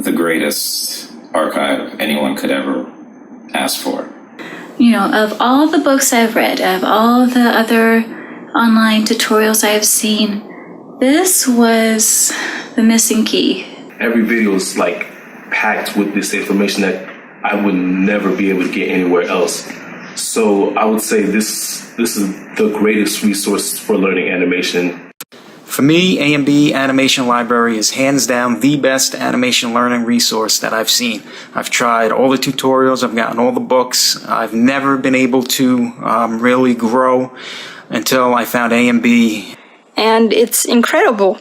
the greatest archive anyone could ever ask for. You know, of all the books I've read, of all the other online tutorials I've seen, this was the missing key. Every video is like packed with this information that I would never be able to get anywhere else. So I would say this is the greatest resource for learning animation. For me, A&B Animation Library is hands down the best animation learning resource that I've seen. I've tried all the tutorials, I've gotten all the books. I've never been able to really grow until I found A&B. And it's incredible.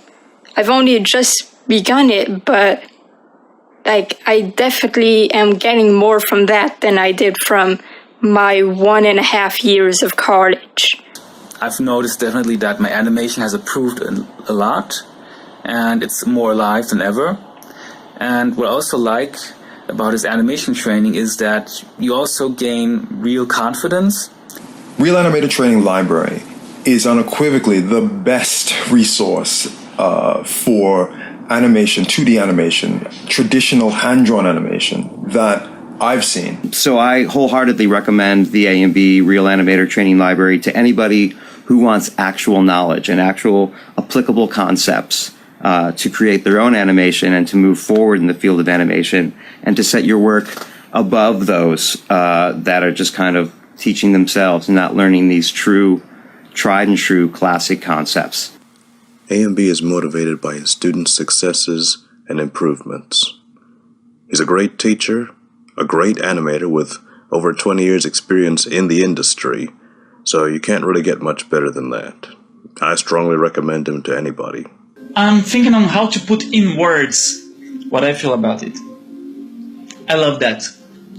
I've only just begun it, but I definitely am getting more from that than I did from my 1.5 years of college. I've noticed definitely that my animation has improved a lot, and it's more alive than ever. And what I also like about this animation training is that you also gain real confidence. Real Animator Training Library is unequivocally the best resource for animation, 2D animation, traditional hand-drawn animation that I've seen. So I wholeheartedly recommend the A&B Real Animator Training Library to anybody who wants actual knowledge and actual applicable concepts to create their own animation and to move forward in the field of animation and to set your work above those that are just kind of teaching themselves and not learning these tried and true classic concepts. A&B is motivated by his students' successes and improvements. He's a great teacher, a great animator with over 20 years experience in the industry, so you can't really get much better than that. I strongly recommend him to anybody. I'm thinking on how to put in words what I feel about it. I love that.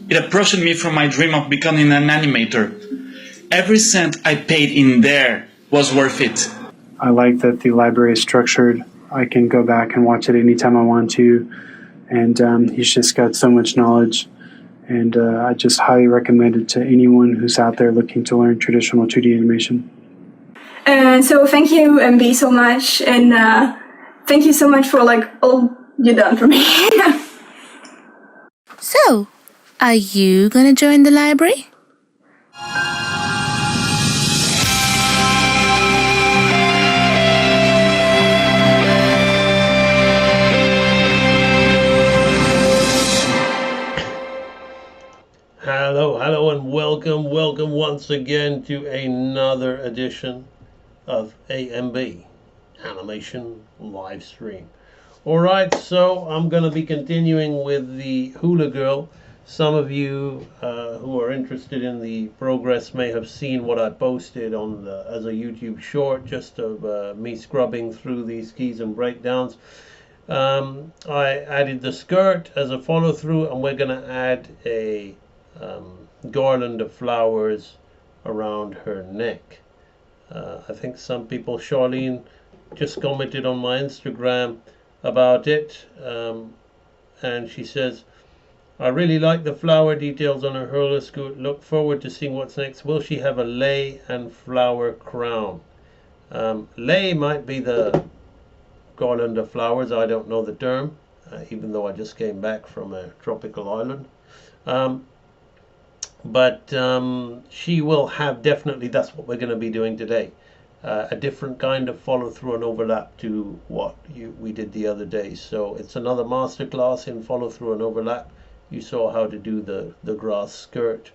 It approached me from my dream of becoming an animator. Every cent I paid in there was worth it. I like that the library is structured. I can go back and watch it anytime I want to, and he's just got so much knowledge. And I just highly recommend it to anyone who's out there looking to learn traditional 2D animation. So thank you, MB, so much. And thank you so much for all you done for me. So, are you going to join the library? Hello and welcome once again to another edition of A&B Animation Live Stream. Alright, so I'm going to be continuing with the Hula Girl. Some of you who are interested in the progress may have seen what I posted on as a YouTube short, just of me scrubbing through these keys and breakdowns. I added the skirt as a follow-through, and we're going to add a garland of flowers around her neck. I think some people, Charlene just commented on my Instagram about it, and she says, I really like the flower details on her hula skirt. Look forward to seeing what's next. Will she have a lei and flower crown? Lei might be the garland of flowers. I don't know the term, even though I just came back from a tropical island. But she will have, definitely, that's what we're going to be doing today. A different kind of follow through and overlap to what we did the other day. So it's another masterclass in follow through and overlap. You saw how to do the grass skirt,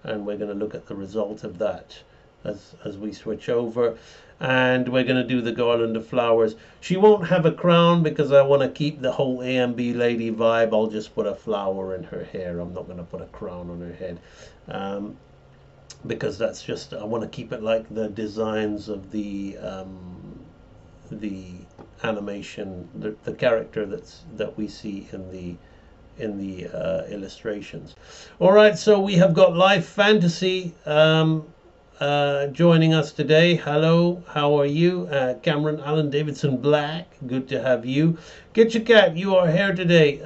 and we're going to look at the result of that as we switch over. And we're going to do the garland of flowers. She won't have a crown because I want to keep the whole A&B lady vibe. I'll just put a flower in her hair. I'm not going to put a crown on her head. Because that's just, I want to keep it like the designs of the animation, the character that we see in the illustrations. All right, so we have got Life Fantasy joining us today. Hello, how are you? Cameron Allen Davidson Black, good to have you. Get Your Cat, you are here today.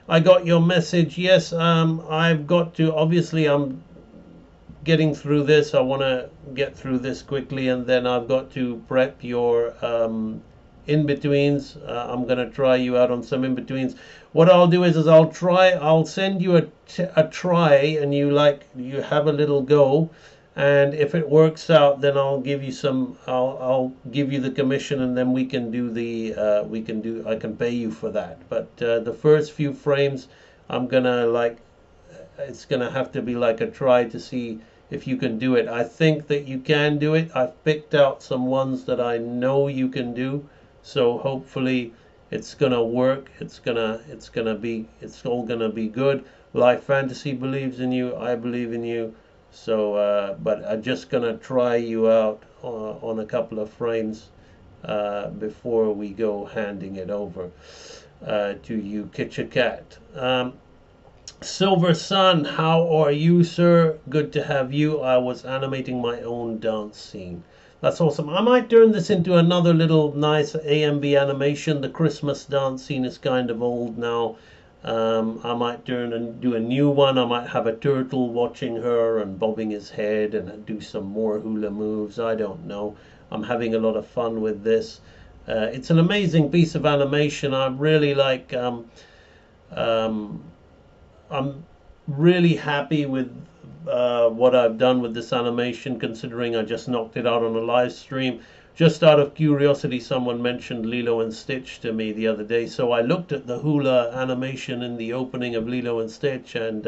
I got your message. Yes, I've got to, obviously I'm getting through this. I want to get through this quickly, and then I've got to prep your in-betweens. I'm going to try you out on some in-betweens. What I'll do is I'll send you a try, and you have a little go, and if it works out, then I'll give you I'll give you the commission, and then we can do I can pay you for that. But the first few frames, I'm gonna it's gonna have to be like a try to see if you can do it. I think that you can do it. I've picked out some ones that I know you can do, so hopefully it's gonna work. It's all gonna be good. Life Fantasy believes in you. I believe in you. So, but I'm just gonna try you out on a couple of frames before we go handing it over to you, Kitcha Cat. Silver Sun, how are you, sir? Good to have you. I was animating my own dance scene. That's awesome. I might turn this into another little nice AMB animation. The Christmas dance scene is kind of old now. I might turn and do a new one. I might have a turtle watching her and bobbing his head and do some more hula moves. I don't know. I'm having a lot of fun with this. It's an amazing piece of animation. I really like... I'm really happy with what I've done with this animation, considering I just knocked it out on a live stream. Just out of curiosity, someone mentioned Lilo and Stitch to me the other day, so I looked at the hula animation in the opening of Lilo and Stitch, and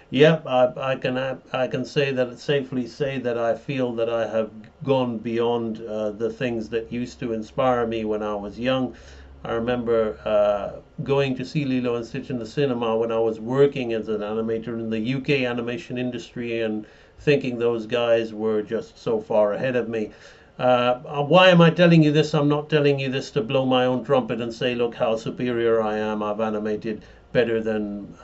yep, I can safely say that I feel that I have gone beyond the things that used to inspire me when I was young. I remember going to see Lilo and Stitch in the cinema when I was working as an animator in the UK animation industry, and thinking those guys were just so far ahead of me. Why am I telling you this? I'm not telling you this to blow my own trumpet and say, look how superior I am. I've animated better than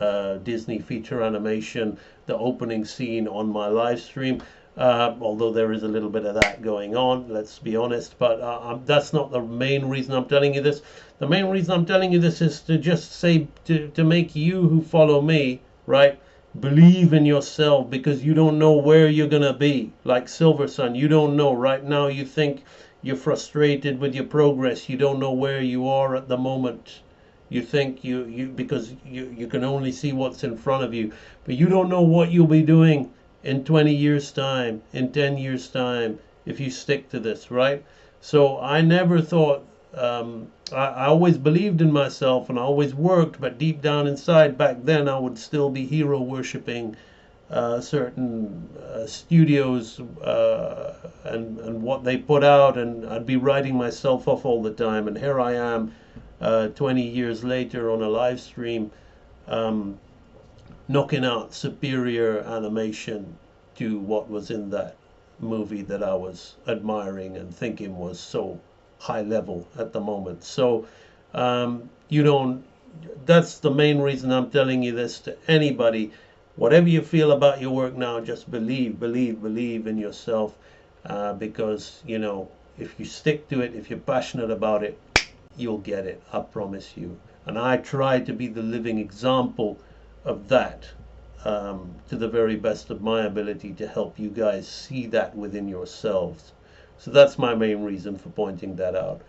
Disney feature animation, the opening scene on my live stream. Although there is a little bit of that going on, let's be honest, but that's not the main reason I'm telling you this. The main reason I'm telling you this is to just say, to make you who follow me, right, believe in yourself, because you don't know where you're gonna be. Like Silver Sun, you don't know. Right now you think you're frustrated with your progress. You don't know where you are at the moment. You think because you can only see what's in front of you, but you don't know what you'll be doing in 20 years time, in 10 years time, if you stick to this, right? So I never thought, I always believed in myself and I always worked, but deep down inside back then I would still be hero worshipping certain studios and what they put out, and I'd be writing myself off all the time. And here I am 20 years later on a live stream, knocking out superior animation to what was in that movie that I was admiring and thinking was so high level at the moment. So that's the main reason I'm telling you this to anybody. Whatever you feel about your work now, just believe in yourself, because if you stick to it, if you're passionate about it, you'll get it, I promise you. And I try to be the living example of that, to the very best of my ability, to help you guys see that within yourselves. So that's my main reason for pointing that out.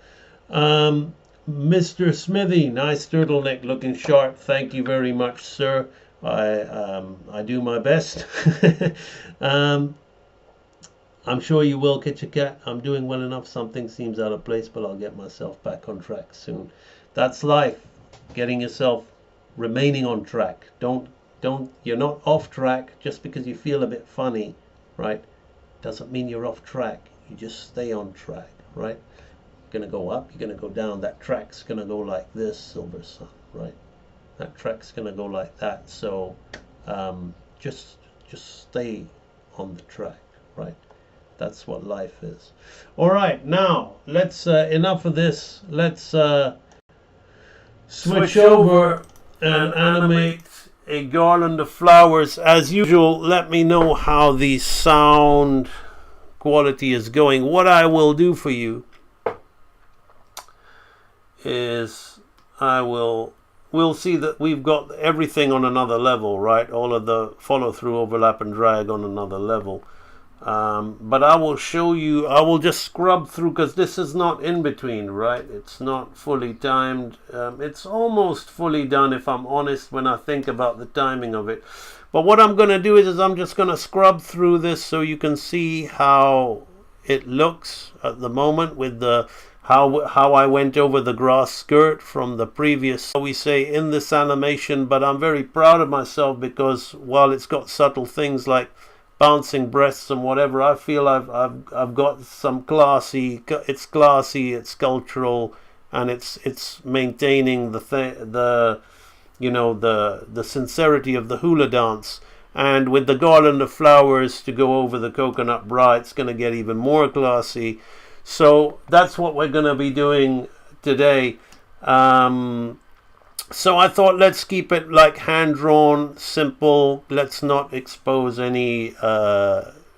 Mr. Smithy, nice turtleneck, looking sharp. Thank you very much, sir. I do my best. I'm sure you will, Kitcha Cat. I'm doing well enough. Something seems out of place, but I'll get myself back on track soon. That's life. Getting yourself remaining on track. You're not off track just because you feel a bit funny, right? Doesn't mean you're off track. You just stay on track, right? You're gonna go up, you're gonna go down. That track's gonna go like this, Silver Sun, right? That track's gonna go like that. So just stay on the track, right? That's what life is. All right, now let's enough of this. Let's switch over and animate a garland of flowers. As usual, let me know how the sound quality is going. What I will do for you is we'll see that we've got everything on another level, right? All of the follow through, overlap and drag on another level. But I will show you, I will just scrub through, because this is not in between, right? It's not fully timed. It's almost fully done, if I'm honest, when I think about the timing of it. But what I'm going to do is I'm just going to scrub through this so you can see how it looks at the moment with the how I went over the grass skirt from the previous, we say, in this animation. But I'm very proud of myself, because while it's got subtle things like bouncing breasts and whatever, I feel I've got some classy. It's classy, it's cultural, and it's maintaining the sincerity of the hula dance. And with the garland of flowers to go over the coconut bra, it's going to get even more classy. So that's what we're going to be doing today. So I thought, let's keep it like hand-drawn, simple. Let's not expose any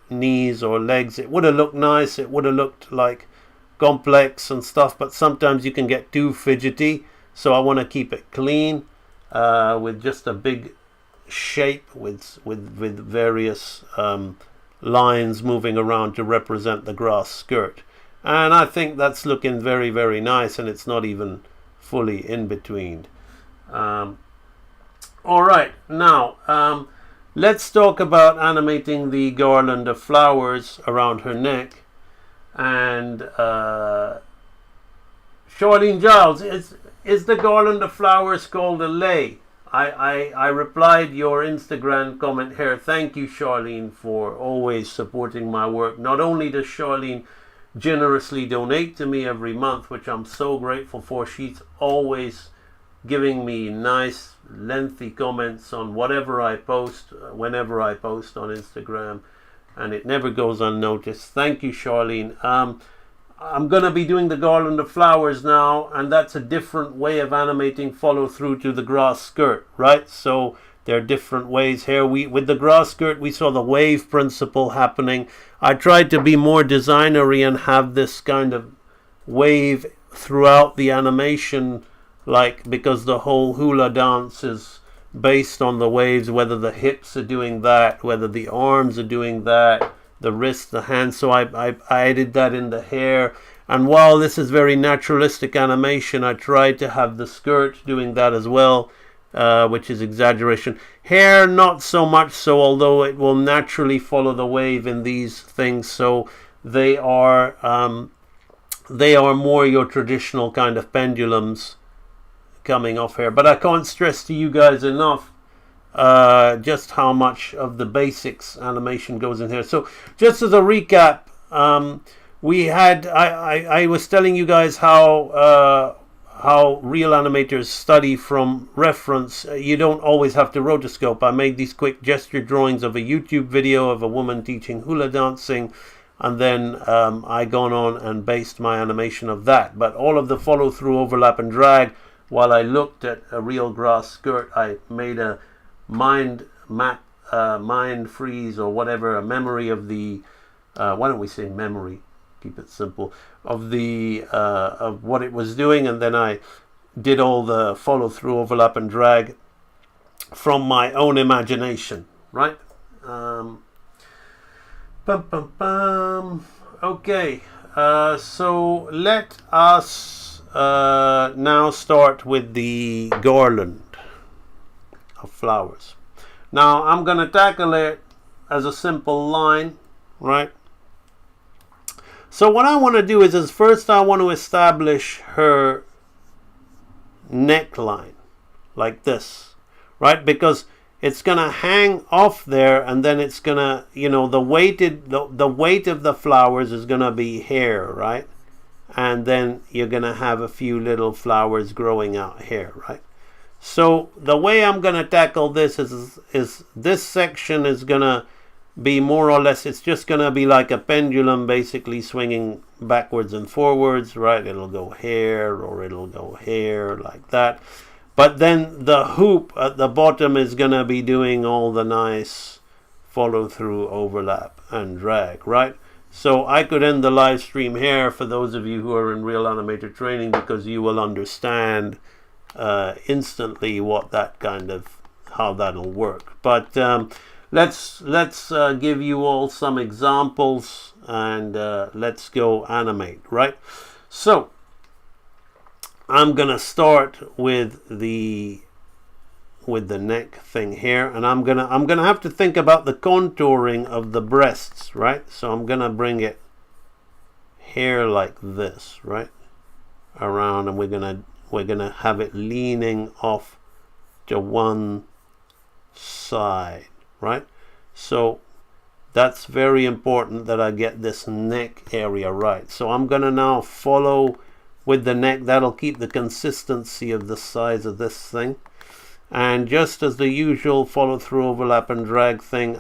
knees or legs. It would have looked nice. It would have looked like complex and stuff, but sometimes you can get too fidgety. So I want to keep it clean with just a big shape with various lines moving around to represent the grass skirt. And I think that's looking very, very nice, and it's not even fully in between. All right, now let's talk about animating the garland of flowers around her neck. And Charlene Giles, is the garland of flowers called a lei? I replied your Instagram comment here. Thank you, Charlene, for always supporting my work. Not only does Charlene generously donate to me every month, which I'm so grateful for, she's always giving me nice, lengthy comments on whatever I post, whenever I post on Instagram, and it never goes unnoticed. Thank you, Charlene. I'm going to be doing the garland of flowers now, and that's a different way of animating follow through to the grass skirt, right? So there are different ways here. With the grass skirt, we saw the wave principle happening. I tried to be more designery and have this kind of wave throughout the animation, because the whole hula dance is based on the waves, whether the hips are doing that, whether the arms are doing that, the wrists, the hands. So I added that in the hair. And while this is very naturalistic animation, I tried to have the skirt doing that as well, which is exaggeration. Hair, not so much so, although it will naturally follow the wave in these things. So they are more your traditional kind of pendulums coming off here. But I can't stress to you guys enough just how much of the basics animation goes in here. So just as a recap, I was telling you guys how real animators study from reference. You don't always have to rotoscope. I made these quick gesture drawings of a YouTube video of a woman teaching hula dancing, and then I gone on and based my animation of that. But all of the follow through, overlap and drag, while I looked at a real grass skirt, I made a mind freeze or whatever, a memory of the why don't we say memory, keep it simple, of the of what it was doing, and then I did all the follow through, overlap and drag from my own imagination, right? Okay, so let us now start with the garland of flowers. Now I'm going to tackle it as a simple line, right? So what I want to do is first I want to establish her neckline like this, right? Because it's going to hang off there, and then it's going to, the weight of the flowers is going to be hair, right? And then you're going to have a few little flowers growing out here, right? So the way I'm going to tackle this is this section is going to be more or less, it's just going to be like a pendulum basically swinging backwards and forwards, right? It'll go here or it'll go here like that. But then the hoop at the bottom is going to be doing all the nice follow through, overlap and drag, right? So I could end the live stream here for those of you who are in Real Animator training, because you will understand instantly what that how that'll work. But let's give you all some examples, and let's go animate, right? So I'm gonna start with the neck thing here, and I'm gonna have to think about the contouring of the breasts, right? So I'm gonna bring it here like this, right, around, and we're gonna have it leaning off to one side, right? So that's very important that I get this neck area right. So I'm gonna now follow with the neck. That'll keep the consistency of the size of this thing. And just as the usual follow through, overlap and drag thing,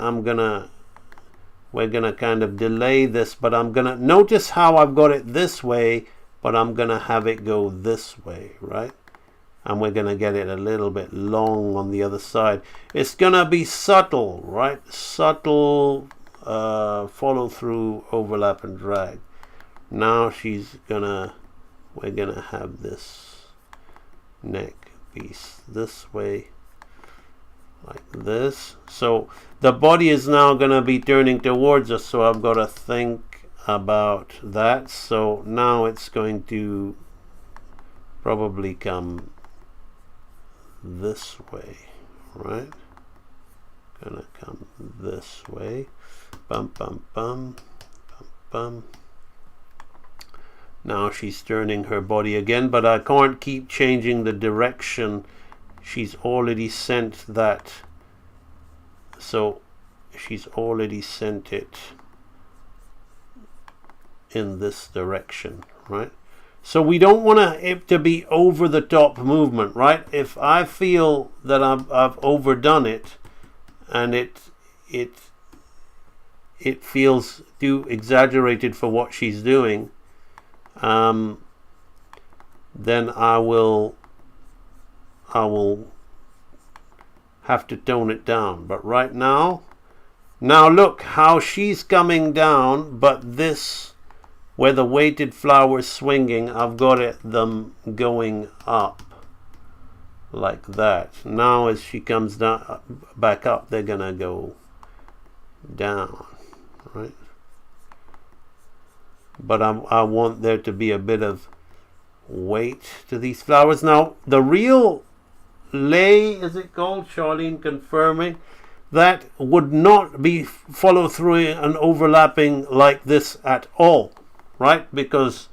we're gonna kind of delay this, but I'm gonna notice how I've got it this way, but I'm gonna have it go this way, right? And we're gonna get it a little bit long on the other side. It's gonna be subtle, right? Subtle follow through, overlap and drag. Now we're gonna have this neck piece this way, like this. So the body is now going to be turning towards us, so I've got to think about that. So now it's going to probably come this way, right? Gonna come this way. Bum bum bum bum bum. Now she's turning her body again, but I can't keep changing the direction. She's already sent that. So she's already sent it in this direction, right? So we don't want it to be over the top movement, right? If I feel that I've overdone it and it feels too exaggerated for what she's doing, then I will have to tone it down. But right now look how she's coming down, but this, where the weighted flower's swinging, I've got them going up like that. Now as she comes down back up, they're gonna go down, right? But I want there to be a bit of weight to these flowers. Now the real lay, is it called, Charlene confirming, that would not be follow through and overlapping like this at all, right? Because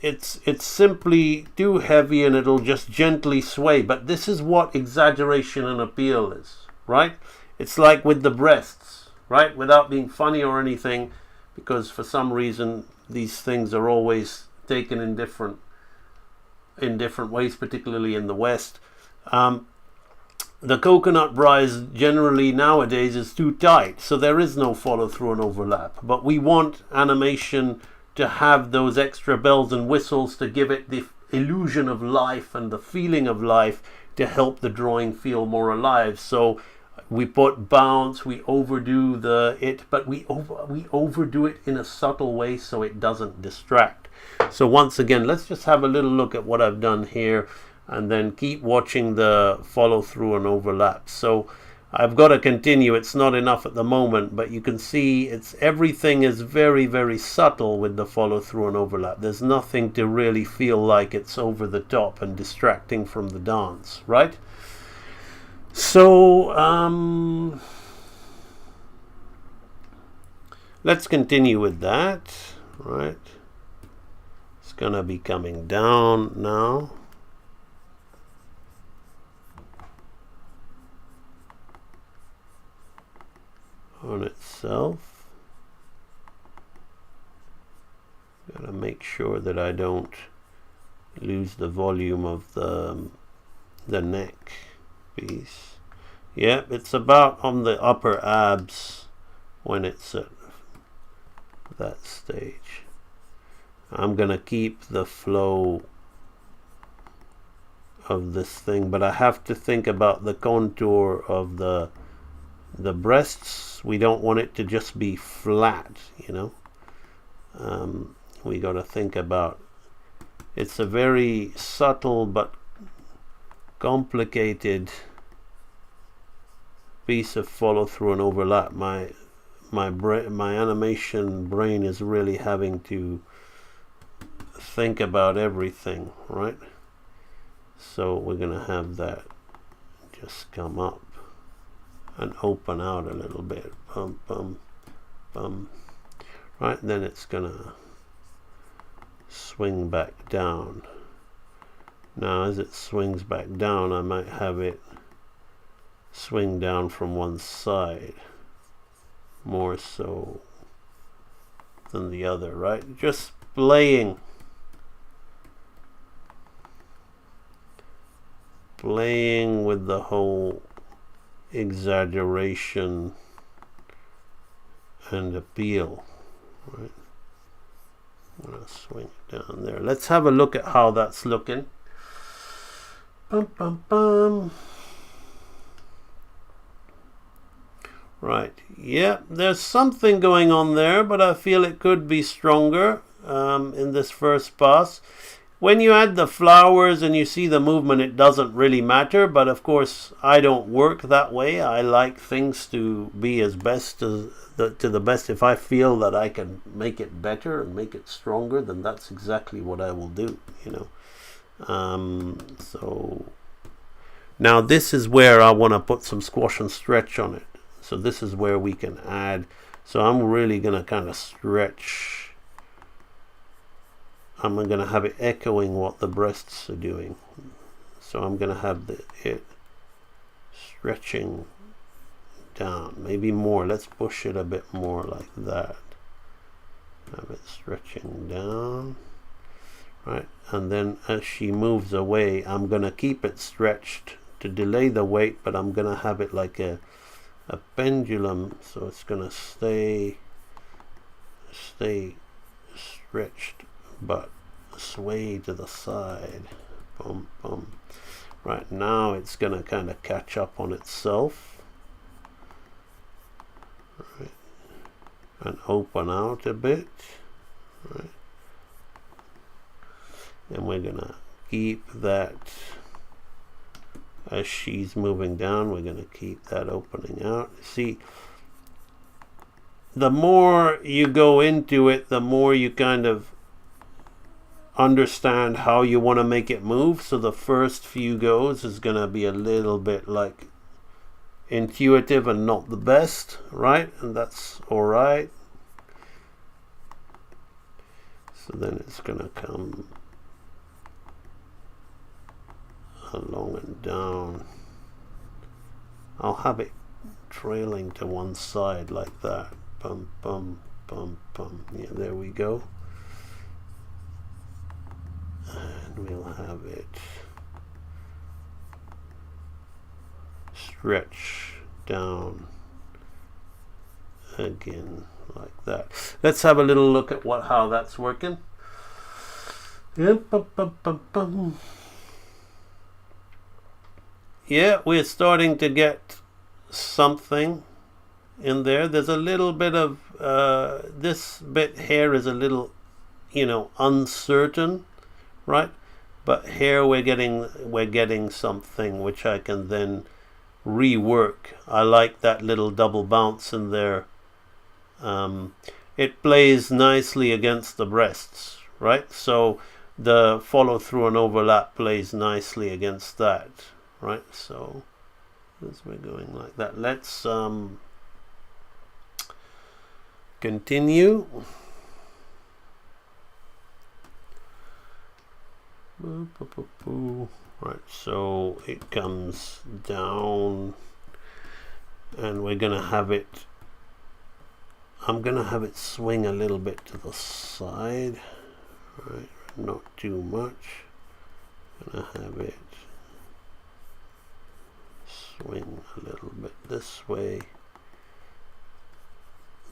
it's simply too heavy and it'll just gently sway. But this is what exaggeration and appeal is, right? It's like with the breasts, right? Without being funny or anything, because for some reason these things are always taken in different ways, particularly in the West. The coconut bra generally nowadays is too tight, so there is no follow through and overlap. But we want animation to have those extra bells and whistles to give it the illusion of life and the feeling of life, to help the drawing feel more alive. So we put bounce, we overdo but we overdo it in a subtle way so it doesn't distract. So once again, let's just have a little look at what I've done here, and then keep watching the follow through and overlap. So I've got to continue. It's not enough at the moment, but you can see everything is very, very subtle with the follow through and overlap. There's nothing to really feel like it's over the top and distracting from the dance, right? So let's continue with that, right? It's gonna be coming down now. On itself. Gotta make sure that I don't lose the volume of the neck piece. Yep, it's about on the upper abs when it's at that stage. I'm gonna keep the flow of this thing, but I have to think about the contour of the breasts. We don't want it to just be flat, you know. We got to think about, it's a very subtle but complicated piece of follow through and overlap. My animation brain is really having to think about everything, right? So we're gonna have that just come up and open out a little bit. Bum, bum, bum. Right, then it's gonna swing back down. Now as it swings back down, I might have it swing down from one side more so than the other, right? Just playing with the whole exaggeration and appeal, right? I'm gonna swing it down there. Let's have a look at how that's looking. Bum, bum, bum. Right, yeah, there's something going on there, but I feel it could be stronger in this first pass. When you add the flowers and you see the movement, it doesn't really matter, but of course I don't work that way. I like things to be as best to the best. If I feel that I can make it better and make it stronger, then that's exactly what I will do, you know. So now this is where I want to put some squash and stretch on it. So this is where we can add. So I'm really going to kind of stretch. I'm going to have it echoing what the breasts are doing. So I'm going to have it stretching down. Maybe more. Let's push it a bit more like that. Have it stretching down. Right. And then as she moves away, I'm going to keep it stretched to delay the weight, but I'm going to have it like a pendulum, so it's gonna stay stretched but sway to the side. Boom, boom. Right, now it's gonna kind of catch up on itself, right, and open out a bit, right, and we're gonna keep that. As she's moving down, we're going to keep that opening out. See, the more you go into it, the more you kind of understand how you want to make it move. So the first few goes is going to be a little bit like intuitive and not the best, right? And that's all right. So then it's going to come along and down. I'll have it trailing to one side like that. Bum, bum, bum, bum. Yeah, there we go. And we'll have it stretch down again like that. Let's have a little look at how that's working. Yep, bum, bum, bum, bum. Yeah, we're starting to get something in there. There's a little bit of this bit here is a little, you know, uncertain, right? But here we're getting something which I can then rework. I like that little double bounce in there. It plays nicely against the breasts, right? So the follow through and overlap plays nicely against that. Right, so as we're going like that, let's continue. Right, so it comes down, and we're gonna have it. I'm gonna have it swing a little bit to the side. Right, not too much. Gonna have it swing a little bit this way,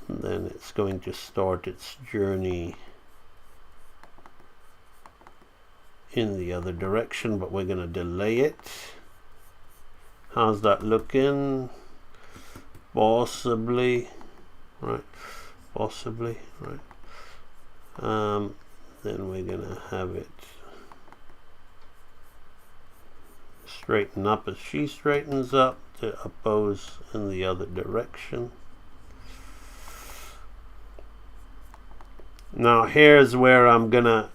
and then it's going to start its journey in the other direction, but we're going to delay it. How's that looking? Possibly, right? Possibly, right? Then we're going to have it straighten up as she straightens up to oppose in the other direction. Now here's where I'm gonna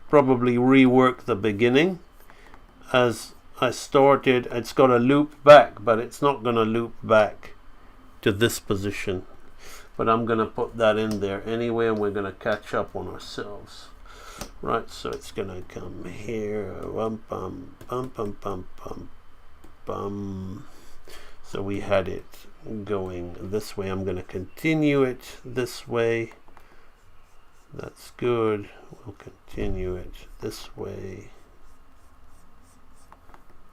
probably rework the beginning. As I started, it's got to loop back, but it's not going to loop back to this position. But I'm going to put that in there anyway, and we're going to catch up on ourselves. Right, so it's going to come here. Bum, bum, bum, bum, bum, bum, bum. So we had it going this way. I'm going to continue it this way. That's good. We'll continue it this way.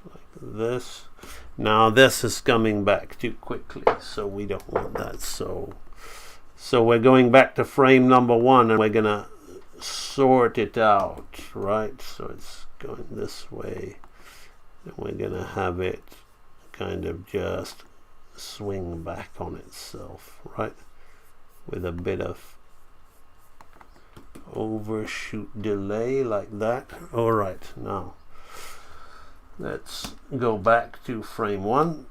Like this. Now this is coming back too quickly, so we don't want that. So we're going back to frame number 1, and we're gonna sort it out, right? So it's going this way, and we're gonna have it kind of just swing back on itself, right? With a bit of overshoot delay like that. All right, now let's go back to frame 1.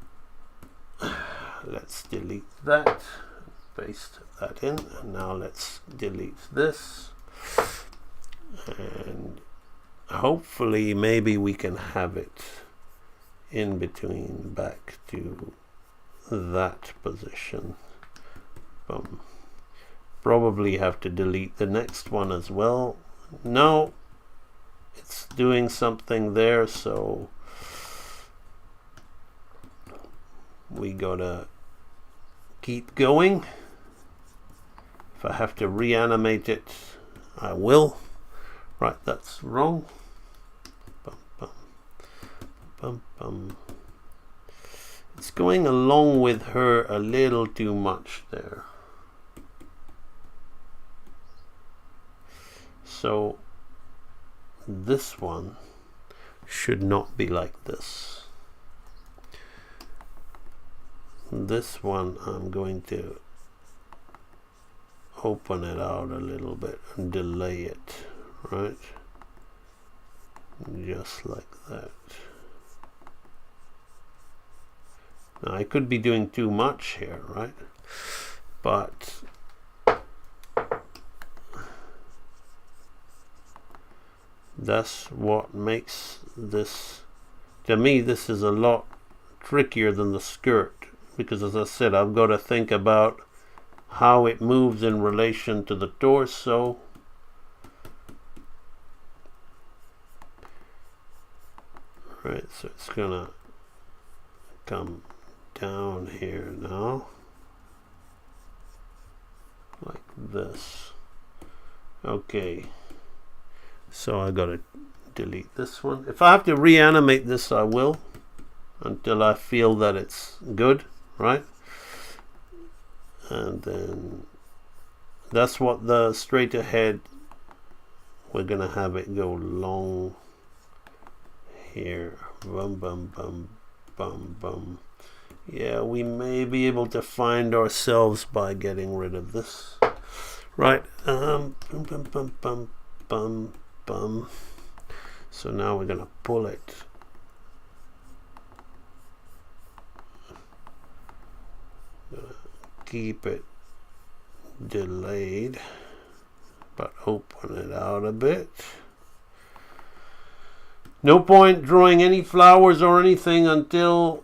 Let's delete that, paste that in, and now let's delete this, and hopefully maybe we can have it in between back to that position. Boom. Probably have to delete the next one as well. No, it's doing something there, so we gotta keep going. If I have to reanimate it, I will. Right, that's wrong. Bum, bum, bum, bum. It's going along with her a little too much there. So this one should not be like this. This one I'm going to open it out a little bit and delay it, right? Just like that. Now I could be doing too much here, right? But that's what makes this, to me, this is a lot trickier than the skirt, because as I said, I've got to think about how it moves in relation to the torso. Right, so it's gonna come down here now, like this. Okay. So I gotta delete this one. If I have to reanimate this, I will, until I feel that it's good, right? And then that's what the straight ahead, we're gonna have it go long here. Bum, bum, bum, bum, bum. Yeah, we may be able to find ourselves by getting rid of this. Right. Bum, bum, bum, bum, bum. Bum. So now we're going to pull it. Keep it delayed, but open it out a bit. No point drawing any flowers or anything until,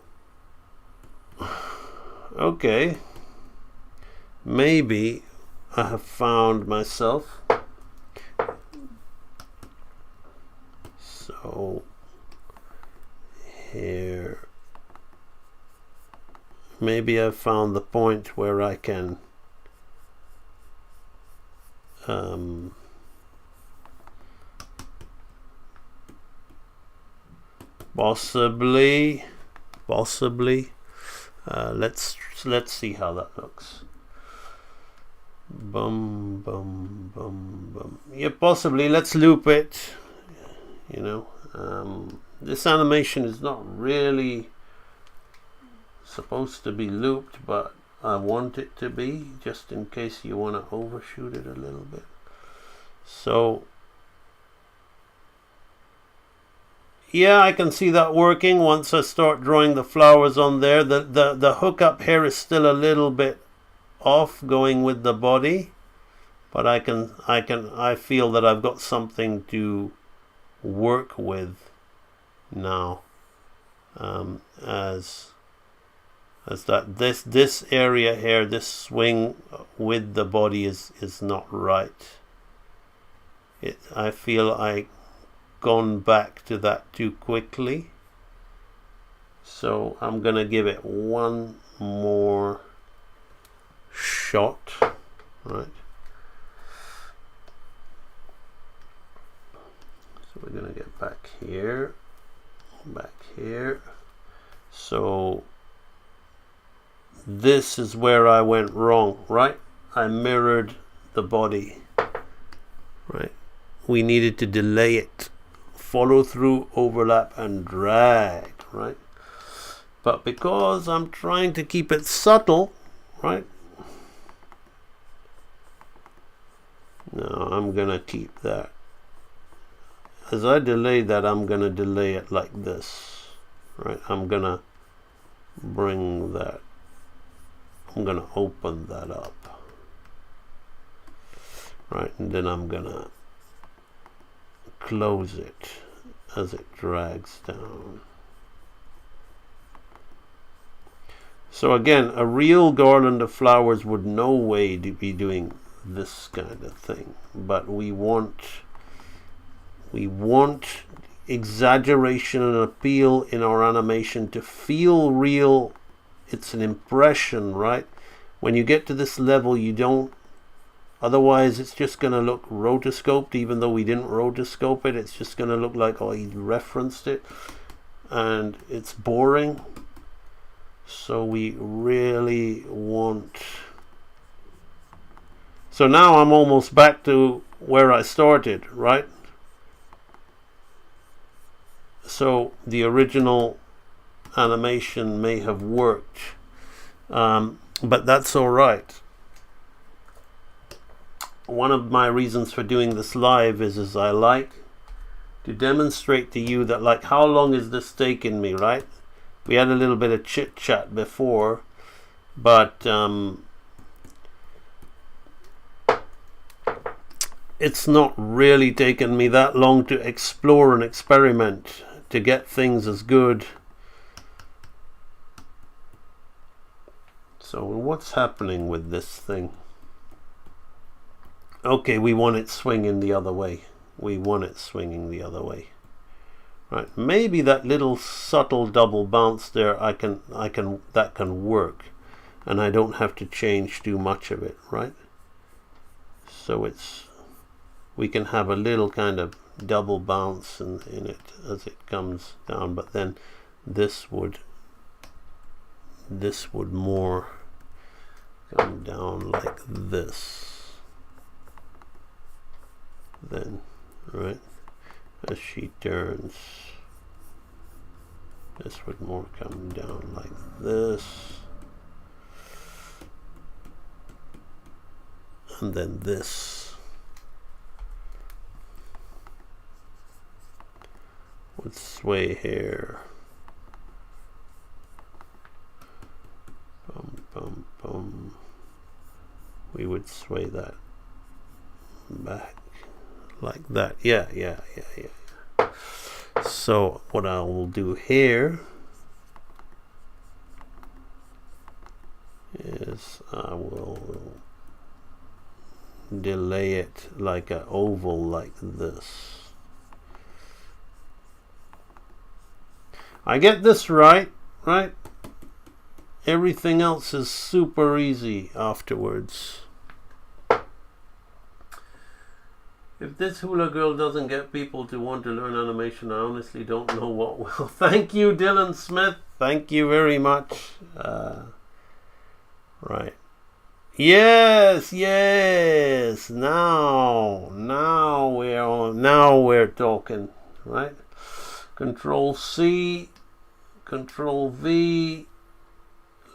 okay, maybe I have found myself. So here, maybe I've found the point where I can possibly let's see how that looks. Bum, bum, bum, bum. Yeah, possibly. Let's loop it. You know, this animation is not really supposed to be looped, but I want it to be, just in case you want to overshoot it a little bit. So yeah, I can see that working once I start drawing the flowers on there. The hook up here is still a little bit off going with the body, but I feel that I've got something to work with now, as that this area here, this swing with the body is not right. I feel I gone back to that too quickly, so I'm gonna give it one more shot, right? So we're gonna get back here. So this is where I went wrong, right? I mirrored the body, right? We needed to delay it, follow through, overlap, and drag, right? But because I'm trying to keep it subtle, right? No, I'm gonna keep that. As I delay that, I'm gonna delay it like this, right? I'm gonna bring that, I'm gonna open that up, right? And then I'm gonna close it as it drags down. So again, a real garland of flowers would no way be doing this kind of thing, but we want exaggeration and appeal in our animation to feel real. It's an impression, right? When you get to this level, you don't, otherwise it's just going to look rotoscoped. Even though we didn't rotoscope it, it's just going to look like, oh, he referenced it, and it's boring. So we really want, so now I'm almost back to where I started, right? So the original animation may have worked, but that's all right. One of my reasons for doing this live is I like to demonstrate to you that, like, how long is this taking me, right? We had a little bit of chit chat before, but it's not really taken me that long to explore and experiment to get things as good. So what's happening with this thing? Okay, we want it swinging the other way. Right, maybe that little subtle double bounce there, that can work, and I don't have to change too much of it, right? So we can have a little kind of double bounce in it as it comes down, but then this would more come down like this, then, right? As she turns, this would more come down like this, and then this would sway here. Bum, bum, bum. We would sway that back like that. Yeah. So what I will do here is I will delay it like an oval like this. I get this right? Everything else is super easy afterwards. If this hula girl doesn't get people to want to learn animation, I honestly don't know what will. Thank you, Dylan Smith. Thank you very much. Right. Yes. Now we're talking, right? Control C, Control V.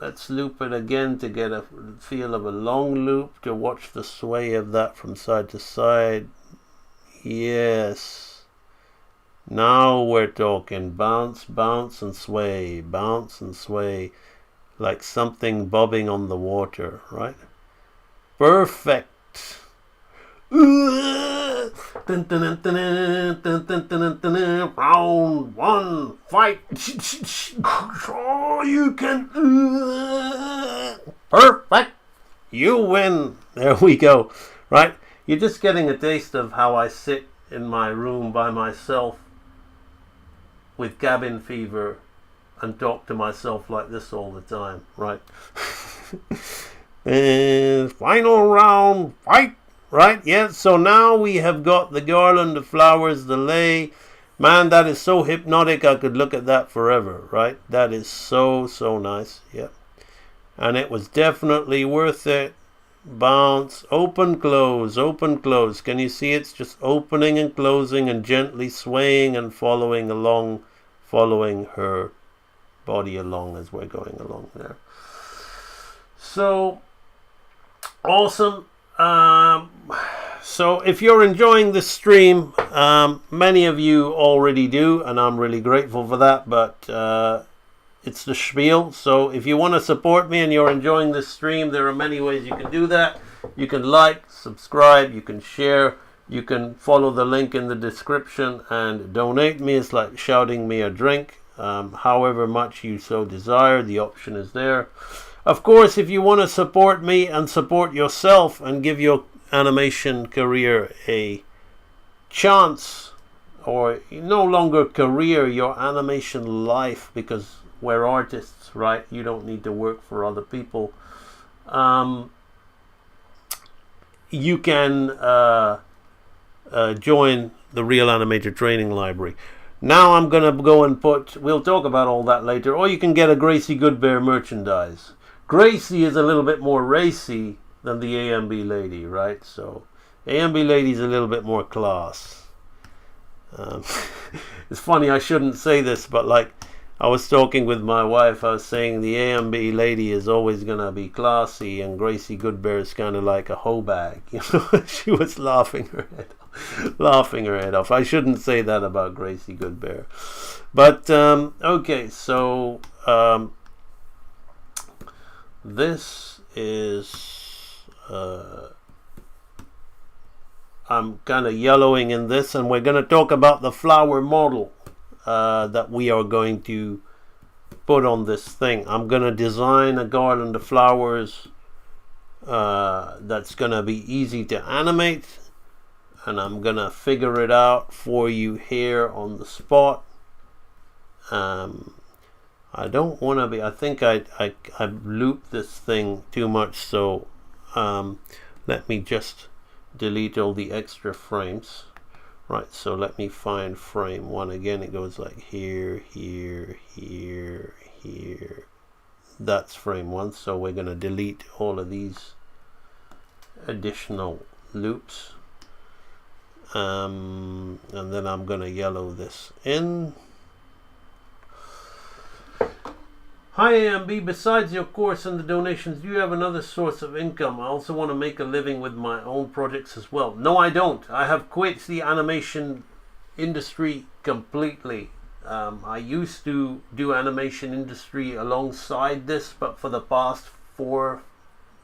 Let's loop it again to get a feel of a long loop, to watch the sway of that from side to side. Yes. Now we're talking. Bounce, bounce and sway, bounce and sway, like something bobbing on the water, right? Perfect. Round one, fight. Oh, you can. Perfect. You win. There we go. Right? You're just getting a taste of how I sit in my room by myself with cabin fever and talk to myself like this all the time, right? And final round, fight. Right, yeah, so now we have got the garland, the flowers, the lei. Man, that is so hypnotic, I could look at that forever, right? That is so, so nice, yeah. And it was definitely worth it. Bounce, open, close, open, close. Can you see it's just opening and closing and gently swaying and following along, following her body along as we're going along there. So, awesome. So if you're enjoying this stream, many of you already do, and I'm really grateful for that, but it's the spiel. So if you want to support me and you're enjoying this stream, there are many ways you can do that. You can like, subscribe, you can share, you can follow the link in the description and donate me. It's like shouting me a drink. However much you so desire, the option is there. Of course, if you want to support me and support yourself and give your animation career a chance, or no longer career, your animation life, because we're artists, right? You don't need to work for other people. You can join the Real Animator Training Library. Now I'm going to go and we'll talk about all that later, or you can get a Gracie Goodbear merchandise. Gracie is a little bit more racy than the AMB lady, right? So AMB lady is a little bit more class. It's funny, I shouldn't say this, but like I was talking with my wife, I was saying the AMB lady is always going to be classy and Gracie Goodbear is kind of like a hoe bag. You know, she was laughing her head off. I shouldn't say that about Gracie Goodbear. But okay, so this is I'm kind of yellowing in this, and we're going to talk about the flower model that we are going to put on this thing. I'm going to design a garland of flowers that's going to be easy to animate, and I'm going to figure it out for you here on the spot. I don't want to be, I think I looped this thing too much, so let me just delete all the extra frames. Right, so let me find frame one again. It goes like here, here, here, here. That's frame one, so we're going to delete all of these additional loops. And then I'm going to yellow this in. Hi AMB, besides your course and the donations, do you have another source of income? I also want to make a living with my own projects as well. No, I don't. I have quit the animation industry completely. I used to do animation industry alongside this, but for the past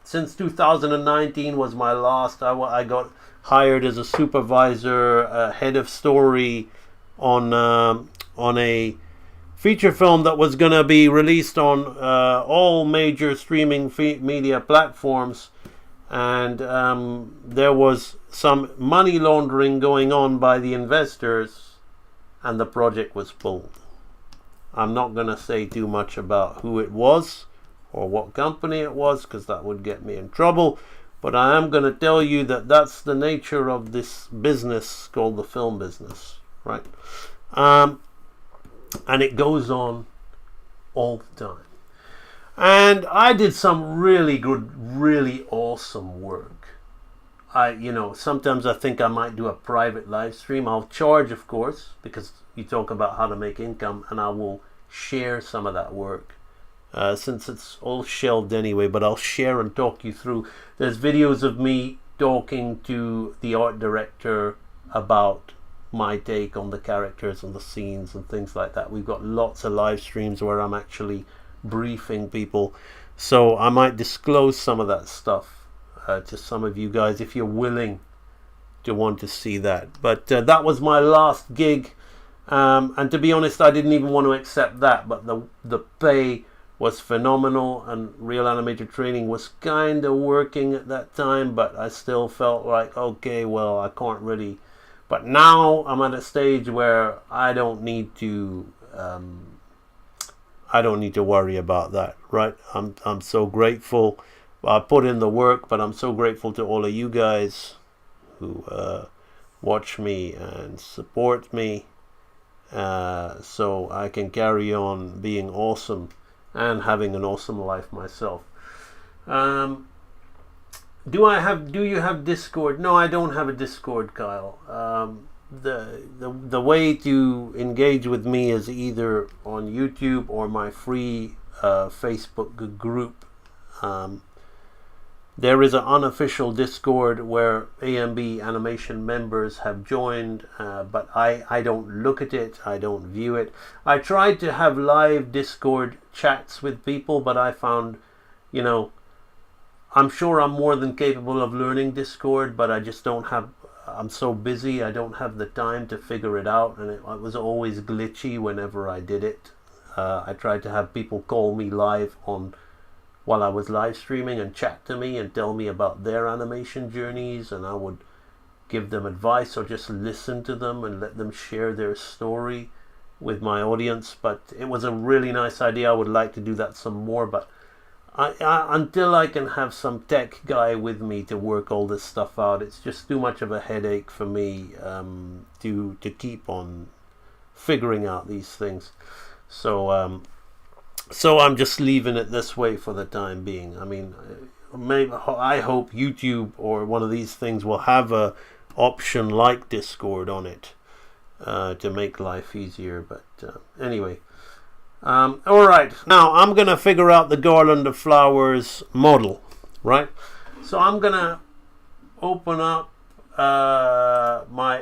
since 2019 was my last. I got hired as a supervisor, head of story on a feature film that was going to be released on all major streaming media platforms, and there was some money laundering going on by the investors, and the project was pulled. I'm not going to say too much about who it was or what company it was, because that would get me in trouble, but I am going to tell you that that's the nature of this business called the film business, right? And it goes on all the time. And I did some really good, really awesome work. Sometimes I think I might do a private live stream. I'll charge, of course, because you talk about how to make income, and I will share some of that work. Since it's all shelved anyway, but I'll share and talk you through. There's videos of me talking to the art director about my take on the characters and the scenes and things like that. We've got lots of live streams where I'm actually briefing people, so I might disclose some of that stuff to some of you guys if you're willing to want to see that. But that was my last gig, and to be honest, I didn't even want to accept that, but the pay was phenomenal, and Real Animator Training was kind of working at that time, but I still felt like, okay, well, I can't really. But now I'm at a stage where I don't need to worry about that, right? I'm so grateful. I put in the work, but I'm so grateful to all of you guys who watch me and support me, so I can carry on being awesome and having an awesome life myself. Do you have Discord? No, I don't have a Discord, Kyle. The way to engage with me is either on YouTube or my free Facebook group. There is an unofficial Discord where AMB animation members have joined, but I don't look at it, I don't view it. I tried to have live Discord chats with people, but I found, I'm sure I'm more than capable of learning Discord, but I just don't have, I'm so busy, I don't have the time to figure it out, and it was always glitchy whenever I did it. I tried to have people call me live while I was live streaming and chat to me and tell me about their animation journeys, and I would give them advice or just listen to them and let them share their story with my audience. But it was a really nice idea. I would like to do that some more, but until I can have some tech guy with me to work all this stuff out, it's just too much of a headache for me to keep on figuring out these things. So I'm just leaving it this way for the time being. I mean, I hope YouTube or one of these things will have a option like Discord on it to make life easier. But anyway, all right. Now I'm gonna figure out the garland of flowers model, right? So I'm gonna open up my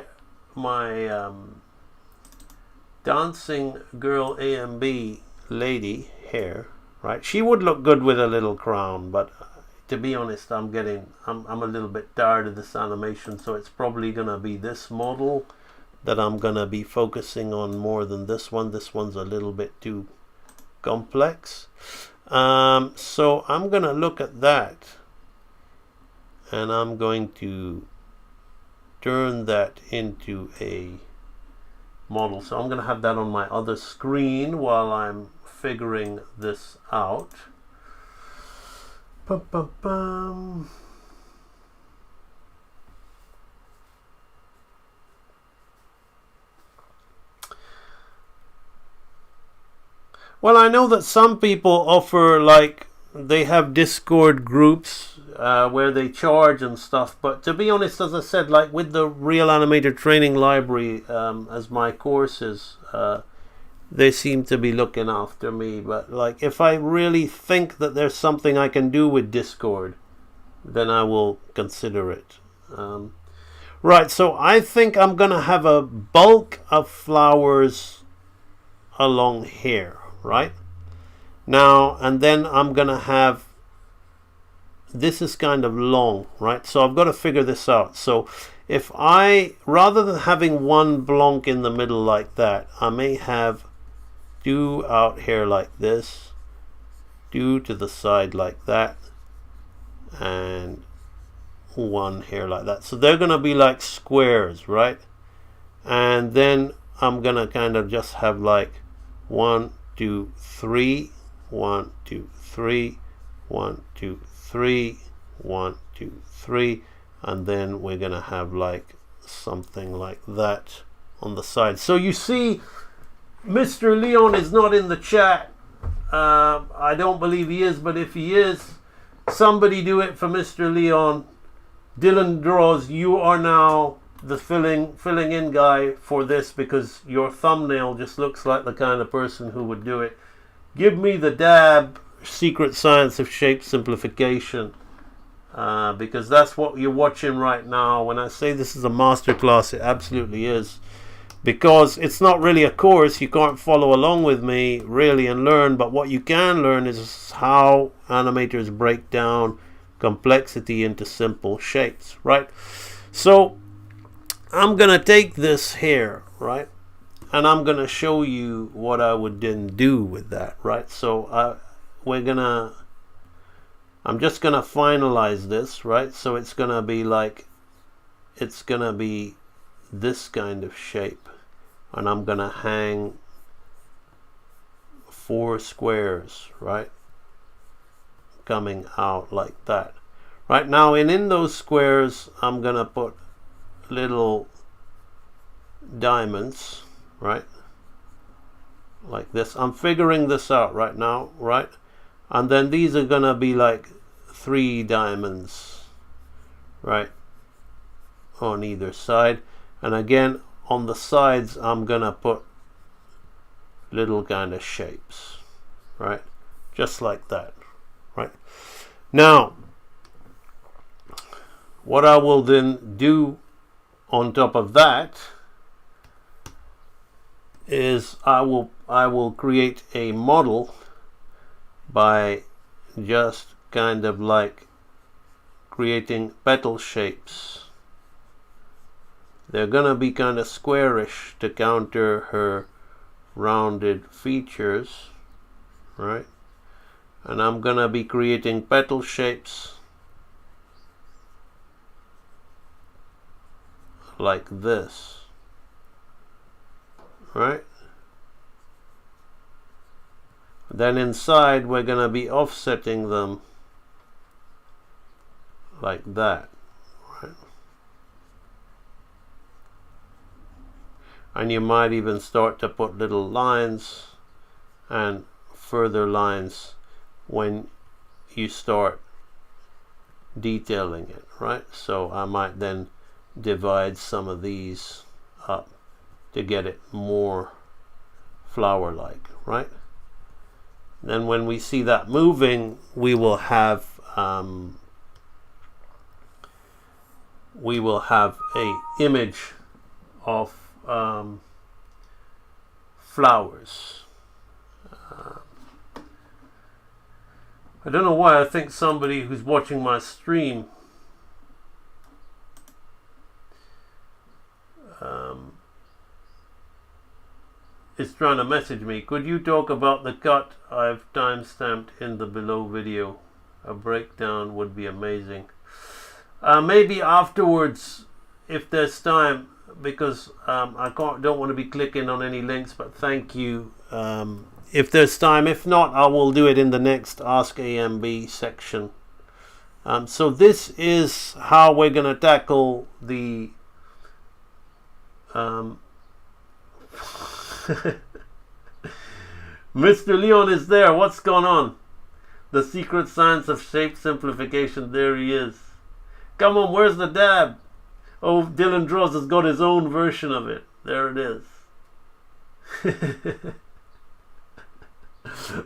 dancing girl AMB lady hair, right? She would look good with a little crown, but to be honest, I'm a little bit tired of this animation, so it's probably gonna be this model that I'm gonna be focusing on more than this one. This one's a little bit too complex, so I'm gonna look at that and I'm going to turn that into a model. So I'm going to have that on my other screen while I'm figuring this out. Bum. Well, I know that some people offer, like, they have Discord groups where they charge and stuff, but to be honest, as I said, like with the Real Animator Training Library as my courses, they seem to be looking after me. But like, if I really think that there's something I can do with Discord, then I will consider it. Right, so I think I'm gonna have a bulk of flowers along here, right? Now, and then I'm gonna have, this is kind of long, right? So I've got to figure this out. So if I, rather than having one block in the middle like that, I may have two out here like this, two to the side like that, and one here like that. So they're gonna be like squares, right? And then I'm gonna kind of just have like 1, 2, 3, 1, 2, 3, 1, 2, 3, 1, 2, 3, and then we're gonna have like something like that on the side. So you see, Mr. Leon is not in the chat. I don't believe he is, but if he is, somebody do it for Mr. Leon. Dylan Draws, you are now the filling in guy for this, because your thumbnail just looks like the kind of person who would do it. Give me the dab secret science of shape simplification, because that's what you're watching right now. When I say this is a masterclass, it absolutely is. because it's not really a course. You can't follow along with me really and learn, but what you can learn is how animators break down complexity into simple shapes, right? So I'm gonna take this here, right, and I'm gonna show you what I would then do with that, right? So I'm just gonna finalize this, right? So it's gonna be this kind of shape, and I'm gonna hang 4 squares, right, coming out like that. Right now, and in those squares I'm gonna put little diamonds, right, like this. I'm figuring this out right now, right? And then these are gonna be like 3 diamonds, right, on either side. And again, on the sides I'm gonna put little kind of shapes, right, just like that, right? Now what I will then do on top of that is I will create a model by just kind of like creating petal shapes. They're gonna be kind of squarish to counter her rounded features, right? And I'm gonna be creating petal shapes like this, right? Then inside we're gonna be offsetting them like that, right? And you might even start to put little lines and further lines when you start detailing it, right? So I might then divide some of these up to get it more flower-like, right? Then when we see that moving, we will have a image of flowers. I don't know why I think somebody who's watching my stream is trying to message me. Could you talk about the cut I've timestamped in the below video? A breakdown would be amazing. Maybe afterwards, if there's time, because I don't want to be clicking on any links, but thank you. If there's time, if not, I will do it in the next Ask AMB section. So this is how we're going to tackle the Mr. Leon is there. What's going on? The secret science of shape simplification. There he is. Come on, where's the dab? Oh, Dylan Draws has got his own version of it. There it is.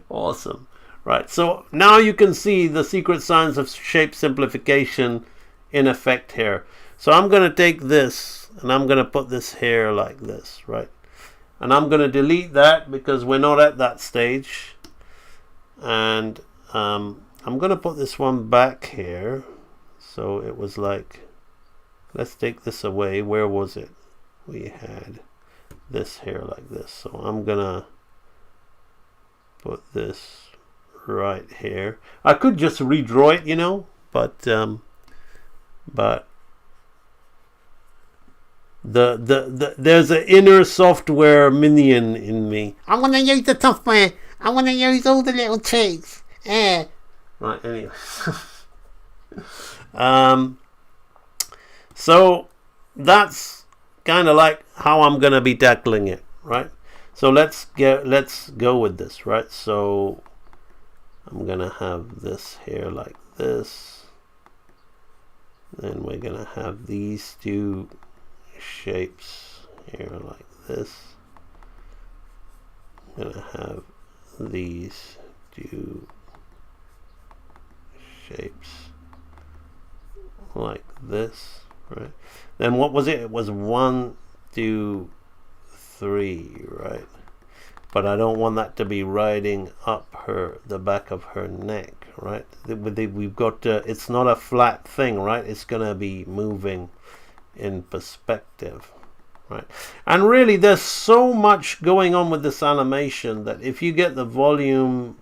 Awesome. Right, so now you can see the secret science of shape simplification in effect here. So I'm going to take this and I'm going to put this here like this, right? And I'm going to delete that because we're not at that stage. And I'm going to put this one back here. So it was like, let's take this away. Where was it? We had this here like this. So I'm going to put this right here. I could just redraw it, you know, but there's an inner software minion in me. I want to use the software. I want to use all the little tricks. Right, anyway. So that's kind of like how I'm gonna be tackling it, right? So let's go with this, right? So I'm gonna have this here like this. Then we're gonna have these two shapes here like this. I'm gonna have these two shapes like this, right? Then what was it? It was 1, 2, 3, right? But I don't want that to be riding up the back of her neck, right? We've got it's not a flat thing, right? It's gonna be moving in perspective, right? And really, there's so much going on with this animation that if you get the volume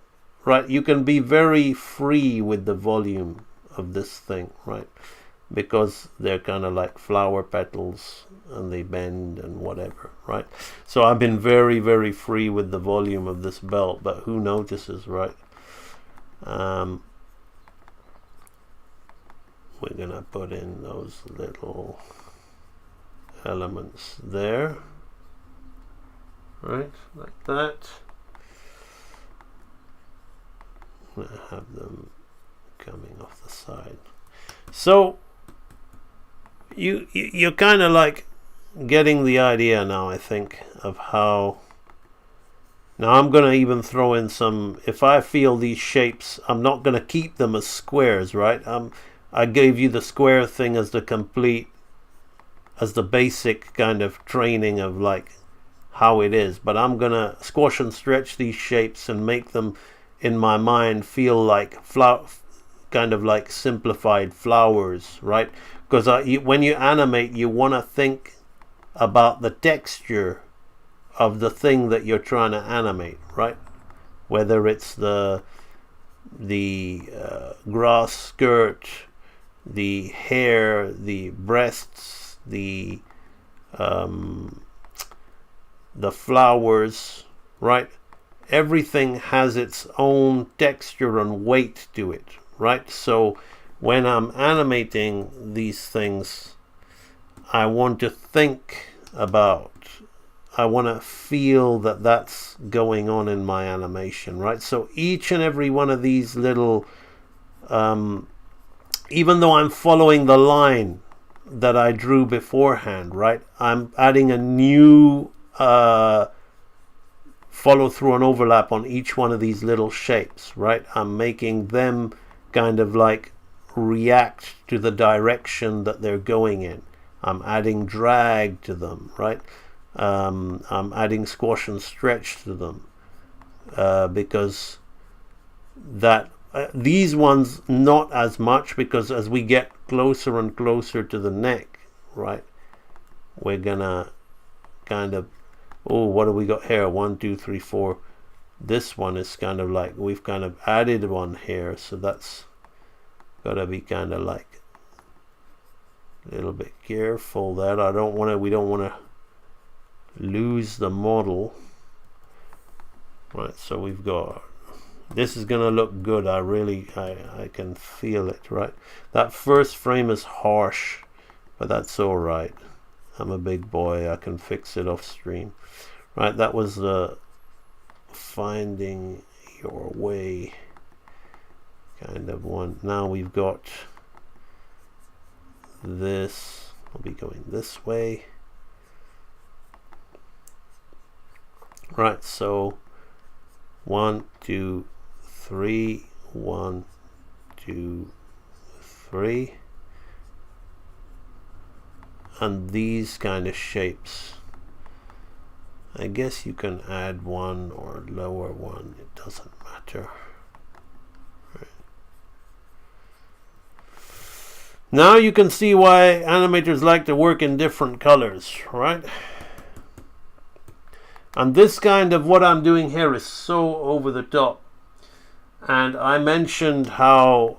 right, you can be very free with the volume of this thing, right? Because they're kind of like flower petals and they bend and whatever, right? So I've been very, very free with the volume of this belt, but who notices, right? We're gonna put in those little elements there, right? Like that. I'm gonna have them coming off the side. So you're kind of like getting the idea now, I think, of how. Now I'm going to even throw in some, if I feel these shapes, I'm not going to keep them as squares, right? I gave you the square thing as the basic kind of training of like how it is, but I'm going to squash and stretch these shapes and make them in my mind feel like kind of like simplified flowers, right? Because when you animate, you want to think about the texture of the thing that you're trying to animate, right? Whether it's the grass skirt, the hair, the breasts, the flowers, right? Everything has its own texture and weight to it, right? So when I'm animating these things, I want to think about, I want to feel that that's going on in my animation, right? So each and every one of these little, even though I'm following the line that I drew beforehand, right? I'm adding a new follow through and overlap on each one of these little shapes, right? I'm making them kind of like react to the direction that they're going in. I'm adding drag to them, right? I'm adding squash and stretch to them because that these ones not as much, because as we get closer and closer to the neck, right, we're gonna kind of, oh, what do we got here? 1, 2, 3, 4. This one is kind of like we've kind of added one here, so that's gotta be kind of like a little bit careful that we don't want to lose the model, right? So we've got, this is gonna look good. I can feel it, right? That first frame is harsh, but that's all right. I'm a big boy, I can fix it off stream, right? That was the finding your way kind of one. Now we've got this, we'll be going this way. Right, so 1, 2, 3, 1, 2, 3, and these kind of shapes. I guess you can add one or lower one, it doesn't matter. Right. Now you can see why animators like to work in different colors, right? And this kind of what I'm doing here is so over the top. And I mentioned how,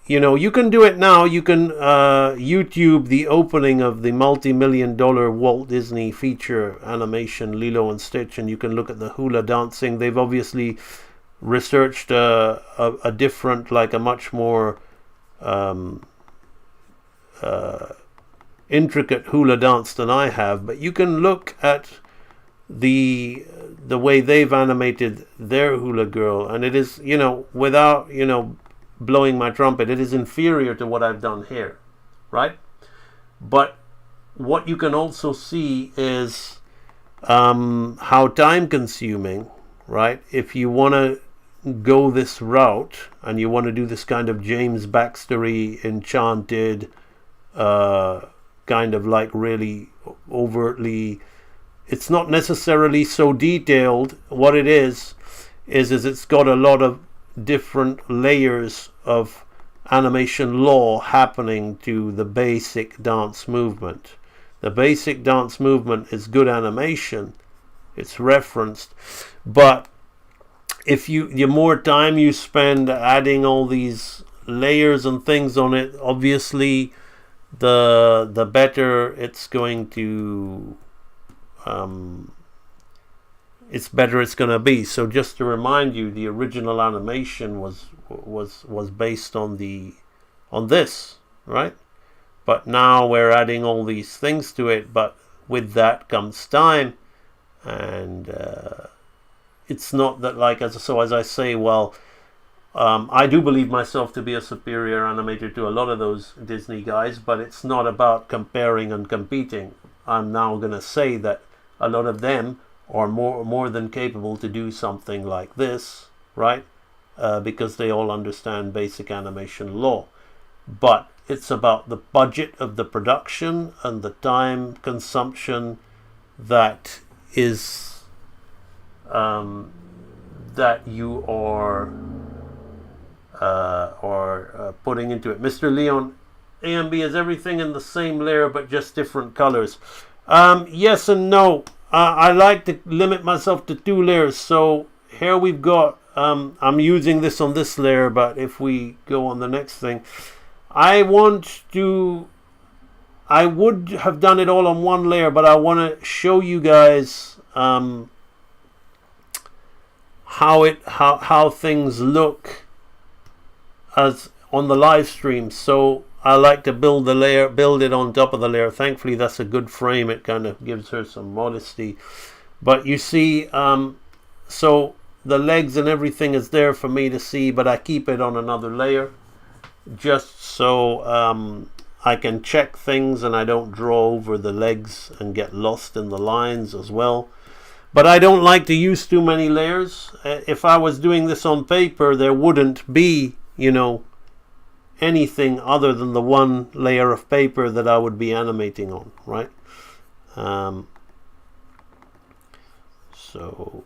you can do it now. You can YouTube the opening of the multi-million-dollar Walt Disney feature animation Lilo and Stitch, and you can look at the hula dancing. They've obviously researched a different, like a much more intricate hula dance than I have, but you can look at the way they've animated their hula girl, and it is, without blowing my trumpet, it is inferior to what I've done here, right? But what you can also see is how time consuming, right? If you want to go this route and you want to do this kind of James Baxtery enchanted kind of like really overtly, it's not necessarily so detailed. What it is it's got a lot of different layers of animation law happening to the basic dance movement. The basic dance movement is good animation. It's referenced, but if the more time you spend adding all these layers and things on it, obviously the better it's going to it's going to be. So just to remind you, the original animation was based on this, right? But now we're adding all these things to it, but with that comes time, and it's not that, like, as I say, well, I do believe myself to be a superior animator to a lot of those Disney guys, but it's not about comparing and competing. I'm now going to say that a lot of them are more than capable to do something like this, right? Because they all understand basic animation law. But it's about the budget of the production and the time consumption that is that you are putting into it. Mr. Leon, A and B is everything in the same layer but just different colors. Yes and no. I like to limit myself to 2 layers. So here we've got, I'm using this on this layer, but if we go on the next thing, I would have done it all on 1 layer, but I want to show you guys how things look as on the live stream. So I like to build it on top of the layer. Thankfully that's a good frame. It kind of gives her some modesty. But you see, so the legs and everything is there for me to see, but I keep it on another layer just so I can check things and I don't draw over the legs and get lost in the lines as well. But I don't like to use too many layers. If I was doing this on paper, there wouldn't be, anything other than the 1 layer of paper that I would be animating on, right? So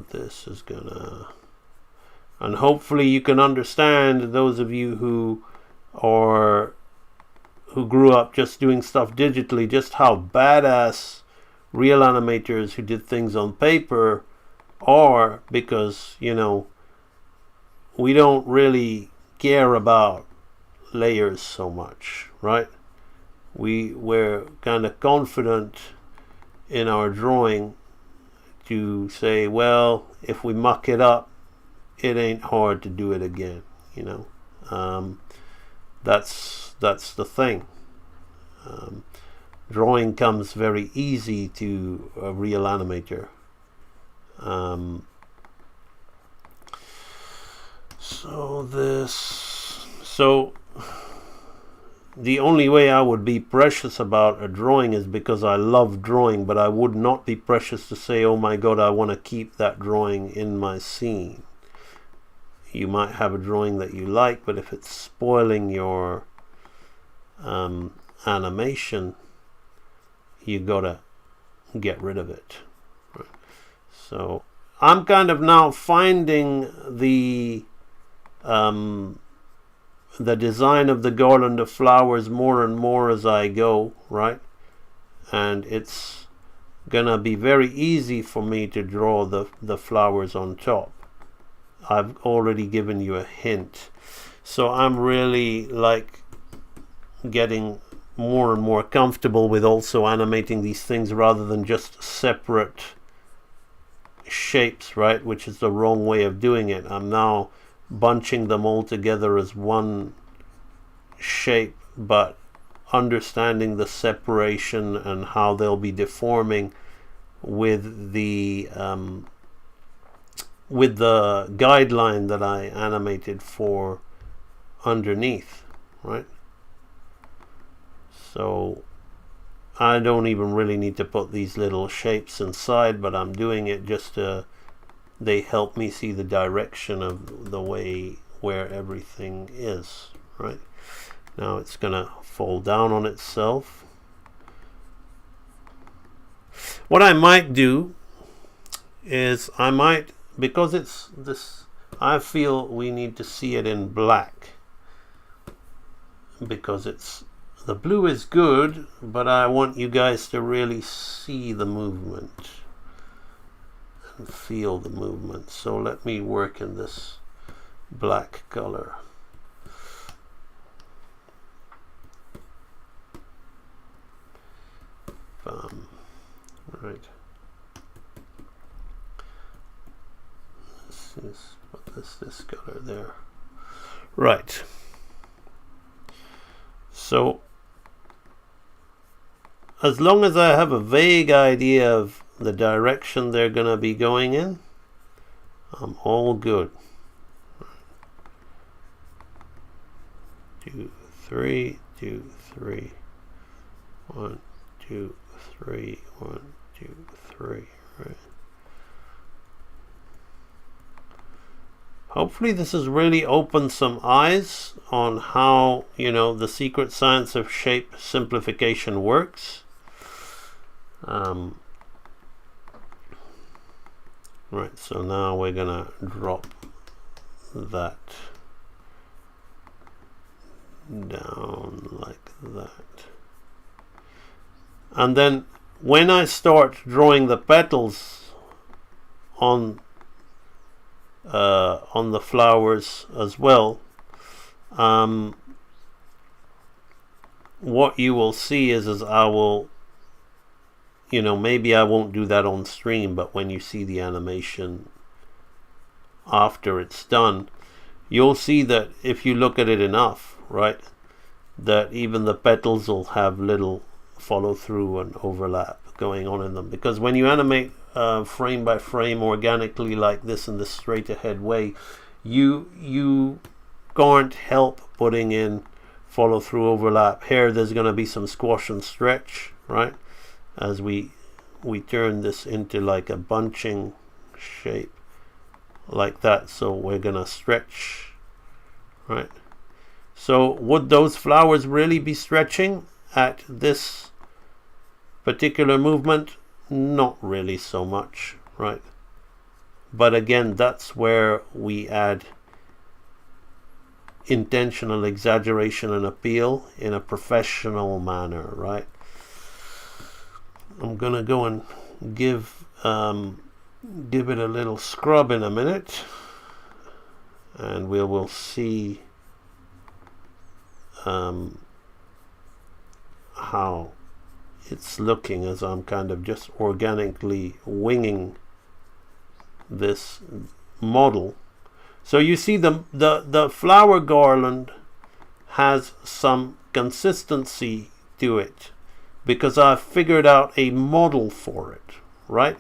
this is gonna, and hopefully you can understand, those of you who grew up just doing stuff digitally, just how badass real animators who did things on paper are, because we don't really care about layers so much, right? We're kind of confident in our drawing to say, well, if we muck it up, it ain't hard to do it again. That's the thing. Drawing comes very easy to a real animator. So the only way I would be precious about a drawing is because I love drawing, but I would not be precious to say, oh my god, I want to keep that drawing in my scene. You might have a drawing that you like, but if it's spoiling your animation, you gotta get rid of it. Right. So I'm kind of now finding the design of the garland of flowers more and more as I go, right? And it's gonna be very easy for me to draw the flowers on top. I've already given you a hint. So I'm really getting more and more comfortable with also animating these things rather than just separate shapes, right? Which is the wrong way of doing it. I'm now bunching them all together as one shape, but understanding the separation and how they'll be deforming with the guideline that I animated for underneath, right? So I don't even really need to put these little shapes inside, but I'm doing it just to, they help me see the direction of the way where everything is, right? Now it's gonna fall down on itself, What I might do is because it's this, I feel we need to see it in black, because the blue is good, but I want you guys to really see the movement and feel the movement. So let me work in this black color. Right. This color there. Right. So as long as I have a vague idea of the direction they're going to be going in, I'm all good. 2, 3, 2, 3. 1, 2, 3, 1, 2, 3. Right. Hopefully this has really opened some eyes on how, the secret science of shape simplification works. Right, so now we're gonna drop that down like that. And then when I start drawing the petals on the flowers as well, what you will see is I will, maybe I won't do that on stream, but when you see the animation after it's done, you'll see that if you look at it enough, right, that even the petals will have little follow through and overlap going on in them. Because when you animate frame by frame organically like this in this straight ahead way, you can't help putting in follow through overlap. Here there's going to be some squash and stretch, right, as we turn this into like a bunching shape like that. So we're going to stretch, right. So would those flowers really be stretching at this particular movement? Not really so much, right? But again, that's where we add intentional exaggeration and appeal in a professional manner, right? I'm gonna go and give it a little scrub in a minute, and we will see how it's looking as I'm kind of just organically winging this model. So you see the flower garland has some consistency to it because I've figured out a model for it, right?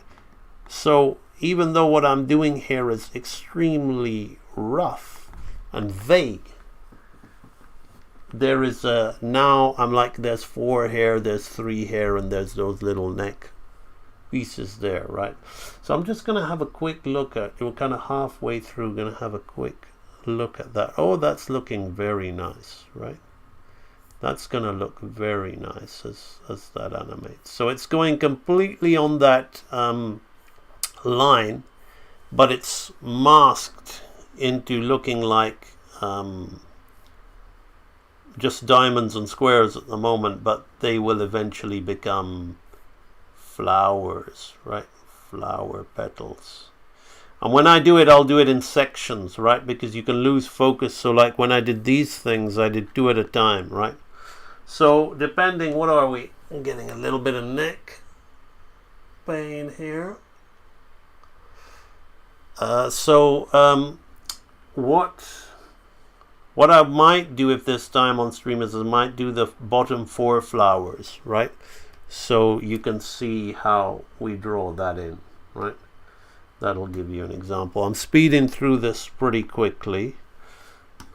So even though what I'm doing here is extremely rough and vague, there is now I'm like, there's 4 here, there's 3 here, and there's those little neck pieces there, right? So I'm just gonna have a quick look at, we're kind of halfway through, gonna have a quick look at that. Oh, that's looking very nice, right? That's gonna look very nice as that animates. So it's going completely on that line, but it's masked into looking like just diamonds and squares at the moment, but they will eventually become flowers, right? Flower petals. And when I do it, I'll do it in sections, right? Because you can lose focus. So like when I did these things, I did 2 at a time, right? So depending, what are we? I'm getting a little bit of neck pain here. What I might do if this time on stream is I might do the bottom 4 flowers, right? So you can see how we draw that in, right? That'll give you an example. I'm speeding through this pretty quickly.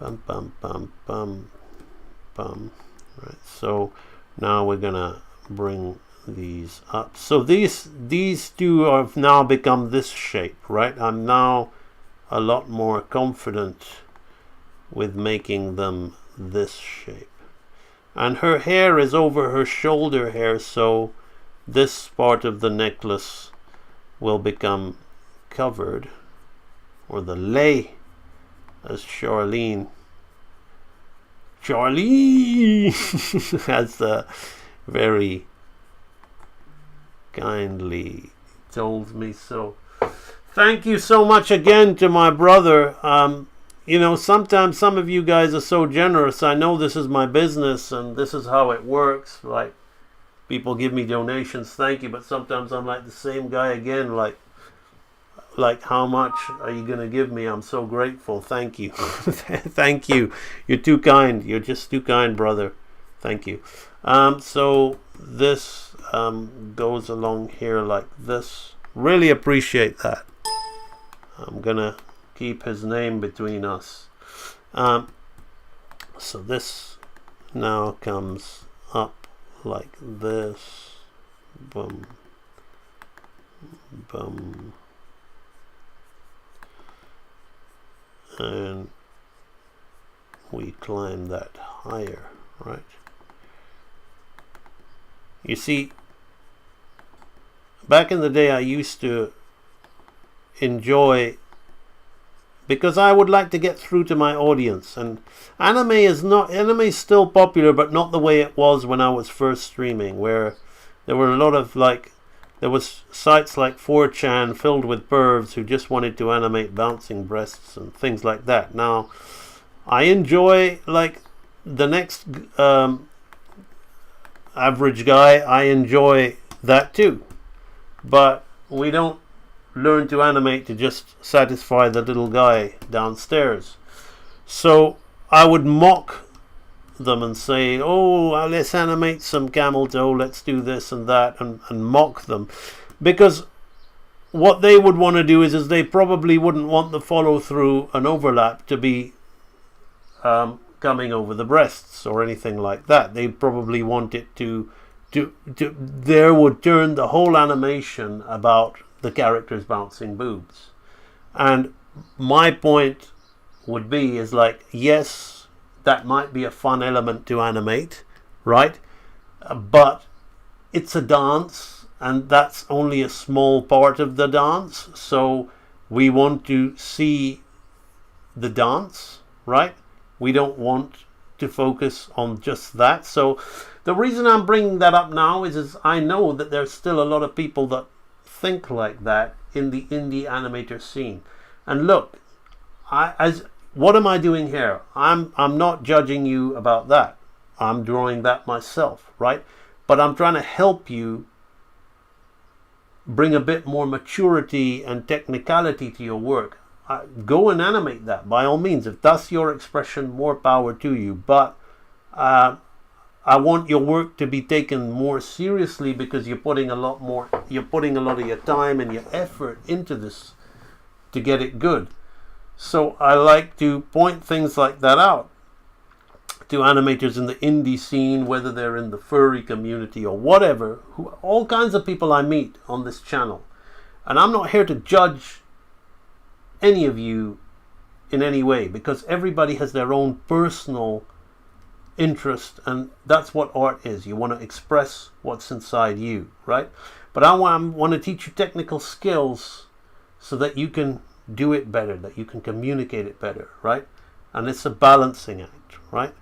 Bum, bum, bum, bum, bum. Right. So now we're gonna bring these up. So these 2 have now become this shape, right? I'm now a lot more confident with making them this shape. And her hair is over her shoulder hair, so this part of the necklace will become covered, or the lei, as Charlene has very kindly told me so. Thank you so much again to my brother. You know, sometimes some of you guys are so generous. I know this is my business and this is how it works. Like, people give me donations, thank you, but sometimes I'm like the same guy again, like how much are you going to give me? I'm so grateful. Thank you. Thank you. You're too kind. You're just too kind, brother. Thank you. So this goes along here like this. Really appreciate that. I'm going to keep his name between us. So this now comes up like this. Boom. Boom. And we climb that higher, right? You see, back in the day I used to enjoy, because I would like to get through to my audience, and anime is still popular, but not the way it was when I was first streaming, where there were a lot of there was sites like 4chan filled with pervs who just wanted to animate bouncing breasts and things like that. Now, I enjoy, like, the next average guy, I enjoy that too. But we don't learn to animate to just satisfy the little guy downstairs. So I would mock them and say, oh, let's animate some camel toe, let's do this and that, and mock them, because what they would want to do is they probably wouldn't want the follow through and overlap to be coming over the breasts or anything like that. They'd probably want it to there would turn the whole animation about the characters bouncing boobs. And my point would be is like, yes, that might be a fun element to animate, right? But it's a dance, and that's only a small part of the dance. So we want to see the dance, right? We don't want to focus on just that. So the reason I'm bringing that up now is I know that there's still a lot of people that think like that in the indie animator scene. And look, what am I doing here? I'm not judging you about that. I'm drawing that myself, right? But I'm trying to help you bring a bit more maturity and technicality to your work. Go and animate that, by all means. If that's your expression, more power to you. But I want your work to be taken more seriously, because you're putting a lot of your time and your effort into this to get it good. So I like to point things like that out to animators in the indie scene, whether they're in the furry community or whatever, all kinds of people I meet on this channel. And I'm not here to judge any of you in any way, because everybody has their own personal interest, and that's what art is. You want to express what's inside you, right? But I want to teach you technical skills so that you can do it better, that you can communicate it better, right? And it's a balancing act, right?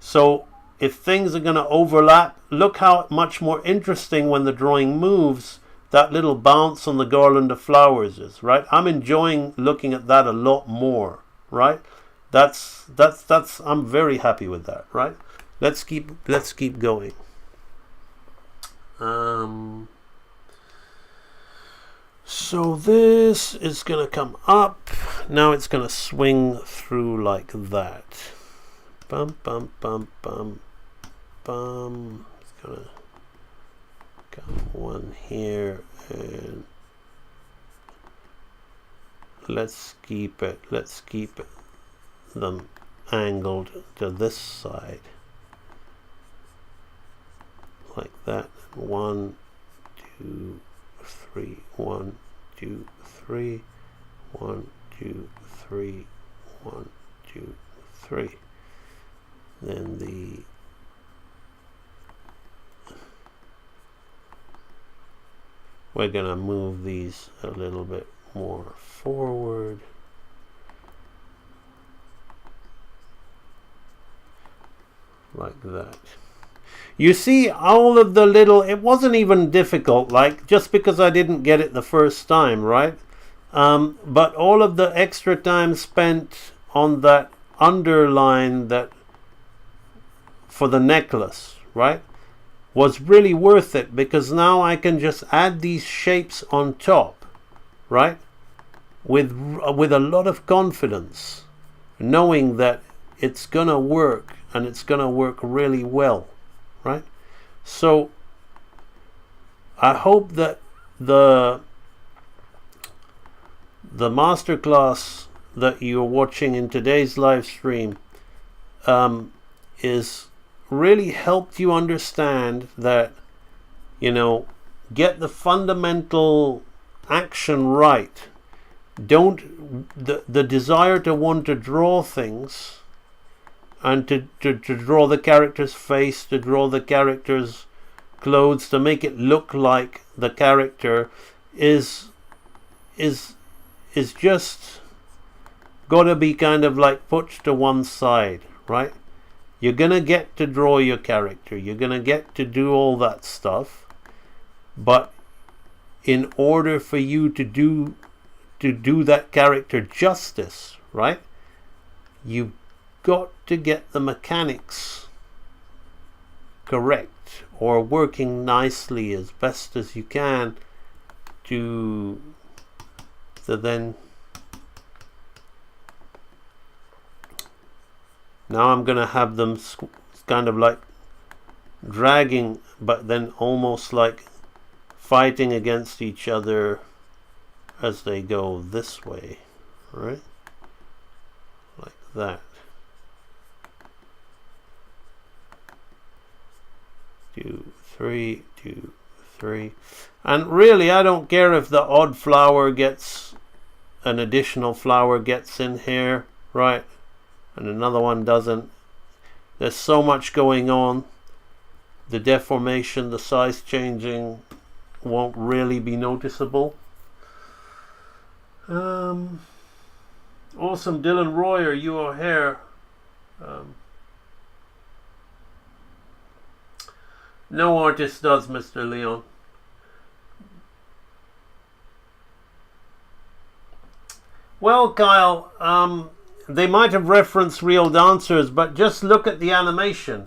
So if things are going to overlap, look how much more interesting when the drawing moves, that little bounce on the garland of flowers is, right? I'm enjoying looking at that a lot more, right? That's I'm very happy with that, right? Let's keep going. So this is going to come up. Now it's going to swing through like that. Bum, bum, bum, bum, bum. It's going to come one here, and let's keep them angled to this side. Like that. 1, 2, 3, 1, 2, 3, 1, 2, 3, 1, 2, 3. Then we're gonna move these a little bit more forward. Like that. You see all of the little, it wasn't even difficult, like just because I didn't get it the first time, right? But all of the extra time spent on that underline that for the necklace, right, was really worth it, because now I can just add these shapes on top, right, with a lot of confidence, knowing that it's gonna work, and it's gonna work really well, right? So I hope that the masterclass that you're watching in today's live stream is really helped you understand that, you know, get the fundamental action right. Don't the desire to want to draw things and to draw the character's face, to draw the character's clothes, to make it look like the character is just gotta be kind of like put to one side, right? You're gonna get to draw your character, you're gonna get to do all that stuff, but in order for you to do that character justice, right, you've got to get the mechanics correct, or working nicely as best as you can to then. Now I'm gonna have them kind of like dragging, but then almost like fighting against each other as they go this way, right? Like that. 2, 3, 2, 3. And really, I don't care if the odd flower gets, an additional flower gets in here, right? And another one doesn't. There's so much going on. The deformation, the size changing won't really be noticeable. Awesome, Dylan Royer, you are here. No artist does, Mr. Leon. Well, Kyle, they might have referenced real dancers, but just look at the animation.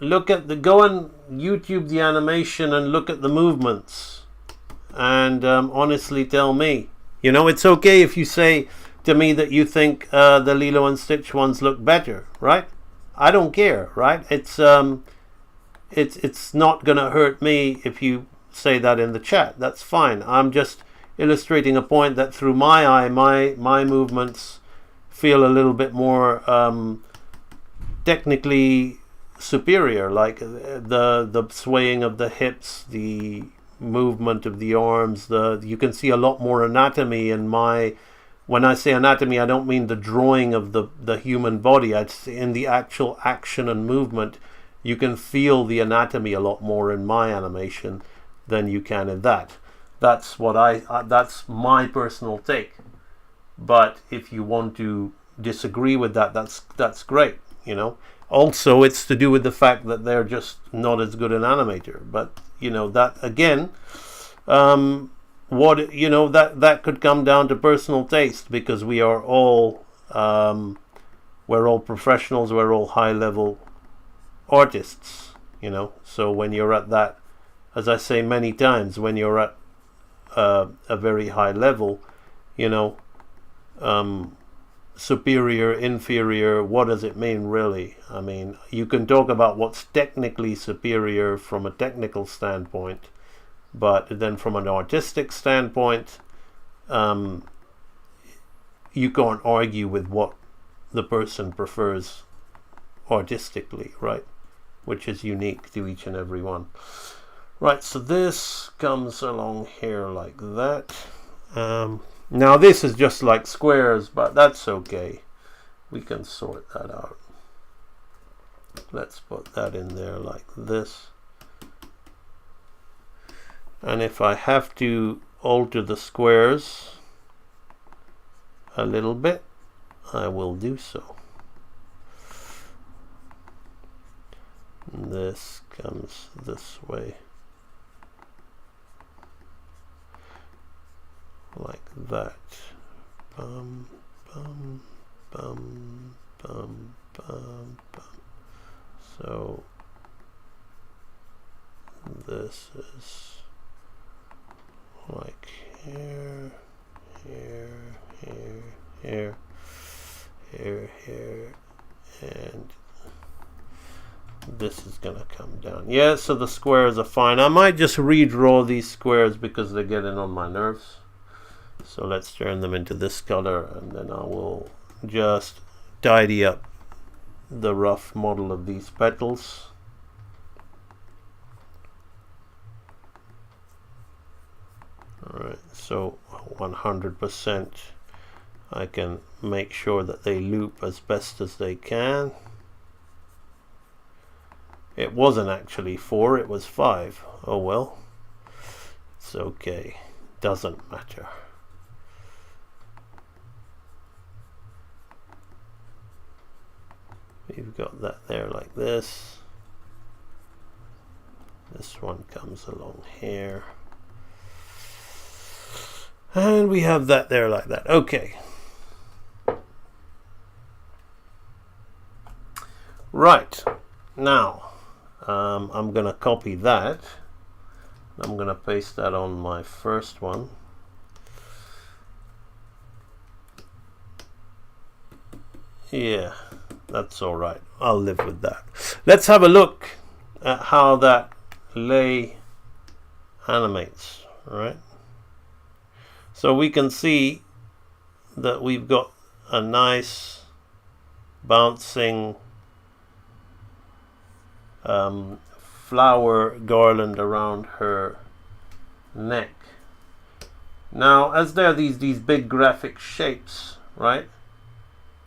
Look at go and YouTube the animation and look at the movements, and honestly tell me. You know, it's okay if you say to me that you think the Lilo and Stitch ones look better, right? I don't care, right? It's not gonna hurt me if you say that in the chat. That's fine. I'm just illustrating a point that through my eye, my movements feel a little bit more technically superior, like the swaying of the hips, the movement of the arms, you can see a lot more anatomy in my. When I say anatomy, I don't mean the drawing of the human body. I'd say in the actual action and movement, you can feel the anatomy a lot more in my animation than you can in that. That's what that's my personal take. But if you want to disagree with that, that's great, you know. Also, it's to do with the fact that they're just not as good an animator. But you know, that again, what you know, that could come down to personal taste, because we are all we're all professionals, we're all high level artists, you know. So when you're at that, as I say many times, when you're at a very high level, you know, superior, inferior, what does it mean really? I mean, you can talk about what's technically superior from a technical standpoint, but then from an artistic standpoint, you can't argue with what the person prefers artistically, right? Which is unique to each and every one. Right, so this comes along here like that. Now this is just like squares, but that's okay. We can sort that out. Let's put that in there like this. And if I have to alter the squares a little bit, I will do so. This comes this way, like that. Bum, bum, bum, bum, bum, bum. So this is like here, here, here, here, here, here, and this is gonna come down. Yeah, so the squares are fine. I might just redraw these squares because they're getting on my nerves. So let's turn them into this color, and then I will just tidy up the rough model of these petals. Alright, so 100% I can make sure that they loop as best as they can. It wasn't actually 4, it was 5. Oh well. It's okay. Doesn't matter. We've got that there like this. This one comes along here. And we have that there like that. Okay. Right. Now, I'm going to copy that. I'm going to paste that on my first one. Yeah, that's all right. I'll live with that. Let's have a look at how that lay animates, right? So we can see that we've got a nice bouncing flower garland around her neck. Now, as there are these big graphic shapes, right?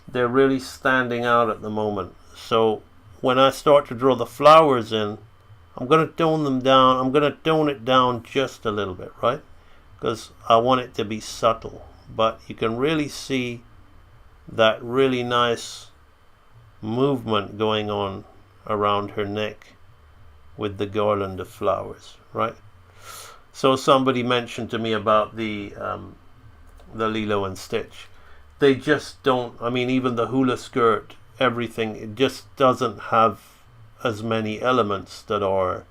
They're really standing out at the moment. So when I start to draw the flowers in, I'm going to tone them down. I'm going to tone it down just a little bit, right? Because I want it to be subtle. But you can really see that really nice movement going on around her neck with the garland of flowers, right? So somebody mentioned to me about the Lilo and Stitch. They just don't, I mean, even the hula skirt, everything, it just doesn't have as many elements that are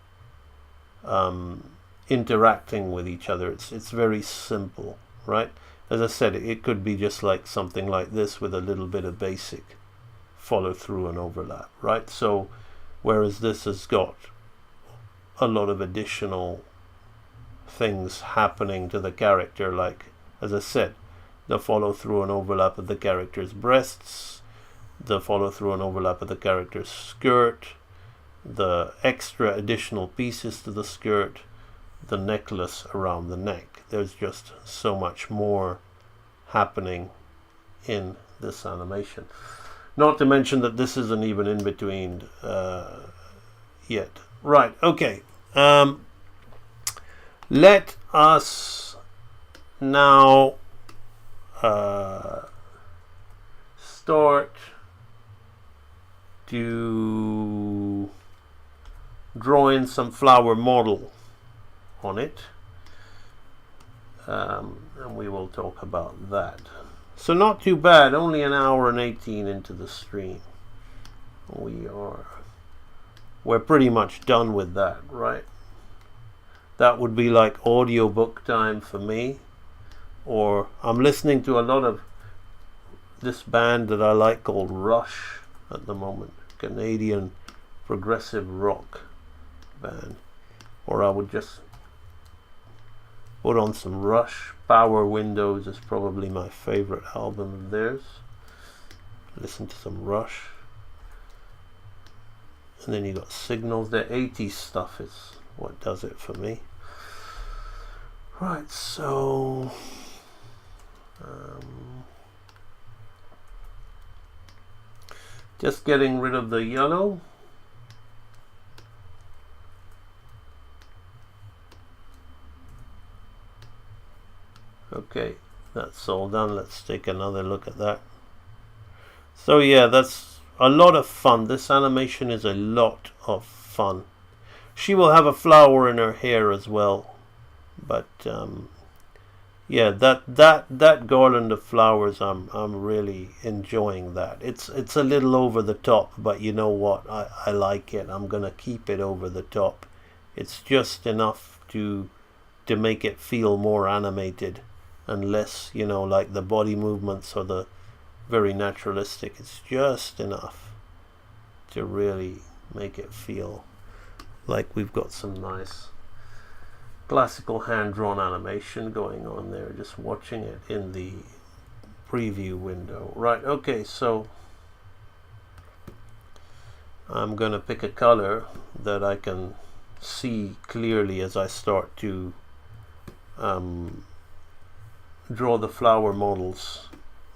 interacting with each other. It's very simple, right? As I said, it could be just like something like this with a little bit of basic follow through and overlap, right? So whereas this has got a lot of additional things happening to the character, like, as I said, the follow through and overlap of the character's breasts, the follow through and overlap of the character's skirt, the extra additional pieces to the skirt, the necklace around the neck. There's just so much more happening in this animation. Not to mention that this isn't even in between yet. Right, okay. Let us now start to draw in some flower model on it, and we will talk about that. So not too bad, only an hour and 18 into the stream. We're pretty much done with that, right? That would be like audiobook time for me. Or I'm listening to a lot of this band that I like called Rush at the moment, Canadian progressive rock band. Or I would just put on some Rush. Power Windows is probably my favorite album of theirs. Listen to some Rush. And then you got Signals. The 80s stuff is what does it for me. Right, so just getting rid of the yellow. that's all done. Let's take another look at that. So yeah, that's a lot of fun. This animation is a lot of fun. She will have a flower in her hair as well, but yeah, that garland of flowers, I'm really enjoying that. It's a little over the top, but you know what? I like it. I'm gonna keep it over the top. It's just enough to make it feel more animated and less, you know, like the body movements or the very naturalistic. It's just enough to really make it feel like we've got some nice classical hand-drawn animation going on there, just watching it in the preview window. Right, okay, so I'm gonna pick a color that I can see clearly as I start to draw the flower models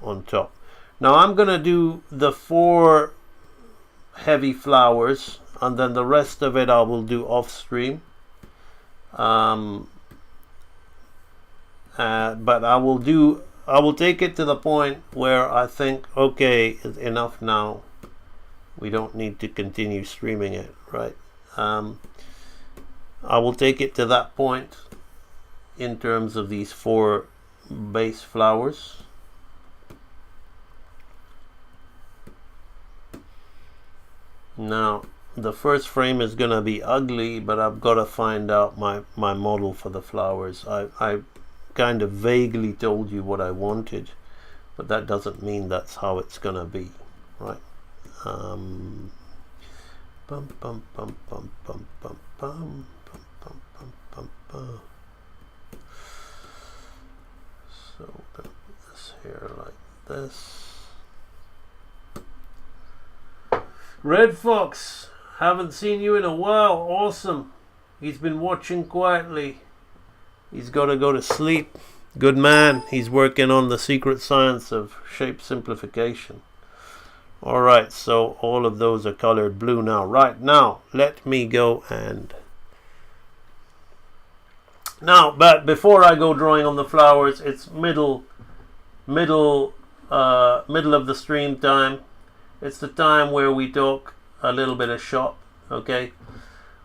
on top. Now I'm gonna do the 4 heavy flowers, and then the rest of it I will do off stream. But I will take it to the point where I think, okay, it's enough now. We don't need to continue streaming it, right? I will take it to that point in terms of these 4 base flowers. Now the first frame is gonna be ugly, but I've got to find out my model for the flowers. I kind of vaguely told you what I wanted, but that doesn't mean that's how it's gonna be, right? Bum bum bum bum bum bum bum bum bum bum bum. So put this here like this. Red Fox, haven't seen you in a while. Awesome. He's been watching quietly. He's got to go to sleep. Good man. He's working on the secret science of shape simplification. Alright, so all of those are colored blue now. Right, now let me go and... Now, but before I go drawing on the flowers, it's middle of the stream time. It's the time where we talk a little bit of shop, okay?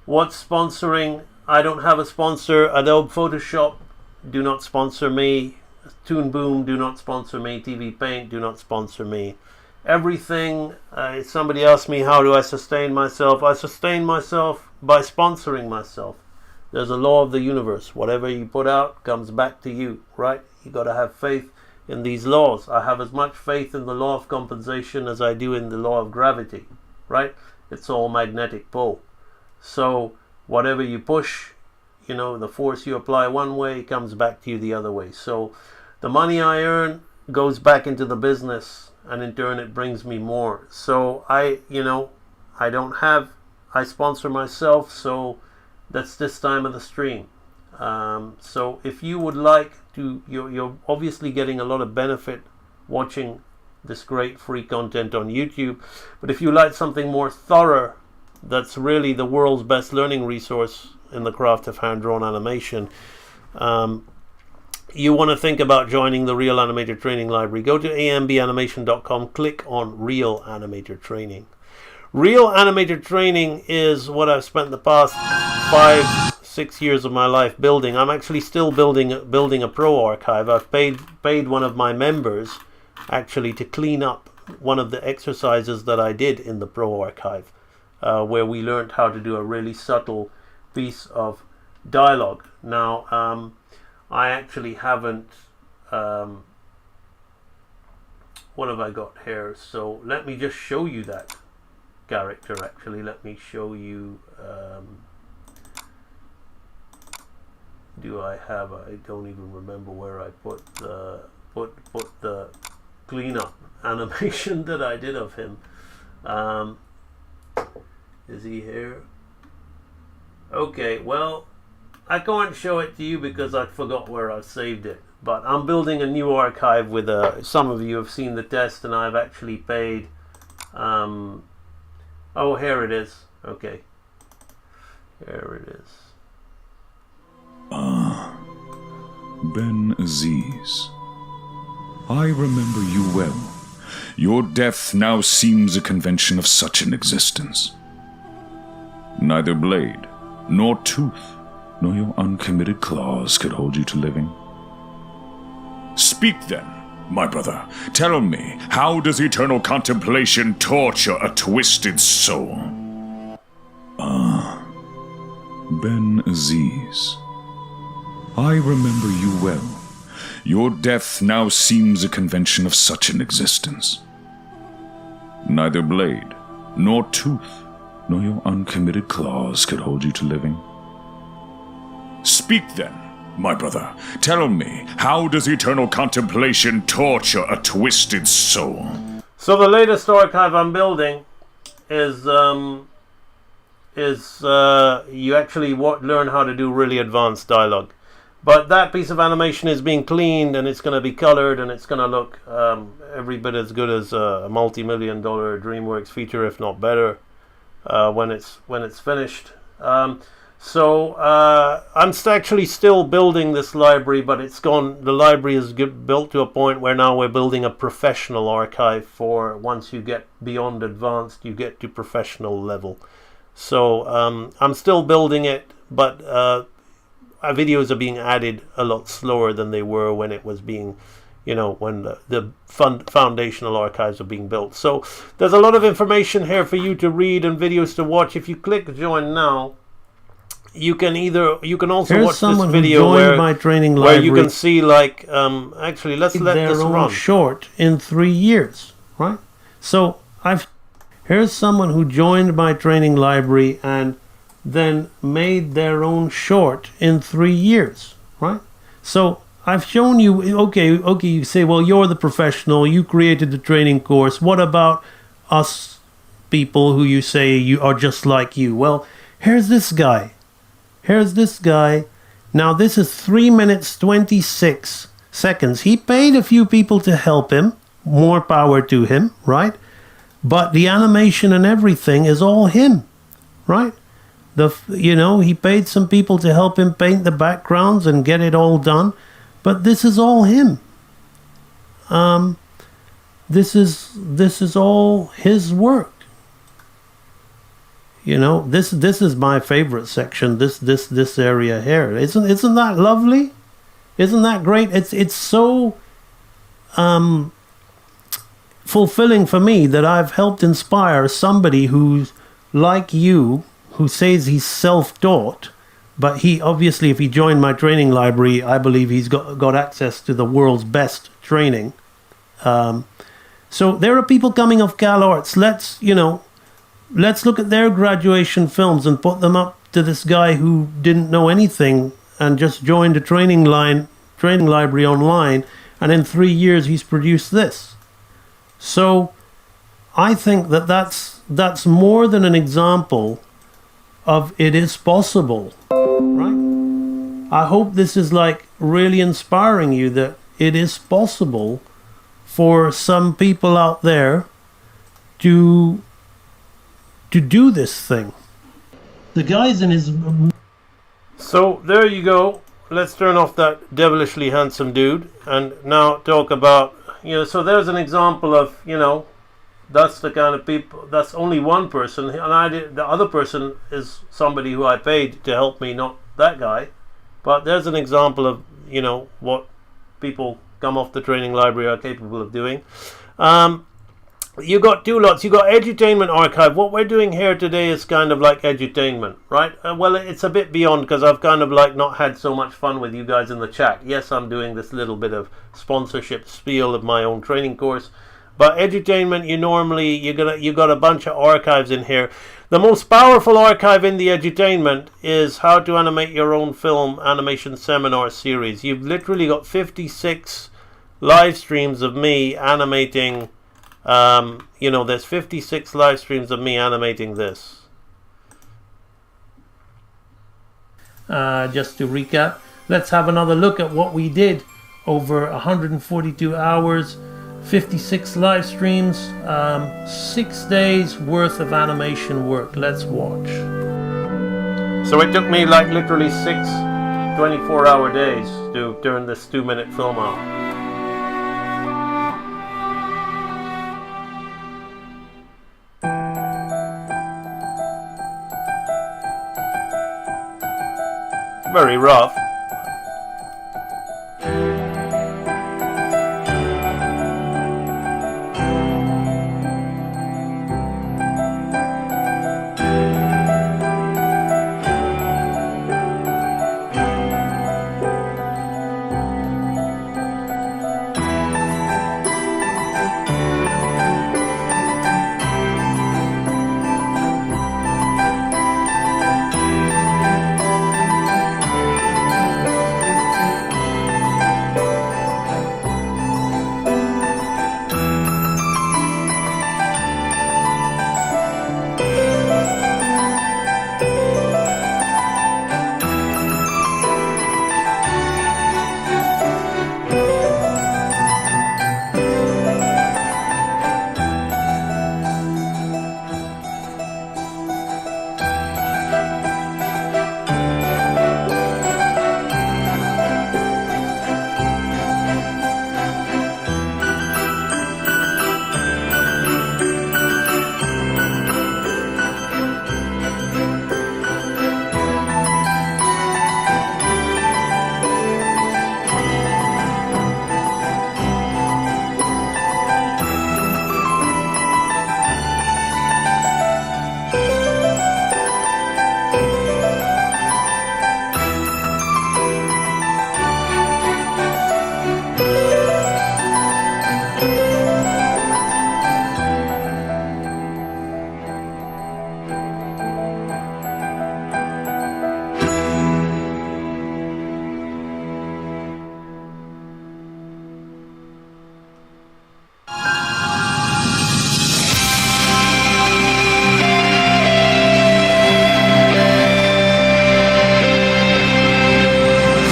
What's sponsoring? I don't have a sponsor. Adobe Photoshop, do not sponsor me. Toon Boom, do not sponsor me. TV Paint, do not sponsor me. Everything, somebody asked me, how do I sustain myself? I sustain myself by sponsoring myself. There's a law of the universe. Whatever you put out comes back to you, right? You got to have faith in these laws. I have as much faith in the law of compensation as I do in the law of gravity, right? It's all magnetic pull. So whatever you push, you know, the force you apply one way comes back to you the other way. So the money I earn goes back into the business, and in turn it brings me more. So I sponsor myself, so that's this time of the stream. So if you would like to, you're obviously getting a lot of benefit watching this great free content on YouTube, but if you like something more thorough, that's really the world's best learning resource in the craft of hand-drawn animation, you want to think about joining the Real Animator Training Library. Go to ambanimation.com, click on Real Animator Training. Real Animator Training is what I've spent the past 5-6 years of my life building. I'm actually still building a pro archive. I've paid one of my members actually to clean up one of the exercises that I did in the pro archive, where we learned how to do a really subtle piece of dialogue. Now, I actually haven't... what have I got here? So let me just show you that character. Actually, let me show you... do I have... I don't even remember where I put the cleanup animation that I did of him. Is he here? Okay, well, I can't show it to you because I forgot where I saved it. But I'm building a new archive with some of you have seen the test, and I've actually paid... oh, here it is. Okay. Here it is. Ben Aziz, I remember you well. Your death now seems a convention of such an existence. Neither blade, nor tooth, nor your uncommitted claws could hold you to living. Speak then, my brother. Tell me, how does eternal contemplation torture a twisted soul? Ah, Ben Aziz. I remember you well. Your death now seems a convention of such an existence. Neither blade, nor tooth, nor your uncommitted claws could hold you to living. Speak then, my brother. Tell me, how does eternal contemplation torture a twisted soul? So the latest archive I'm building is you actually learn how to do really advanced dialogue. But that piece of animation is being cleaned, and it's going to be colored, and it's going to look every bit as good as a multi-million-dollar DreamWorks feature, if not better, when it's finished. So I'm actually still building this library, but the library is built to a point where now we're building a professional archive for once you get beyond advanced, you get to professional level. So I'm still building it, but videos are being added a lot slower than they were when it was being, when the foundational archives are being built. So there's a lot of information here for you to read and videos to watch. If you click join now, you can also Here's watch this video where you can see actually let's let this run. Short in 3 years, right? So here's someone who joined my training library and then made their own short in 3 years, right? So I've shown you, okay, you say, well, you're the professional, you created the training course. What about us people who you say you are just like you? Well, here's this guy. Now this is 3 minutes 26 seconds. He paid a few people to help him. More power to him, right? But the animation and everything is all him, right? He paid some people to help him paint the backgrounds and get it all done, but this is all him. This is all his work. This is my favorite section. This area here. Isn't that lovely? Isn't that great? It's so fulfilling for me that I've helped inspire somebody who's like you, who says he's self-taught, but he obviously, if he joined my training library, I believe he's got access to the world's best training. So there are people coming off CalArts. Let's look at their graduation films and put them up to this guy who didn't know anything and just joined a training library online, and in 3 years he's produced this. So I think that's more than an example of it is possible, right? I hope this is really inspiring you that it is possible for some people out there to do this thing. The guy's in his... So there you go. Let's turn off that devilishly handsome dude and now talk about, so there's an example of, that's the kind of people, that's only one person, and the other person is somebody who I paid to help me, not that guy. But there's an example of, what people come off the training library are capable of doing. You got two lots. You got Edutainment Archive. What we're doing here today is kind of like edutainment, right? Well, it's a bit beyond, because I've kind of not had so much fun with you guys in the chat. Yes, I'm doing this little bit of sponsorship spiel of my own training course. But edutainment, you got a bunch of archives in here. The most powerful archive in the edutainment is how to animate your own film animation seminar series. You've literally got 56 live streams of me animating. There's 56 live streams of me animating this. Just to recap, let's have another look at what we did over 142 hours. 56 live streams, 6 days worth of animation work. Let's watch. So it took me literally 6 24-hour days to turn this 2-minute film out. very rough.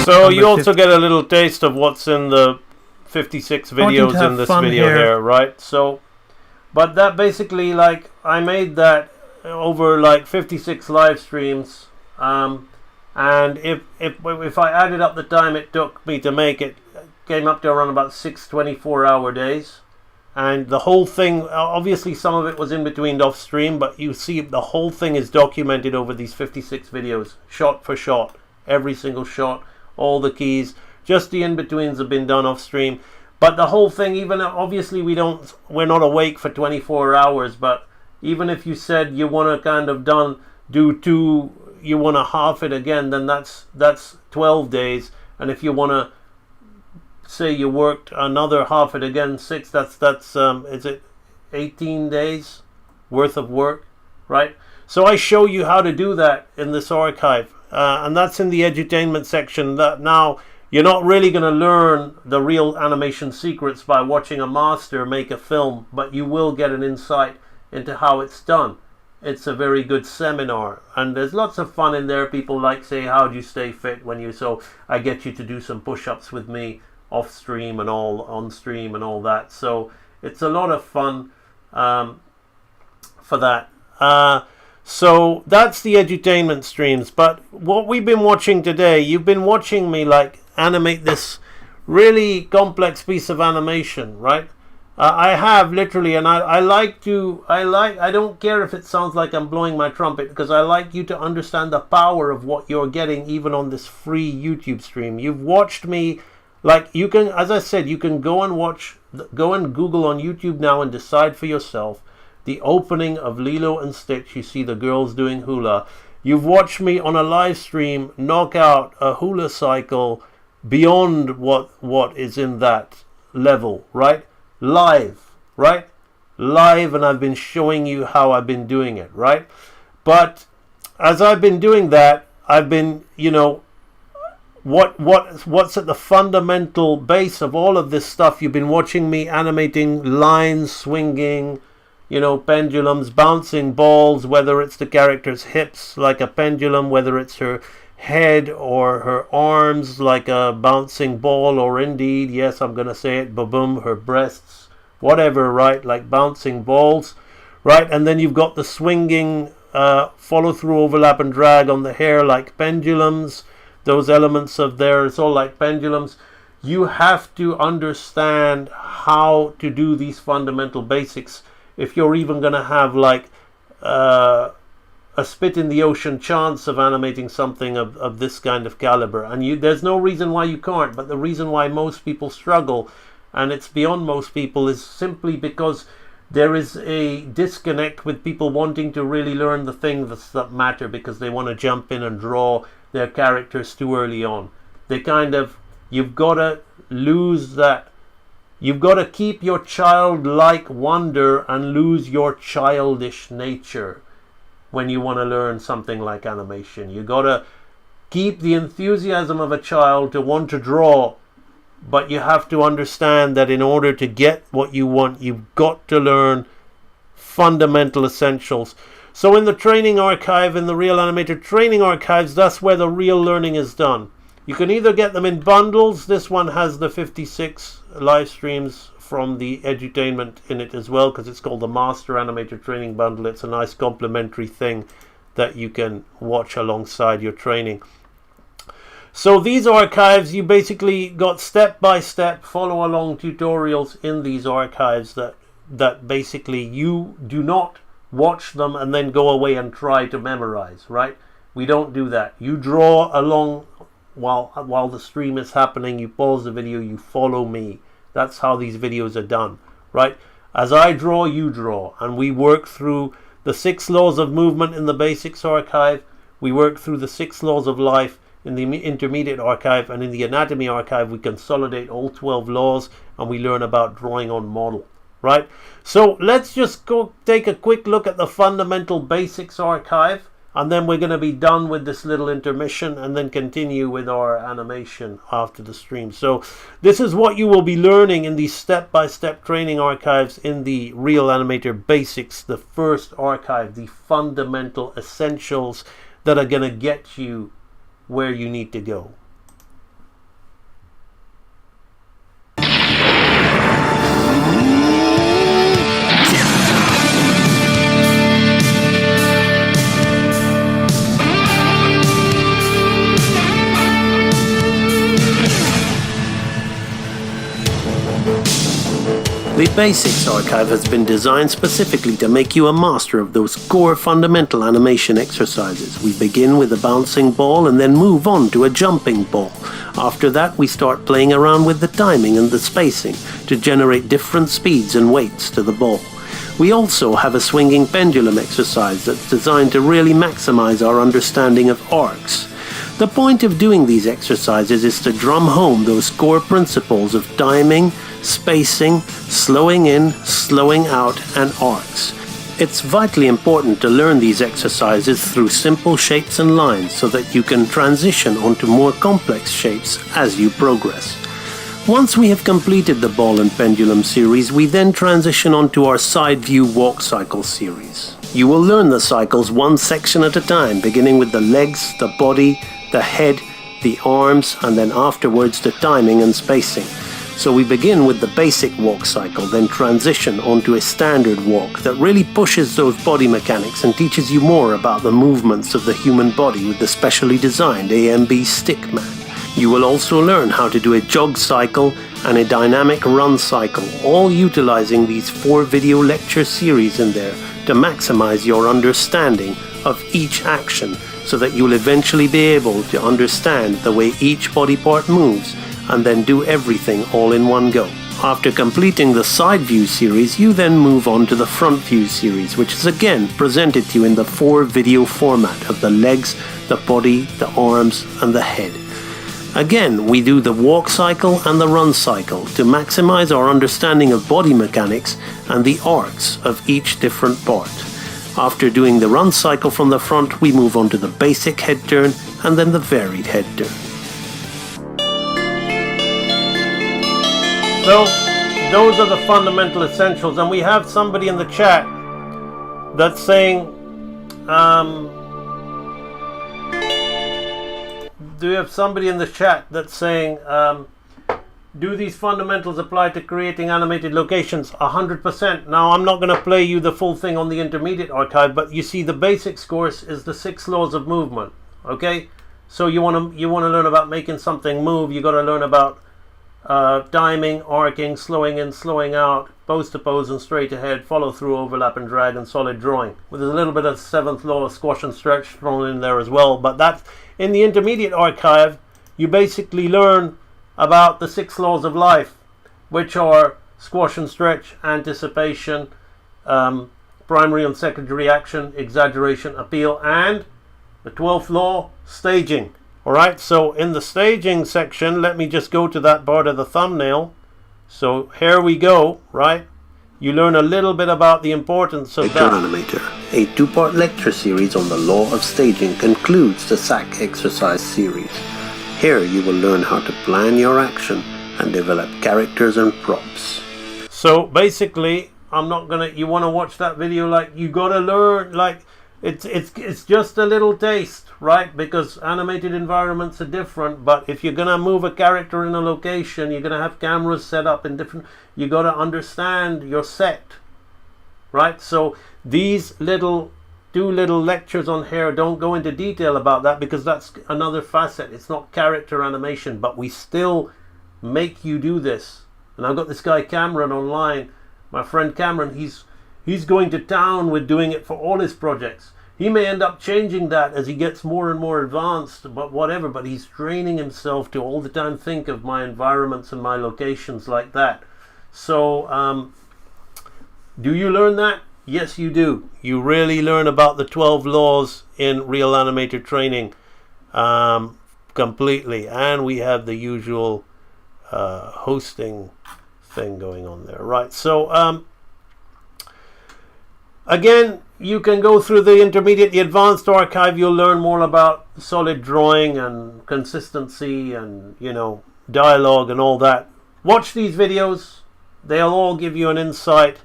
So you also get a little taste of what's in the 56 videos in this video here, right? So, but that basically, like, I made that over like 56 live streams, and if I added up the time it took me to make it, came up to around about 6 24-hour days. And the whole thing, obviously some of it was in between off stream, but you see the whole thing is documented over these 56 videos, shot for shot, every single shot, all the keys, just the in-betweens have been done off stream. But the whole thing, even obviously we're not awake for 24 hours, but even if you said you want to kind of you want to half it again, then that's 12 days. And if you want to say you worked another half it again, 6, that's is it 18 days worth of work, right? So I show you how to do that in this archive, and that's in the edutainment section. That now you're not really going to learn the real animation secrets by watching a master make a film, but you will get an insight into how it's done. It's a very good seminar, and there's lots of fun in there. People like say, how do you stay fit when so I get you to do some push-ups with me off stream and all on stream and all that. So it's a lot of fun for that. So that's the edutainment streams. But what we've been watching today, you've been watching me like animate this really complex piece of animation, right? I have literally, and I don't care if it sounds like I'm blowing my trumpet, because I like you to understand the power of what you're getting even on this free YouTube stream. You've watched me, like, you can, as I said, you can go and Google on YouTube now and decide for yourself the opening of Lilo and Stitch. You see the girls doing hula. You've watched me on a live stream knock out a hula cycle beyond what is in that level, right? Live, right? Live, and I've been showing you how I've been doing it, right? But as I've been doing that, I've been, what's at the fundamental base of all of this stuff? You've been watching me animating lines, swinging, pendulums, bouncing balls, whether it's the character's hips like a pendulum, whether it's her head or her arms like a bouncing ball, or indeed, yes, I'm going to say it, ba-boom, her breasts, whatever, right, like bouncing balls, right? And then you've got the swinging follow through, overlap and drag on the hair like pendulums. Those elements of there, it's all like pendulums. You have to understand how to do these fundamental basics if you're even going to have like a spit in the ocean chance of animating something of this kind of caliber, and there's no reason why you can't. But the reason why most people struggle, and it's beyond most people, is simply because there is a disconnect with people wanting to really learn the things that matter, because they want to jump in and draw their characters too early on. You've got to lose that. You've got to keep your childlike wonder and lose your childish nature when you want to learn something like animation. You've got to keep the enthusiasm of a child to want to draw, but you have to understand that in order to get what you want, you've got to learn fundamental essentials. So in the training archive, in the Real Animator training archives, that's where the real learning is done. You can either get them in bundles. This one has the 56 live streams from the edutainment in it as well, because it's called the Master Animator Training Bundle. It's a nice complementary thing that you can watch alongside your training. So these archives, you basically got step-by-step follow-along tutorials in these archives that basically you do not watch them and then go away and try to memorize, right? We don't do that. You draw along while the stream is happening. You pause the video, you follow me. That's how these videos are done, right? As I draw, you draw, and we work through the 6 laws of movement in the basics archive. We work through the 6 laws of life in the intermediate archive, and in the anatomy archive we consolidate all 12 laws and we learn about drawing on model, right? So let's just go take a quick look at the fundamental basics archive, and then we're going to be done with this little intermission and then continue with our animation after the stream. So this is what you will be learning in these step-by-step training archives in the Real Animator Basics, the first archive, the fundamental essentials that are going to get you where you need to go. The Basics Archive has been designed specifically to make you a master of those core fundamental animation exercises. We begin with a bouncing ball and then move on to a jumping ball. After that, we start playing around with the timing and the spacing to generate different speeds and weights to the ball. We also have a swinging pendulum exercise that's designed to really maximize our understanding of arcs. The point of doing these exercises is to drum home those core principles of timing, spacing, slowing in, slowing out, and arcs. It's vitally important to learn these exercises through simple shapes and lines so that you can transition onto more complex shapes as you progress. Once we have completed the ball and pendulum series, we then transition onto our side view walk cycle series. You will learn the cycles one section at a time, beginning with the legs, the body, the head, the arms, and then afterwards the timing and spacing. So we begin with the basic walk cycle, then transition onto a standard walk that really pushes those body mechanics and teaches you more about the movements of the human body with the specially designed AMB stickman. You will also learn how to do a jog cycle and a dynamic run cycle, all utilizing these 4 video lecture series in there to maximize your understanding of each action, so that you will eventually be able to understand the way each body part moves and then do everything all in one go. After completing the side view series, you then move on to the front view series, which is again presented to you in the 4 video format of the legs, the body, the arms, and the head. Again, we do the walk cycle and the run cycle to maximize our understanding of body mechanics and the arcs of each different part. After doing the run cycle from the front, we move on to the basic head turn and then the varied head turn. So those are the fundamental essentials, and we have somebody in the chat that's saying, do you have somebody in the chat that's saying, do these fundamentals apply to creating animated locations? 100%. Now, I'm not going to play you the full thing on the intermediate archive, but you see the basics course is the 6 laws of movement. Okay, so you want to learn about making something move. You got to learn about timing, arcing, slowing in, slowing out, pose to pose and straight ahead, follow through, overlap and drag, and solid drawing. With a little bit of seventh law of squash and stretch thrown in there as well. But that's in the intermediate archive. You basically learn about the 6 laws of life, which are squash and stretch, anticipation, primary and secondary action, exaggeration, appeal, and the 12th law, staging. Alright, so in the staging section, let me just go to that part of the thumbnail. So here we go, right? You learn a little bit about the importance of that. Animator, a 2-part lecture series on the law of staging concludes the SAC exercise series. Here you will learn how to plan your action and develop characters and props. So basically, I'm not gonna. You want to watch that video? Like, you gotta learn. Like, it's just a little taste, right? Because animated environments are different. But if you're gonna move a character in a location, you're gonna have cameras set up in different. You gotta understand your set, right? So these two little lectures on here don't go into detail about that because that's another facet. It's not character animation, but we still make you do this. And I've got this guy Cameron online. My friend Cameron, he's going to town with doing it for all his projects. He may end up changing that as he gets more and more advanced, but whatever. But he's training himself to all the time think of my environments and my locations like that. So, do you learn that? Yes, you do. You really learn about the 12 laws in Real Animator training completely. And we have the usual hosting thing going on there, right? So again, you can go through the intermediate, the advanced archive. You'll learn more about solid drawing and consistency and, you know, dialogue and all that. Watch these videos. They'll all give you an insight.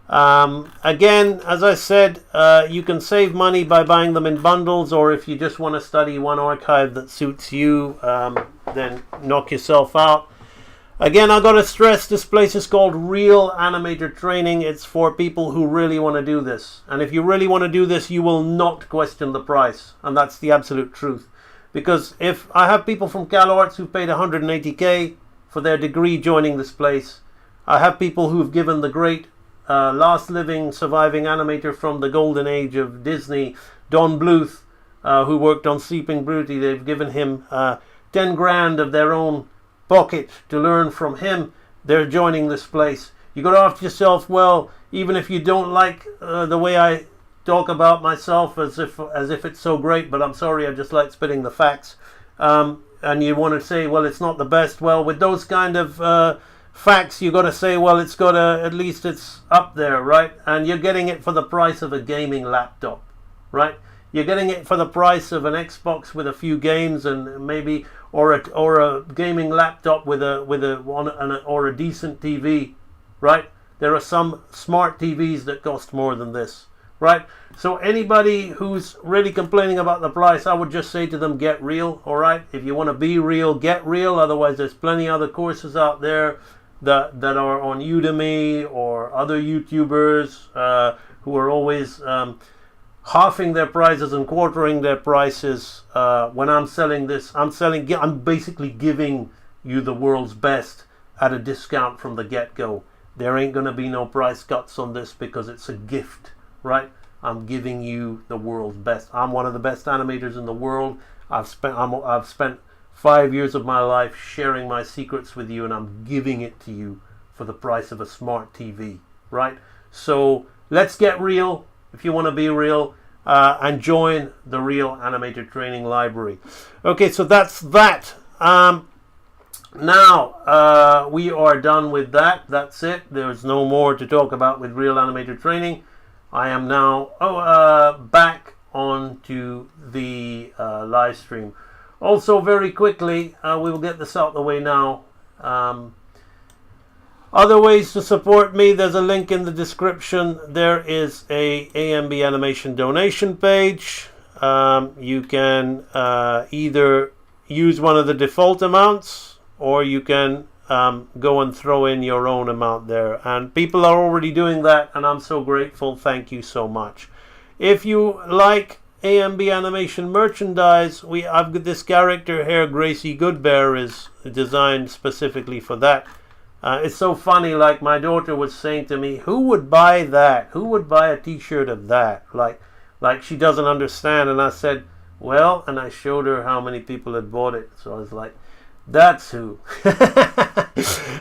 Again, as I said, you can save money by buying them in bundles, or if you just want to study one archive that suits you, then knock yourself out. Again, I've got to stress, this place is called Real Animator Training. It's for people who really want to do this. And if you really want to do this, you will not question the price. And that's the absolute truth. Because if I have people from CalArts who paid 180k for their degree joining this place. I have people who've given the great last living surviving animator from the golden age of Disney, Don Bluth, who worked on Sleeping Beauty. They've given him 10 grand of their own pocket to learn from him. They're joining this place. You got to ask yourself, well, even if you don't like the way I talk about myself as if it's so great, but I'm sorry, I just like spitting the facts, and you want to say, well, it's not the best. Well, with those kind of facts, you got to say, well, it's got to, at least it's up there, right? And you're getting it for the price of a gaming laptop, right? You're getting it for the price of an Xbox with a few games and maybe, or a gaming laptop with a decent TV, right? There are some smart TVs that cost more than this, right? So anybody who's really complaining about the price, I would just say to them, get real, all right? If you want to be real, get real. Otherwise, there's plenty other courses out there that are on Udemy or other YouTubers who are always halving their prices and quartering their prices. When I'm selling this, I'm basically giving you the world's best at a discount from the get-go. There ain't gonna be no price cuts on this because it's a gift, right? I'm giving you the world's best. I'm one of the best animators in the world. I've spent 5 years of my life sharing my secrets with you, and I'm giving it to you for the price of a smart TV, right? So let's get real. If you want to be real, and join the Real Animator Training Library. Okay, so that's that. Now, we are done with that. That's it. There's no more to talk about with Real Animator Training. I am now back onto the live stream. Also, very quickly, we will get this out the way now. Other ways to support me, there's a link in the description. There is a AMB animation donation page. You can either use one of the default amounts, or you can go and throw in your own amount there. And people are already doing that, and I'm so grateful. Thank you so much. If you like AMB animation merchandise, I've got this character here, Gracie Goodbear, is designed specifically for that. It's so funny, like my daughter was saying to me, who would buy that? Who would buy a t-shirt of that? Like she doesn't understand. And I said, well, and I showed her how many people had bought it. So I was like, that's who.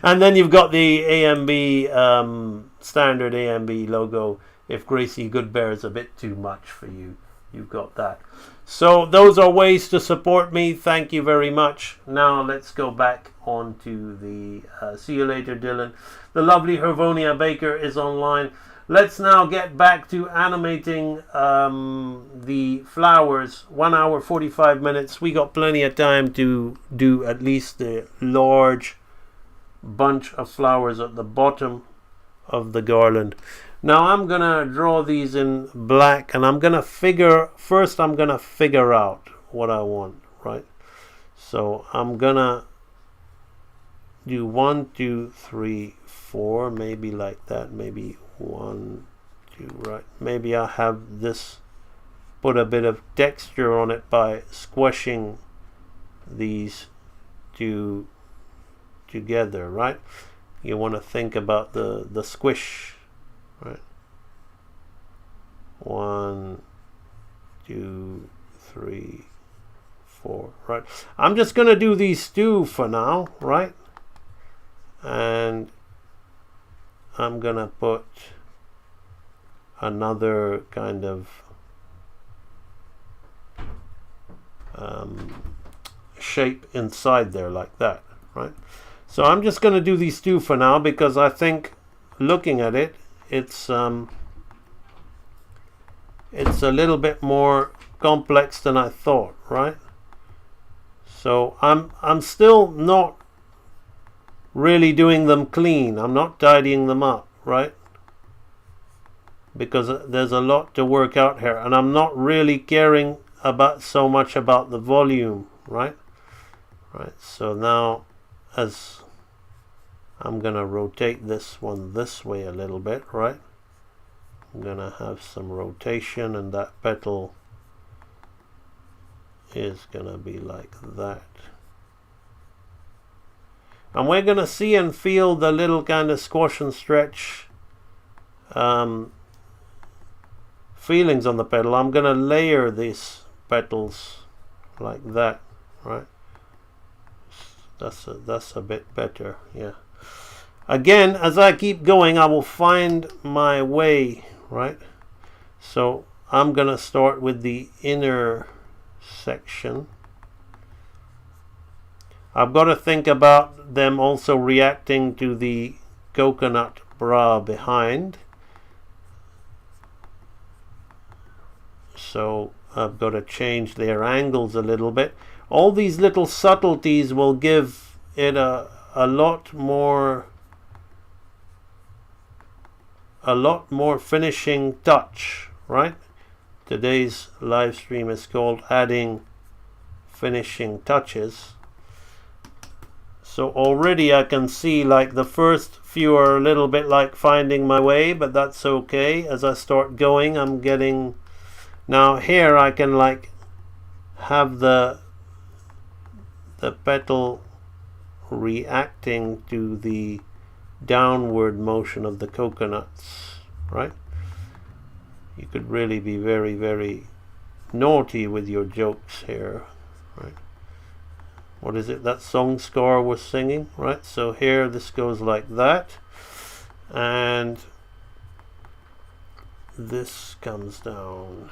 And then you've got the AMB, standard AMB logo. If Gracie Goodbear is a bit too much for you, you've got that. So those are ways to support me. Thank you very much. Now let's go back on to the see you later, Dylan. The lovely Hervonia Baker is online. Let's now get back to animating the flowers. 1 hour 45 minutes. We got plenty of time to do at least the large bunch of flowers at the bottom of the garland. Now I'm gonna draw these in black, and I'm gonna figure out what I want, right? So I'm gonna do 1, 2, 3, 4, maybe like that, maybe 1, 2, right? Maybe I have this, put a bit of texture on it by squishing these two together, right? You want to think about the squish, right? 1, 2, 3, 4, right? I'm just gonna do these two for now, right? And I'm gonna put another kind of shape inside there like that, right? So I'm just going to do these two for now, because I think looking at it, it's a little bit more complex than I thought, right? So I'm still not really doing them clean. I'm not tidying them up, right? Because there's a lot to work out here, and I'm not really caring about so much about the volume, right? Right. So now, as I'm gonna rotate this one this way a little bit, right? I'm gonna have some rotation, and that petal is gonna be like that. And we're gonna see and feel the little kind of squash and stretch feelings on the petal. I'm gonna layer these petals like that, right? That's a bit better, yeah. Again, as I keep going, I will find my way, right? So I'm gonna start with the inner section. I've got to think about them also reacting to the coconut bra behind. So I've got to change their angles a little bit. All these little subtleties will give it a lot more finishing touch, right? Today's live stream is called Adding Finishing Touches. So already I can see like the first few are a little bit like finding my way, but that's okay. As I start going, I'm getting, now here I can like have the petal reacting to the downward motion of the coconuts, right? You could really be very, very naughty with your jokes here, right? What is it that song Scar was singing, right? So here this goes like that, and this comes down.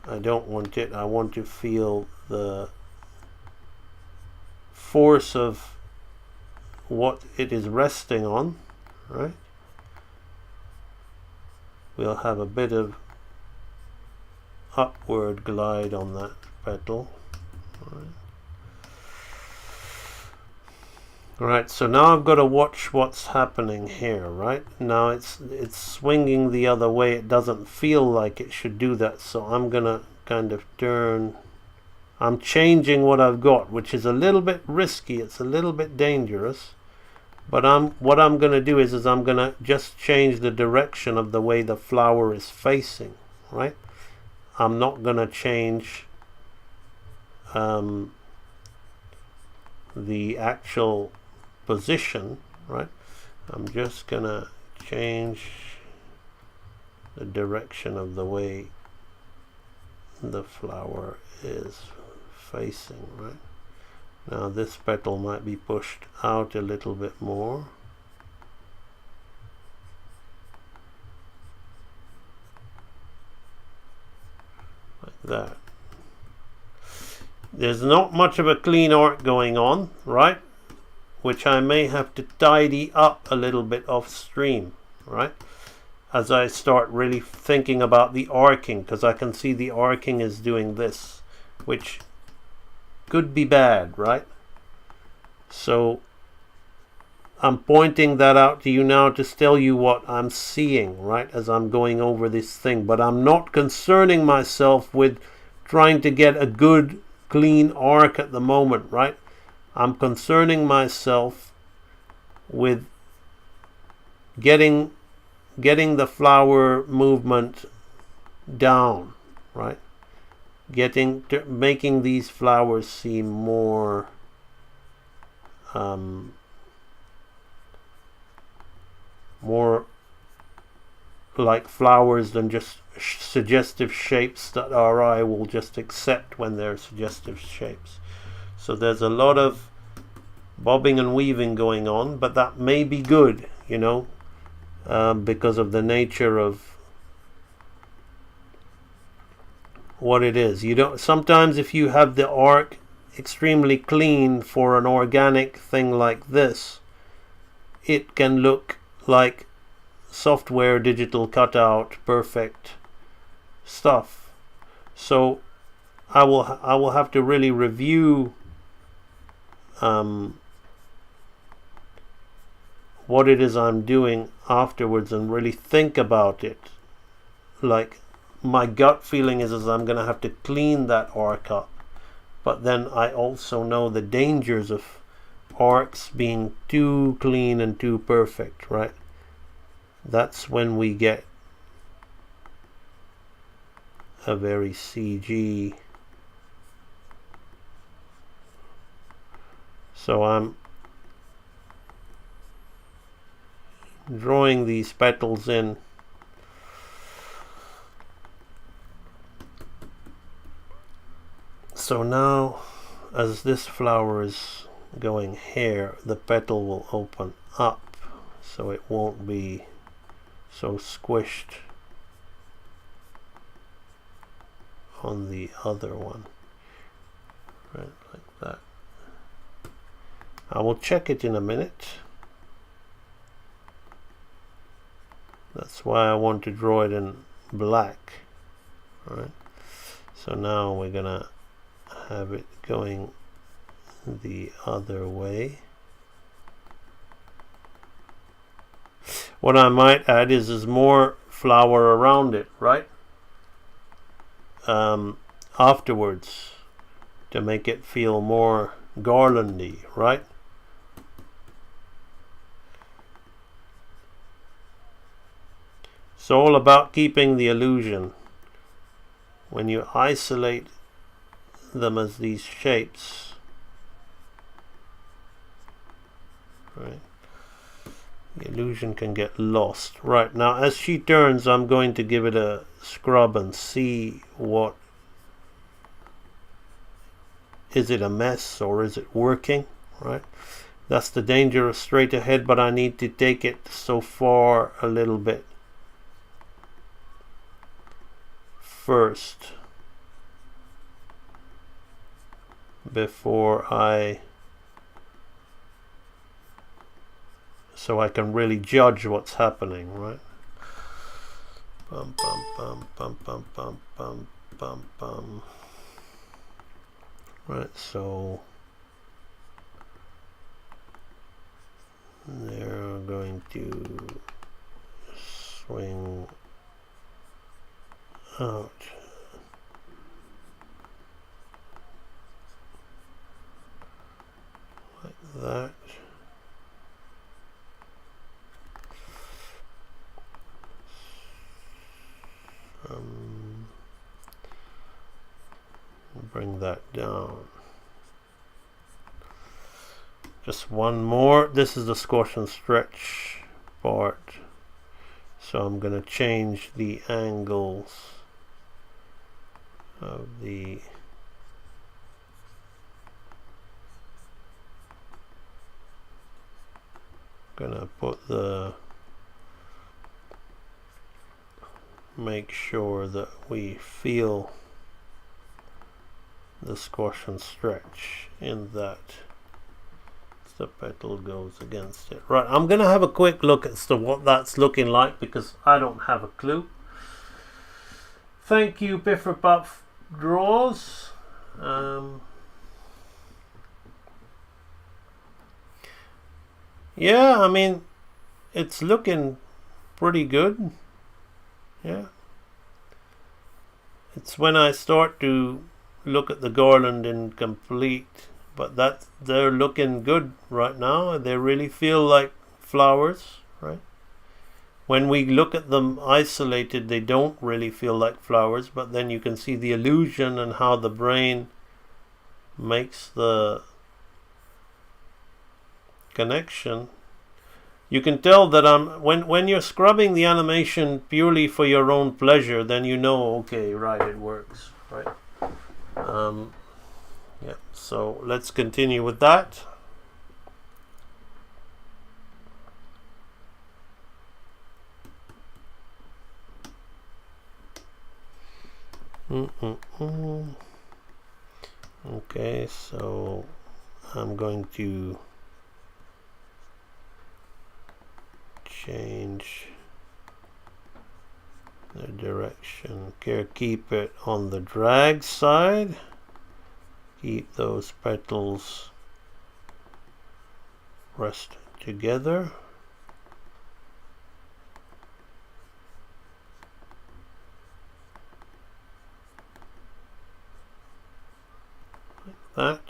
I don't want it. I want to feel the force of what it is resting on, right? We'll have a bit of upward glide on that petal. Right, so now I've got to watch what's happening here, right? Now it's swinging the other way. It doesn't feel like it should do that, so I'm gonna kind of turn. I'm changing what I've got, which is a little bit risky. It's a little bit dangerous, but what I'm gonna do is I'm gonna just change the direction of the way the flower is facing, right? I'm not going to change the actual position, right? I'm just going to change the direction of the way the flower is facing, right? Now this petal might be pushed out a little bit more. Like that. There's not much of a clean arc going on, right? Which I may have to tidy up a little bit off stream, right? As I start really thinking about the arcing, because I can see the arcing is doing this, which could be bad, right? So I'm pointing that out to you now to tell you what I'm seeing, right, as I'm going over this thing. But I'm not concerning myself with trying to get a good, clean arc at the moment, right? I'm concerning myself with getting the flower movement down, right? Making these flowers seem more more like flowers than just suggestive shapes that our eye will just accept when they're suggestive shapes. So there's a lot of bobbing and weaving going on, but that may be good, you know, because of the nature of what it is. You don't sometimes, if you have the arc extremely clean for an organic thing like this, it can look like software digital cutout perfect stuff. So I will have to really review what it is I'm doing afterwards and really think about it. Like, my gut feeling is I'm going to have to clean that arc up, but then I also know the dangers of arcs being too clean and too perfect, right? That's when we get a very CG. So I'm drawing these petals in. So now, as this flower is going here, the petal will open up, so it won't be so squished on the other one, right, like that. I will check it in a minute. That's why I want to draw it in black. All right. So now we're gonna have it going the other way. What I might add is more flower around it, right? Afterwards, to make it feel more garlandy, right? It's all about keeping the illusion. When you isolate them as these shapes, right, the illusion can get lost. Right, now as she turns, I'm going to give it a scrub and see what, is it a mess or is it working, right? That's the danger of straight ahead, but I need to take it so far a little bit first before so I can really judge what's happening, right? Bum, bum, bum, bum, bum, bum, bum, bum, bum. Right, so they're going to swing out. Like that. Bring that down. Just one more. This is the squash and stretch part. So I'm going to change the angles of the gonna put the make sure that we feel the squash and stretch in that the petal goes against it. Right, I'm gonna have a quick look as to what that's looking like because I don't have a clue. Thank you, Pifferpuff Draws. Yeah, I mean, it's looking pretty good. Yeah. It's when I start to look at the garland incomplete, but they're looking good right now. They really feel like flowers, right? When we look at them isolated, they don't really feel like flowers, but then you can see the illusion and how the brain makes the connection. You can tell that when you're scrubbing the animation purely for your own pleasure, then you know, okay, right, it works, right? Yeah, so let's continue with that. Okay, so I'm going to change the direction. Keep it on the drag side. Keep those petals pressed together. That.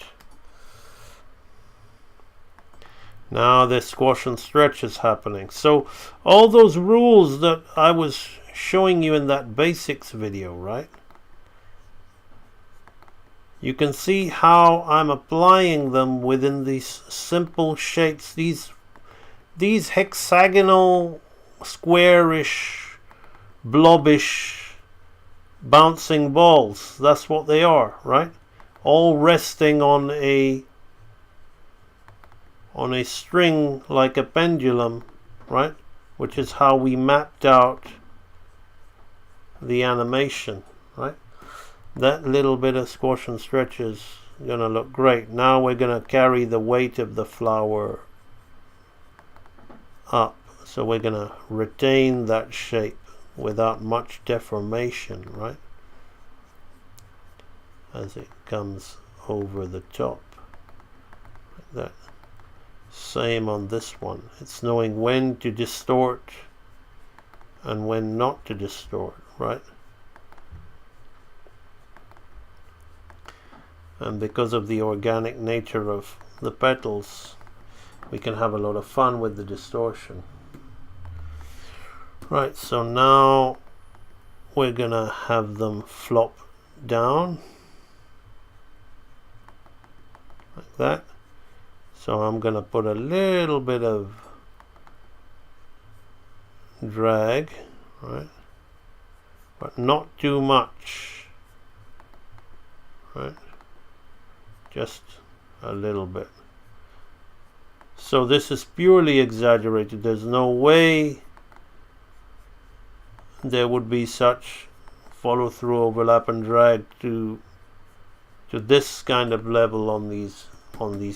Now the squash and stretch is happening. So all those rules that I was showing you in that basics video, right? You can see how I'm applying them within these simple shapes, these hexagonal, squarish, blobbish, bouncing balls. That's what they are, right? All resting on a string like a pendulum, right? Which is how we mapped out the animation, right? That little bit of squash and stretch is gonna look great. Now we're gonna carry the weight of the flower up. So we're gonna retain that shape without much deformation, right? As it comes over the top. Like that. Same on this one. It's knowing when to distort and when not to distort, right? And because of the organic nature of the petals, we can have a lot of fun with the distortion. Right, so now we're gonna have them flop down like that. So I'm gonna put a little bit of drag, right? But not too much, right? Just a little bit. So this is purely exaggerated. There's no way there would be such follow through, overlap and drag to this kind of level on these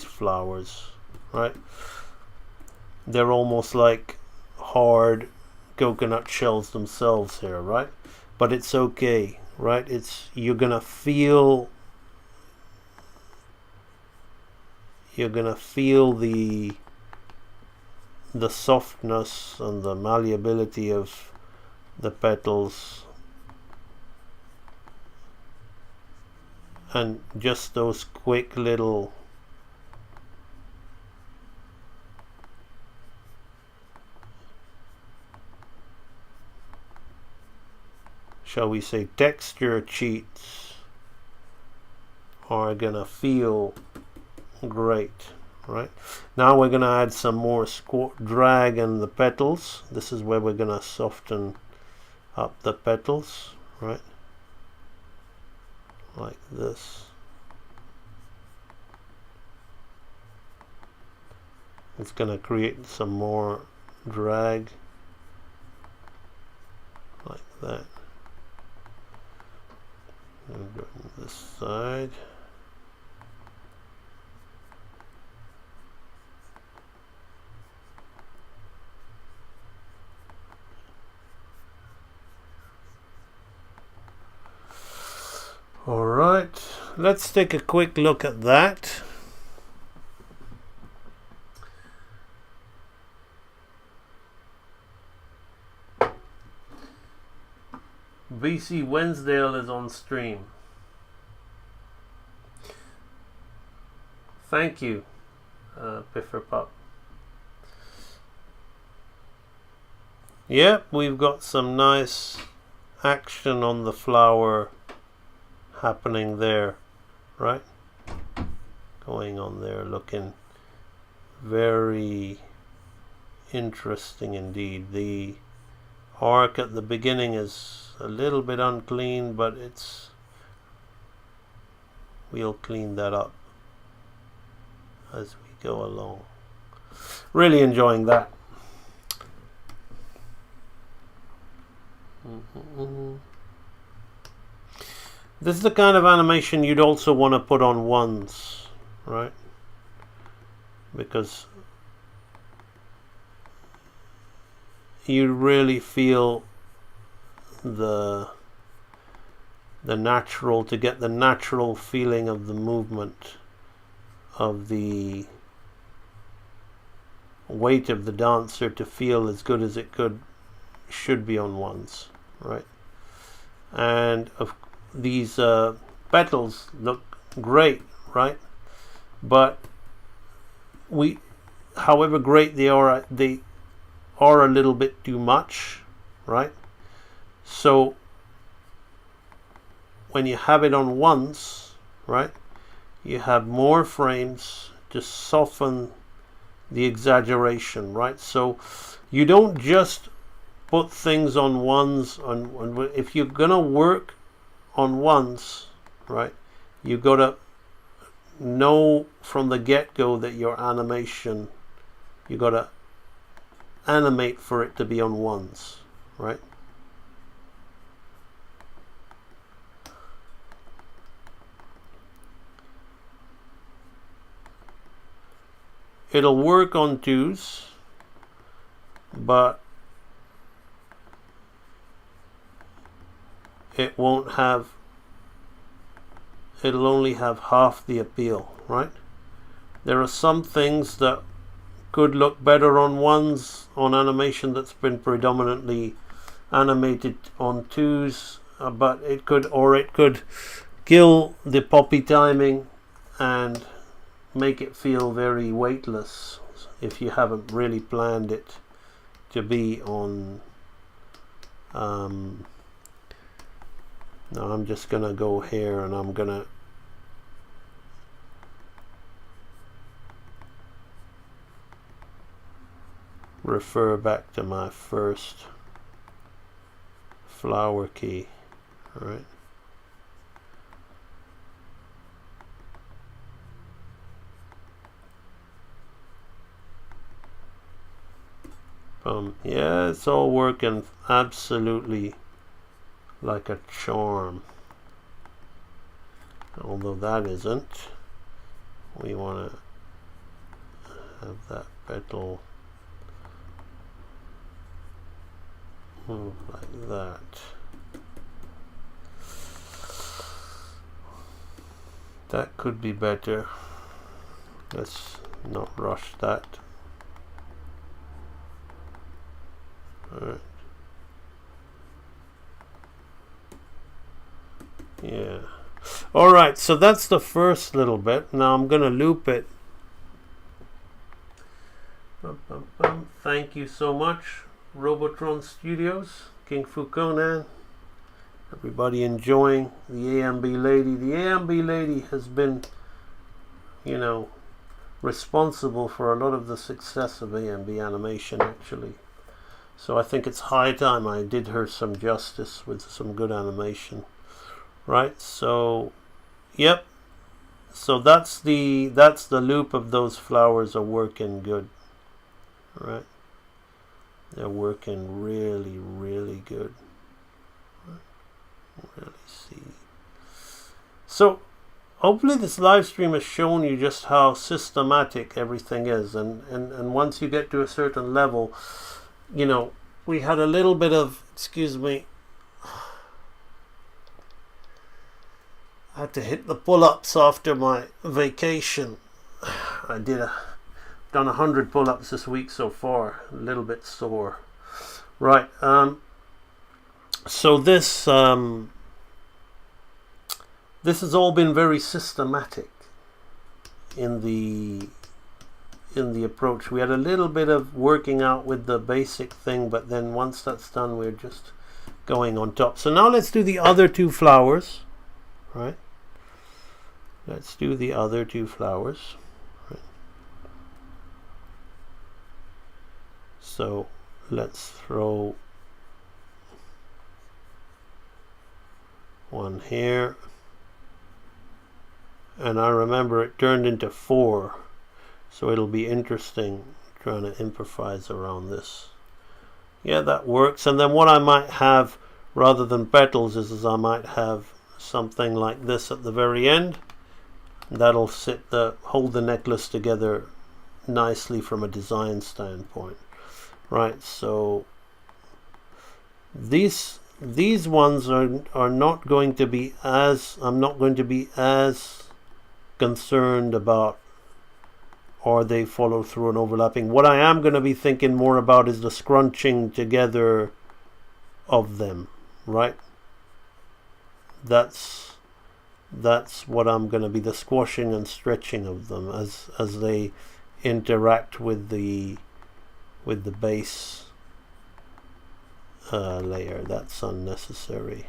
flowers, right? They're almost like hard coconut shells themselves here, right? But it's okay, right? You're gonna feel the softness and the malleability of the petals, and just those quick little shall we say, texture cheats are gonna feel great, right? Now we're gonna add some more drag in the petals. This is where we're gonna soften up the petals, right? Like this. It's gonna create some more drag like that. And go on this side. All right, let's take a quick look at that. BC Wednesdale is on stream. Thank you, Pifferpup. Yep, we've got some nice action on the flower happening there, right? Going on there, looking very interesting indeed. The arc at the beginning is a little bit unclean, but we'll clean that up as we go along. Really enjoying that. This is the kind of animation you'd also want to put on ones, right? Because you really feel the natural, to get the natural feeling of the movement, of the weight of the dancer to feel as good as it should be on ones, right? And of these petals look great, right? But however great they are a little bit too much, right? So when you have it on ones, right, you have more frames to soften the exaggeration, right? So you don't just put things on ones if you're gonna work on ones, right, you gotta know from the get-go that your animation, you gotta animate for it to be on ones, right? It'll work on twos, but it'll only have half the appeal, right? There are some things that could look better on ones, on animation that's been predominantly animated on twos, but it could kill the poppy timing and make it feel very weightless if you haven't really planned it to be on. Now I'm just gonna go here and I'm gonna refer back to my first flower key, right? Yeah, it's all working absolutely like a charm. Although that isn't. We want to have that petal move like that. That could be better. Let's not rush that. Alright. Yeah. Alright, so that's the first little bit. Now I'm going to loop it. Thank you so much, Robotron Studios, King Fu Conan, Everybody enjoying the AMB lady. The AMB lady has been, responsible for a lot of the success of AMB animation, actually. So I think it's high time I did her some justice with some good animation. Right? So, yep. So that's the loop of those flowers are working good. Right? They're working really, really good. Really see. So hopefully this live stream has shown you just how systematic everything is, and once you get to a certain level, we had a little bit of, excuse me, I had to hit the pull-ups after my vacation. I done 100 pull-ups this week so far. A little bit sore. Right. So this has all been very systematic in the approach. We had a little bit of working out with the basic thing, but then once that's done, we're just going on top. So now let's do the other two flowers. Right? Let's do the other two flowers. Right. So let's throw one here. And I remember it turned into 4. So it'll be interesting trying to improvise around this. Yeah, that works. And then what I might have, rather than petals, is I might have something like this at the very end. That'll hold the necklace together nicely from a design standpoint. Right, so these ones are not going to be as, I'm not going to be as concerned about are they follow through and overlapping. What I am going to be thinking more about is the scrunching together of them, right? That's what I'm going to be, the squashing and stretching of them as they interact with the base layer. That's unnecessary.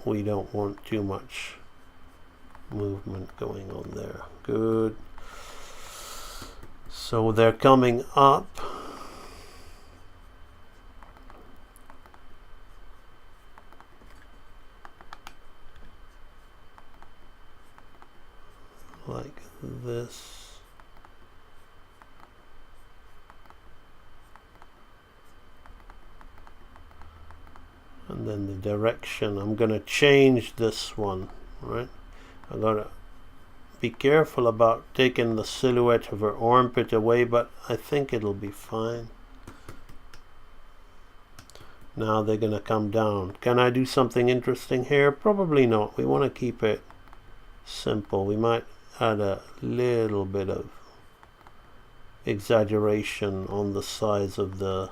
We don't want too much movement going on there. Good. So they're coming up. Like this. And then the direction, I'm going to change this one, right? I'm going to be careful about taking the silhouette of her armpit away, but I think it'll be fine. Now they're going to come down. Can I do something interesting here? Probably not. We want to keep it simple. We might add a little bit of exaggeration on the size of the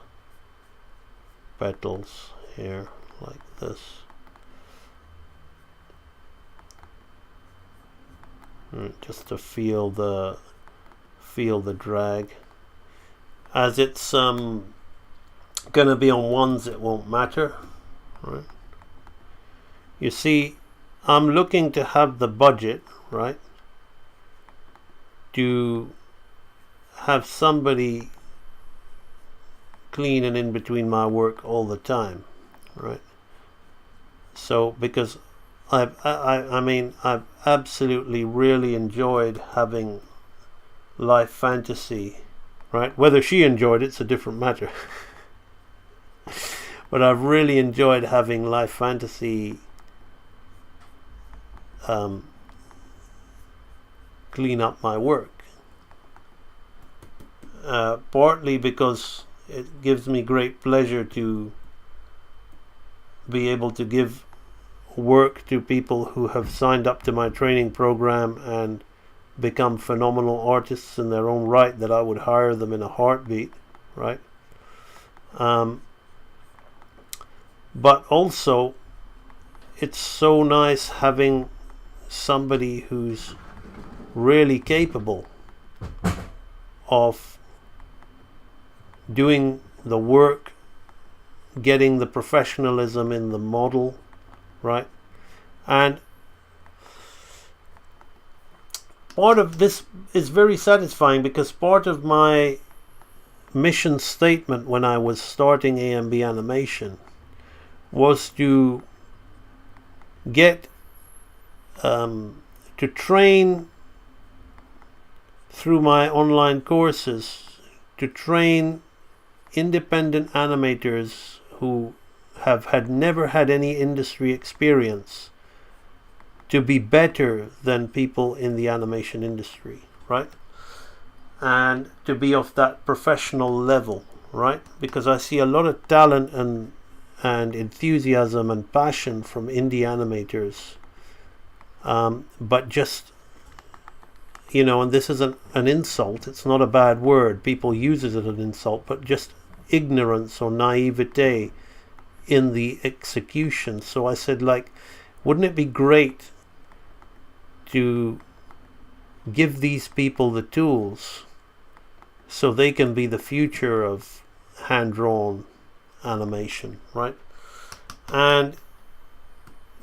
petals here, like this. Just to feel the drag. As it's gonna be on ones, it won't matter, right? You see, I'm looking to have the budget, right, to have somebody cleaning in between my work all the time, right? So because I mean I've absolutely really enjoyed having life fantasy, right? Whether she enjoyed it's a different matter. But I've really enjoyed having life fantasy clean up my work. Partly because it gives me great pleasure to be able to give work to people who have signed up to my training program and become phenomenal artists in their own right, that I would hire them in a heartbeat, right? But also it's so nice having somebody who's really capable of doing the work getting the professionalism in the model, right? And part of this is very satisfying because part of my mission statement when I was starting AMB animation was to get to train through my online courses, to train independent animators who have never had any industry experience to be better than people in the animation industry, right? And to be of that professional level, right? Because I see a lot of talent and enthusiasm and passion from indie animators, but just, and this isn't an insult, it's not a bad word, people use it as an insult, but just ignorance or naivete in the execution. So I said, wouldn't it be great to give these people the tools so they can be the future of hand-drawn animation, right? And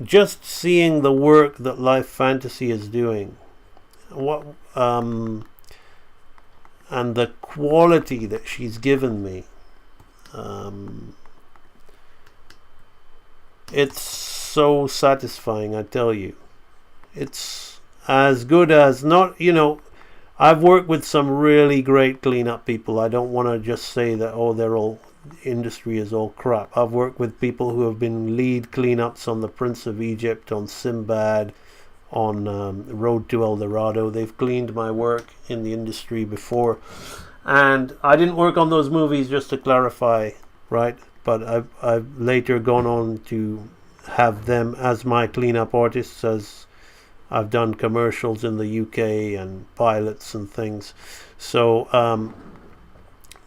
just seeing the work that Life Fantasy is doing, and the quality that she's given me, it's so satisfying, I tell you. It's as good as I've worked with some really great cleanup people. I don't want to just say that, they're all, industry is all crap. I've worked with people who have been lead cleanups on The Prince of Egypt, on Sinbad, on Road to El Dorado. They've cleaned my work in the industry before. And I didn't work on those movies, just to clarify, right? But I've later gone on to have them as my cleanup artists, as I've done commercials in the UK and pilots and things. So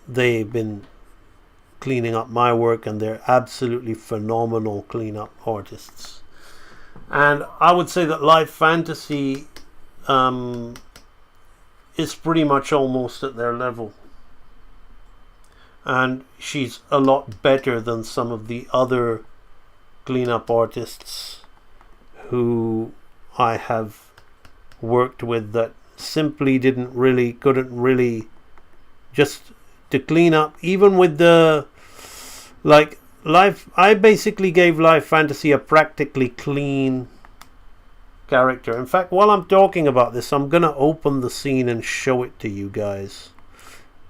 they've been cleaning up my work, and they're absolutely phenomenal cleanup artists. And I would say that Life Fantasy is pretty much almost at their level. And she's a lot better than some of the other cleanup artists who I have worked with that simply couldn't really just to clean up, even with the I basically gave Life Fantasy a practically clean character. In fact, while I'm talking about this, I'm gonna open the scene and show it to you guys,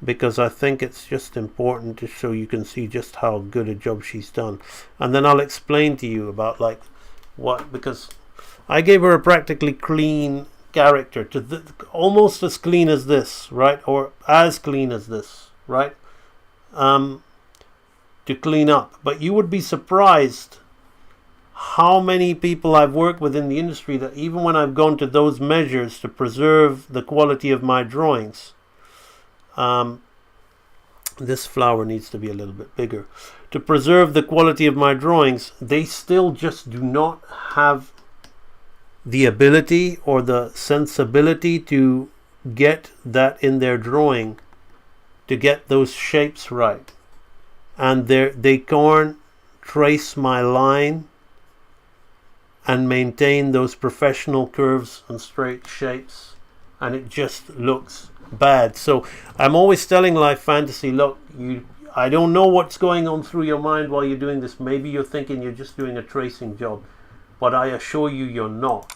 because I think it's just important to show you can see just how good a job she's done. And then I'll explain to you about because I gave her a practically clean character, almost as clean as this, right? Or as clean as this, right? To clean up. But you would be surprised how many people I've worked with in the industry that even when I've gone to those measures to preserve the quality of my drawings, this flower needs to be a little bit bigger, to preserve the quality of my drawings, they still just do not have the ability or the sensibility to get that in their drawing, to get those shapes right. And they can't trace my line and maintain those professional curves and straight shapes, and it just looks bad. So I'm always telling Life Fantasy, look, I don't know what's going on through your mind while you're doing this. Maybe you're thinking you're just doing a tracing job, but I assure you you're not,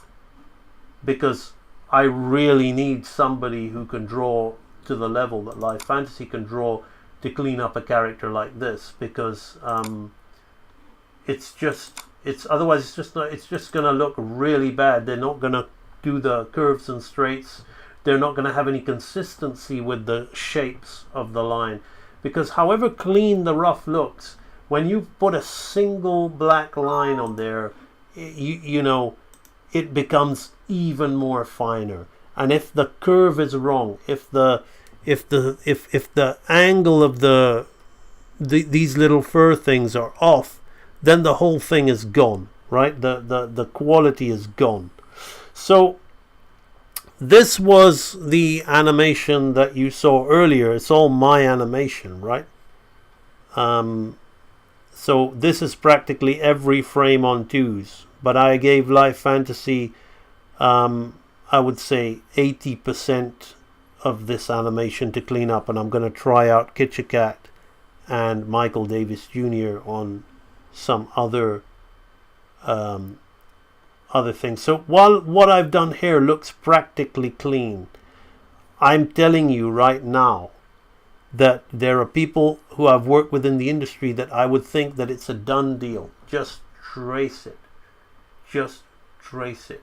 because I really need somebody who can draw to the level that Life Fantasy can draw to clean up a character like this, because it's just going to look really bad. They're not going to do the curves and straights. They're not going to have any consistency with the shapes of the line, because however clean the rough looks, when you put a single black line on there, it becomes even more finer. And if the curve is wrong, if the angle of these little fur things are off, then the whole thing is gone, right? The quality is gone. So this was the animation that you saw earlier. It's all my animation, right? So this is practically every frame on 2s. But I gave Life Fantasy, I would say 80% of this animation to clean up, and I'm going to try out Kitchikat and Michael Davis Jr. on some other things. So while what I've done here looks practically clean, I'm telling you right now that there are people who I've worked with in the industry that I would think that it's a done deal. Just trace it. Just trace it.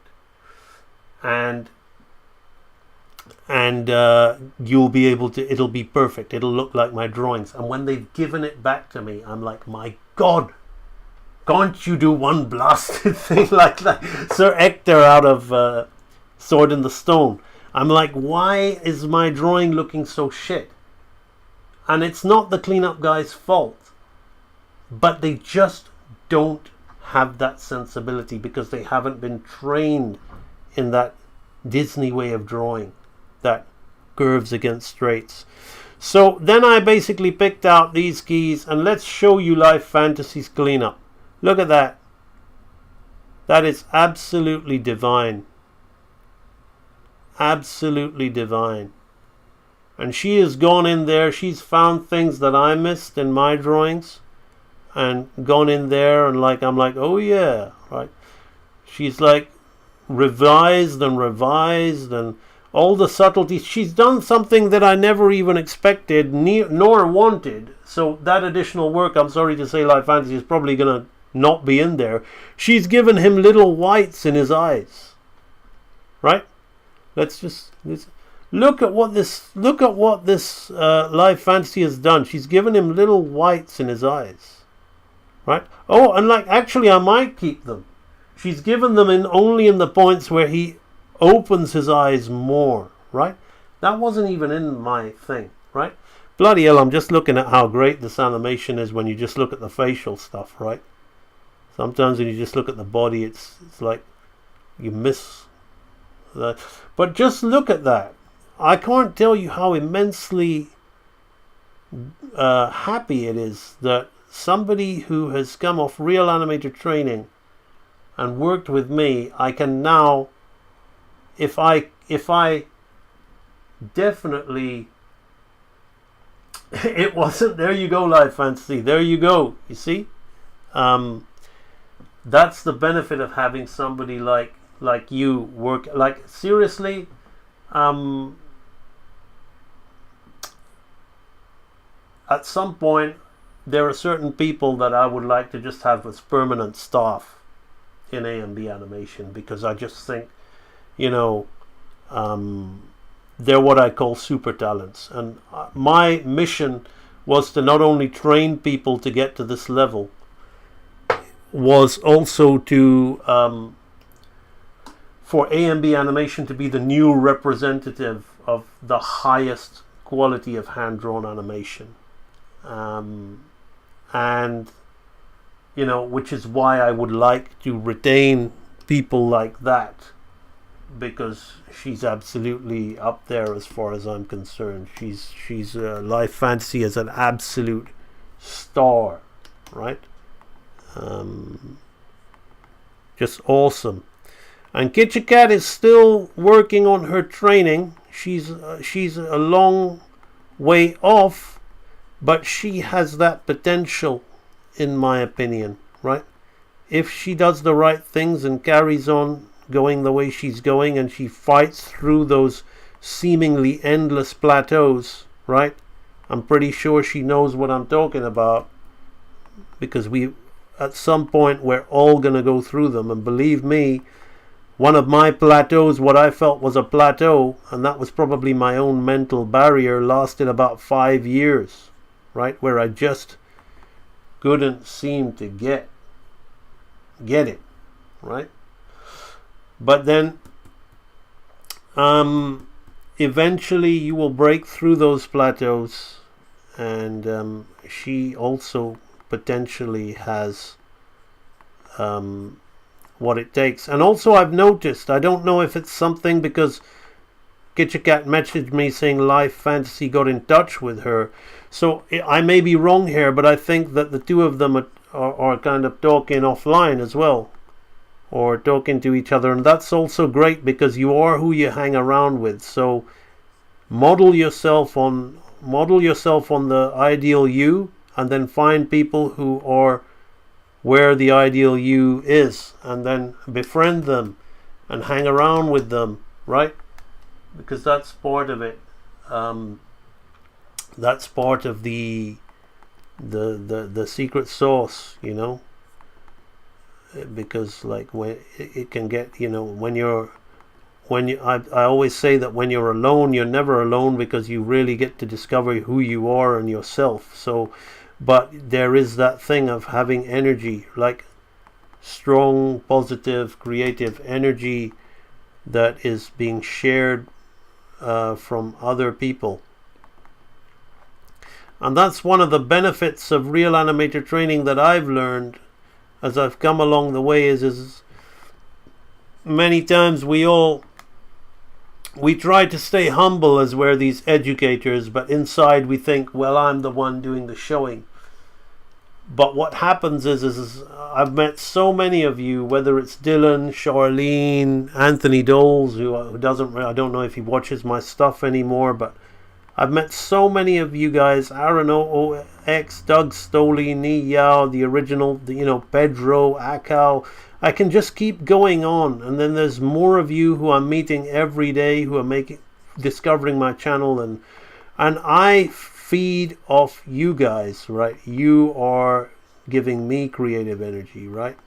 And you'll be able to, it'll be perfect. It'll look like my drawings. And when they've given it back to me, I'm like, my God, can't you do one blasted thing like that? Sir Ector out of Sword in the Stone. I'm like, why is my drawing looking so shit? And it's not the cleanup guy's fault, but they just don't have that sensibility because they haven't been trained in that Disney way of drawing, that curves against straights. So then I basically picked out these keys, and let's show you Life Fantasy's cleanup. Look at that. That is absolutely divine. Absolutely divine. And she has gone in there, she's found things that I missed in my drawings and gone in there and I'm like, oh yeah, right. She's like revised and all the subtleties. She's done something that I never even expected nor wanted. So that additional work, I'm sorry to say, Life Fantasy is probably going to not be in there. She's given him little whites in his eyes. Right? Let's look at what this Life Fantasy has done. She's given him little whites in his eyes. Right? Oh, and actually I might keep them. She's given them only in the points where he opens his eyes more, right? That wasn't even in my thing, right? Bloody hell, I'm just looking at how great this animation is when you just look at the facial stuff, right? Sometimes when you just look at the body, it's like you miss that. But just look at that. I can't tell you how immensely happy it is that somebody who has come off real animator training and worked with me, I can now, if I definitely, it wasn't, there you go, Life Fantasy, there you go, you see? That's the benefit of having somebody like you work, seriously, at some point, there are certain people that I would like to just have as permanent staff in A&B animation, because I just think, they're what I call super talents. And my mission was to not only train people to get to this level, was also to for A&B animation to be the new representative of the highest quality of hand-drawn animation. And which is why I would like to retain people like that, because she's absolutely up there as far as I'm concerned. She's Life Fantasy as an absolute star, right? Just awesome. And Kitchikat is still working on her training. She's a long way off, but she has that potential, in my opinion, right? If she does the right things and carries on going the way she's going, and she fights through those seemingly endless plateaus, right? I'm pretty sure she knows what I'm talking about, because at some point we're all going to go through them. And believe me, one of my plateaus, what I felt was a plateau, and that was probably my own mental barrier, lasted about 5 years, right? Where I just couldn't seem to get it, right? But then eventually you will break through those plateaus, and she also potentially has what it takes. And also I've noticed, I don't know if it's something, because Kitchikat messaged me saying Life Fantasy got in touch with her, so I may be wrong here, but I think that the two of them or kind of talking offline as well, or talking to each other, and that's also great because you are who you hang around with. So model yourself on the ideal you, and then find people who are where the ideal you is, and then befriend them and hang around with them, right? Because that's part of it. That's part of the secret sauce, you know. Because like when it can get, you know, I always say that when you're alone, you're never alone, because you really get to discover who you are and yourself. So, but there is that thing of having energy, like strong, positive, creative energy that is being shared from other people. And that's one of the benefits of real animator training that I've learned as I've come along the way is many times we try to stay humble as we're these educators, but inside we think, well, I'm the one doing the showing. But what happens is I've met so many of you, whether it's Dylan, Charlene, Anthony Doles, who doesn't, I don't know if he watches my stuff anymore, but I've met so many of you guys, Aaron OX, Doug Stoley, Ni Yao, the original, Pedro, Akao. I can just keep going on, and then there's more of you who I'm meeting every day who are discovering my channel, and I feed off you guys, right? You are giving me creative energy, right?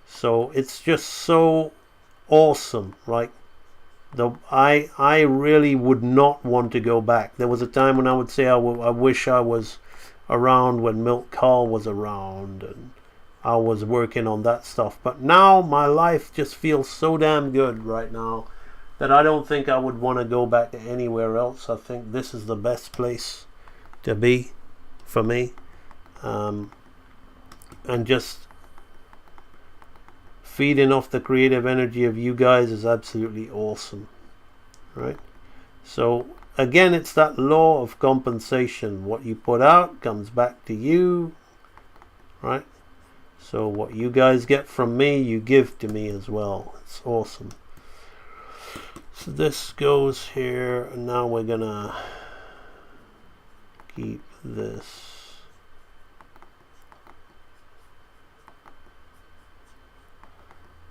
So it's just so awesome, right? I really would not want to go back. There was a time when I would say I wish I was around when Milt Kahl was around and I was working on that stuff. But now my life just feels so damn good right now that I don't think I would want to go back to anywhere else. I think this is the best place to be for me. And just feeding off the creative energy of you guys is absolutely awesome, right? So again, it's that law of compensation. What you put out comes back to you, right? So what you guys get from me, you give to me as well. It's awesome. So this goes here, and now we're gonna keep this.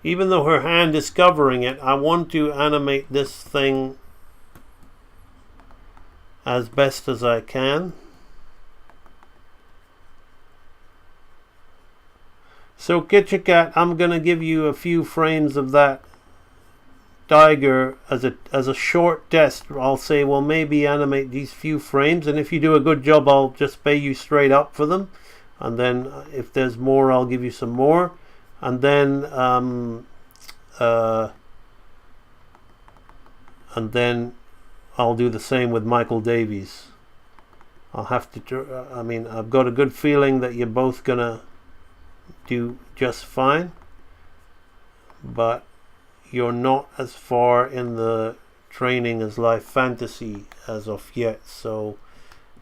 Even though her hand is covering it, I want to animate this thing as best as I can. So Kitchen Cat, I'm going to give you a few frames of that tiger as a short test. I'll say, well, maybe animate these few frames, and if you do a good job, I'll just pay you straight up for them. And then if there's more, I'll give you some more. And then I'll do the same with Michael Davies. I'll have to. I've got a good feeling that you're both gonna do just fine, but you're not as far in the training as Life Fantasy as of yet. So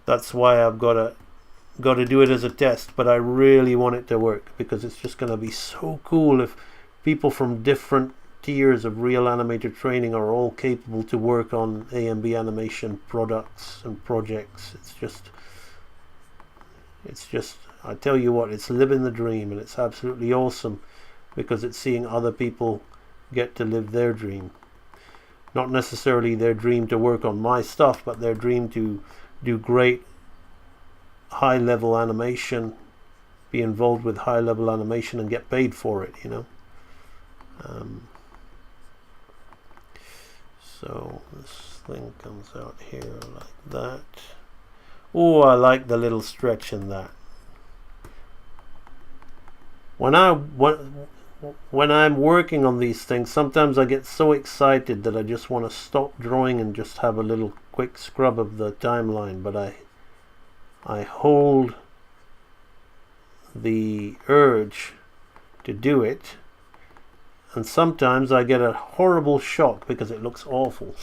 that's why I've got to do it as a test, but I really want it to work because it's just going to be so cool if people from different tiers of real animator training are all capable to work on A&B animation products and projects. It's just I tell you what, it's living the dream, and it's absolutely awesome because it's seeing other people get to live their dream. Not necessarily their dream to work on my stuff, but their dream to do great high-level animation, be involved with high-level animation and get paid for it, so this thing comes out here like that. Oh, I like the little stretch in that. When I'm working on these things, sometimes I get so excited that I just want to stop drawing and just have a little quick scrub of the timeline, but I hold the urge to do it, and sometimes I get a horrible shock because it looks awful.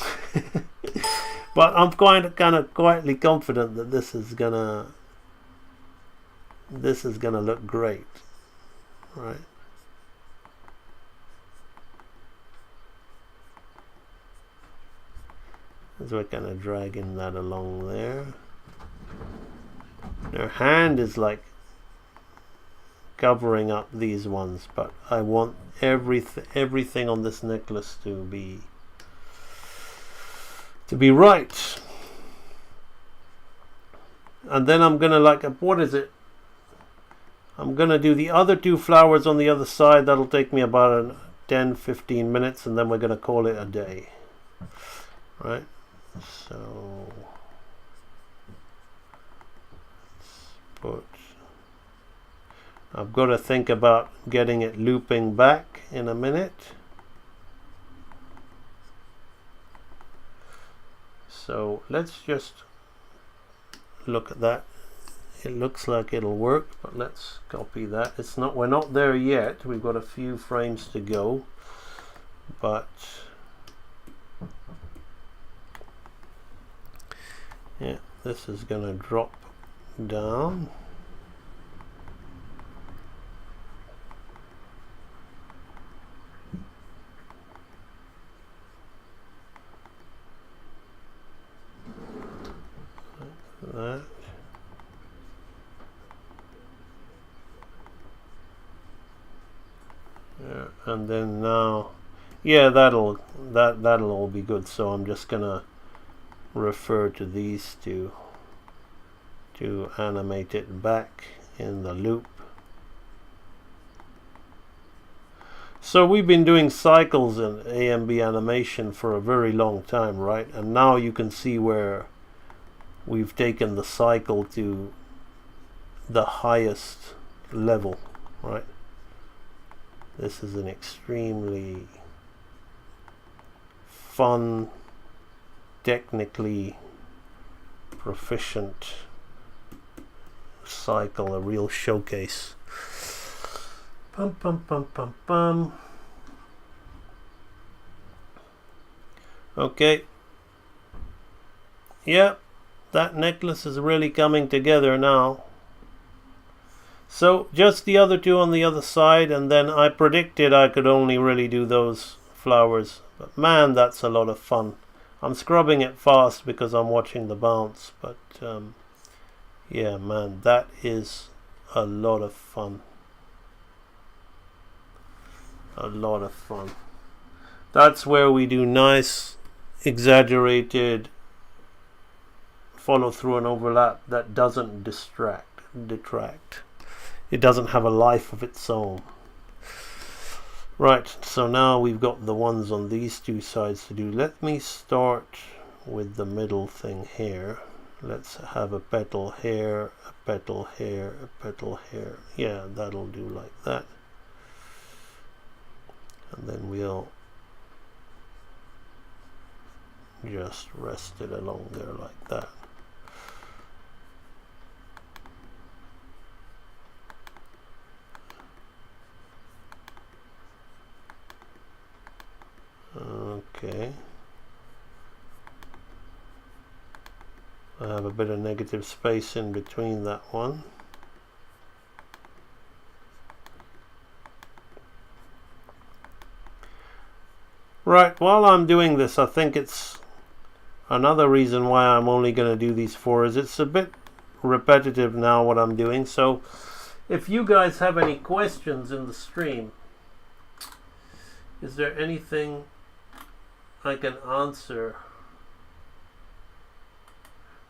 But I'm kind of quietly confident that this is gonna this is going to look great, right? So we're kind of dragging that along there. Their hand is like covering up these ones, but I want everything on this necklace to be right. And then I'm gonna what is it? I'm gonna do the other two flowers on the other side. That'll take me about 10-15 minutes, and then we're gonna call it a day, right? So let's put, I've got to think about getting it looping back in a minute. So let's just look at that. It looks like it'll work, but let's copy that. We're not there yet. We've got a few frames to go, but yeah, this is going to drop down. Like that. Yeah, and then now, yeah, that'll all be good. So I'm just gonna refer to these two to animate it back in the loop. So we've been doing cycles in AMB animation for a very long time, right? And now you can see where we've taken the cycle to the highest level, right? This is an extremely fun, technically proficient cycle, a real showcase. Pum pum pum pum pum. Okay. Yep, that necklace is really coming together now. So just the other two on the other side, and then I predicted I could only really do those flowers. But man, that's a lot of fun. I'm scrubbing it fast because I'm watching the bounce, but yeah, man, that is a lot of fun. A lot of fun. That's where we do nice, exaggerated follow through and overlap that doesn't detract. It doesn't have a life of its own. Right, so now we've got the ones on these two sides to do. Let me start with the middle thing here. Let's have a petal here, a petal here, a petal here. Yeah, that'll do like that. And then we'll just rest it along there like that. Okay. I have a bit of negative space in between that one. Right, while I'm doing this, I think it's another reason why I'm only going to do these four is it's a bit repetitive now what I'm doing. So if you guys have any questions in the stream, is there anything I can answer?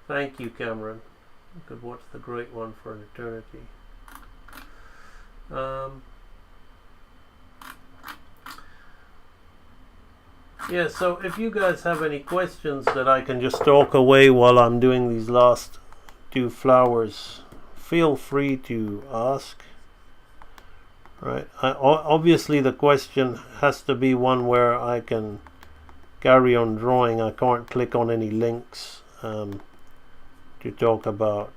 Thank you, Cameron. You could watch the great one for an eternity. Yeah, so if you guys have any questions that I can just talk away while I'm doing these last two flowers, feel free to ask. Right. Obviously the question has to be one where I can carry on drawing. I can't click on any links to talk about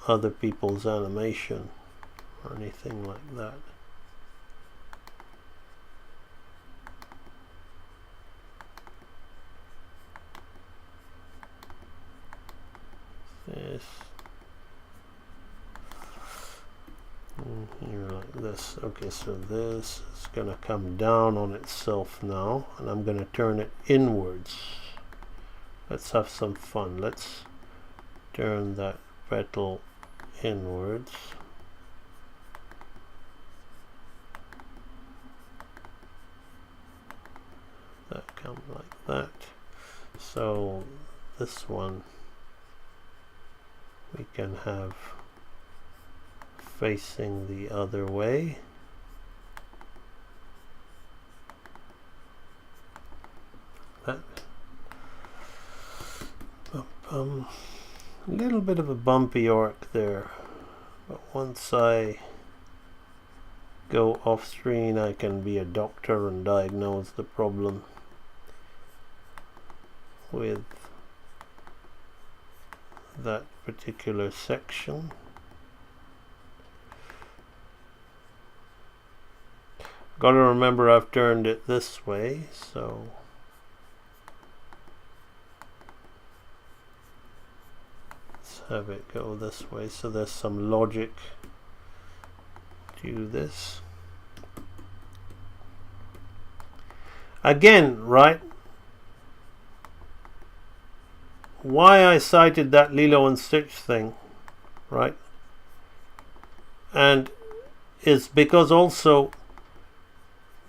other people's animation or anything like that. This. Here like this. Okay, so this is going to come down on itself now, and I'm going to turn it inwards. Let's have some fun. Let's turn that petal inwards. That comes like that. So this one we can have facing the other way. That a little bit of a bumpy arc there, but once I go off screen I can be a doctor and diagnose the problem with that particular section. Got to remember I've turned it this way, so let's have it go this way, so there's some logic to this. Again, right, why I cited that Lilo and Stitch thing, right, and is because also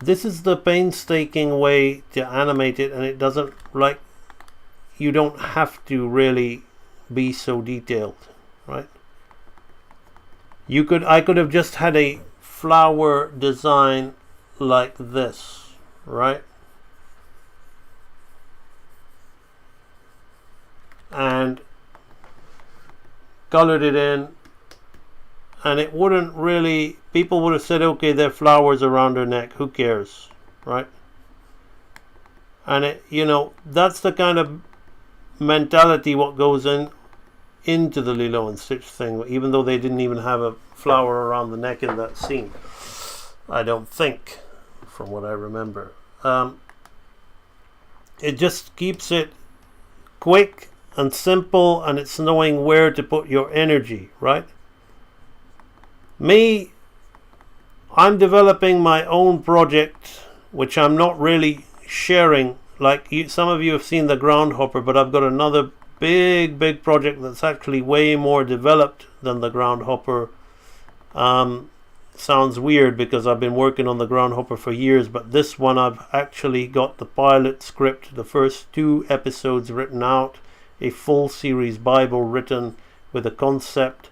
this is the painstaking way to animate it, and it doesn't, like, you don't have to really be so detailed, right? I could have just had a flower design like this, right? And colored it in, and it wouldn't really, people would have said, okay, there are flowers around her neck, who cares, right? And it, you know, that's the kind of mentality what goes into the Lilo and Stitch thing, even though they didn't even have a flower around the neck in that scene, I don't think, from what I remember. It just keeps it quick and simple, and it's knowing where to put your energy, right? Me, I'm developing my own project, which I'm not really sharing. Like some of you have seen the Groundhopper, but I've got another big project that's actually way more developed than the Groundhopper. Sounds weird because I've been working on the Groundhopper for years, but this one I've actually got the pilot script, the first 2 episodes written out, a full series Bible written with a concept.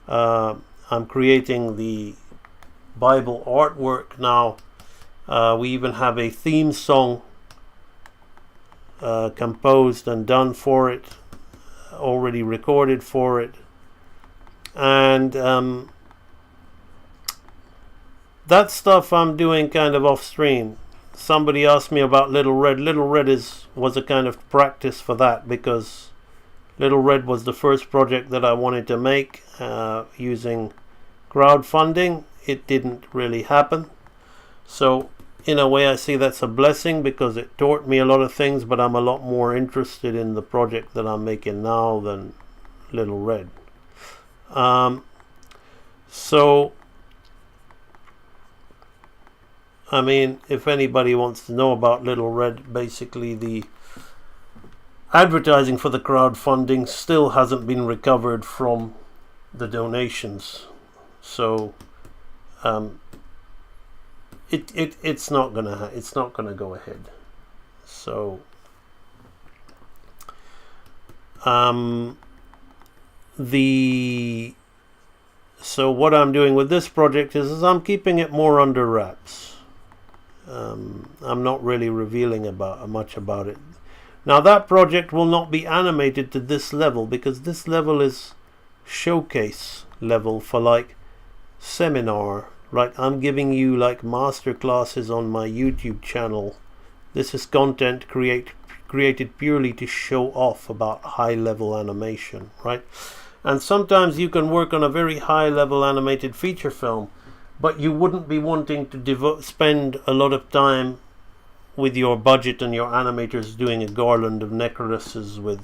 I'm creating the Bible artwork now. We even have a theme song composed and done for it, already recorded for it, and that stuff I'm doing kind of off screen. Somebody asked me about Little Red. Little Red was a kind of practice for that, because Little Red was the first project that I wanted to make using crowdfunding. It didn't really happen, so in a way I see that's a blessing, because it taught me a lot of things, but I'm a lot more interested in the project that I'm making now than Little Red. So I mean, if anybody wants to know about Little Red, basically the advertising for the crowdfunding still hasn't been recovered from the donations, so it's not gonna go ahead. So so what I'm doing with this project is I'm keeping it more under wraps. I'm not really revealing much about it. Now that project will not be animated to this level, because this level is showcase level for like seminar, right? I'm giving you like master classes on my YouTube channel. This is content created purely to show off about high level animation, right? And sometimes you can work on a very high level animated feature film, but you wouldn't be wanting to spend a lot of time with your budget and your animators doing a garland of necklaces with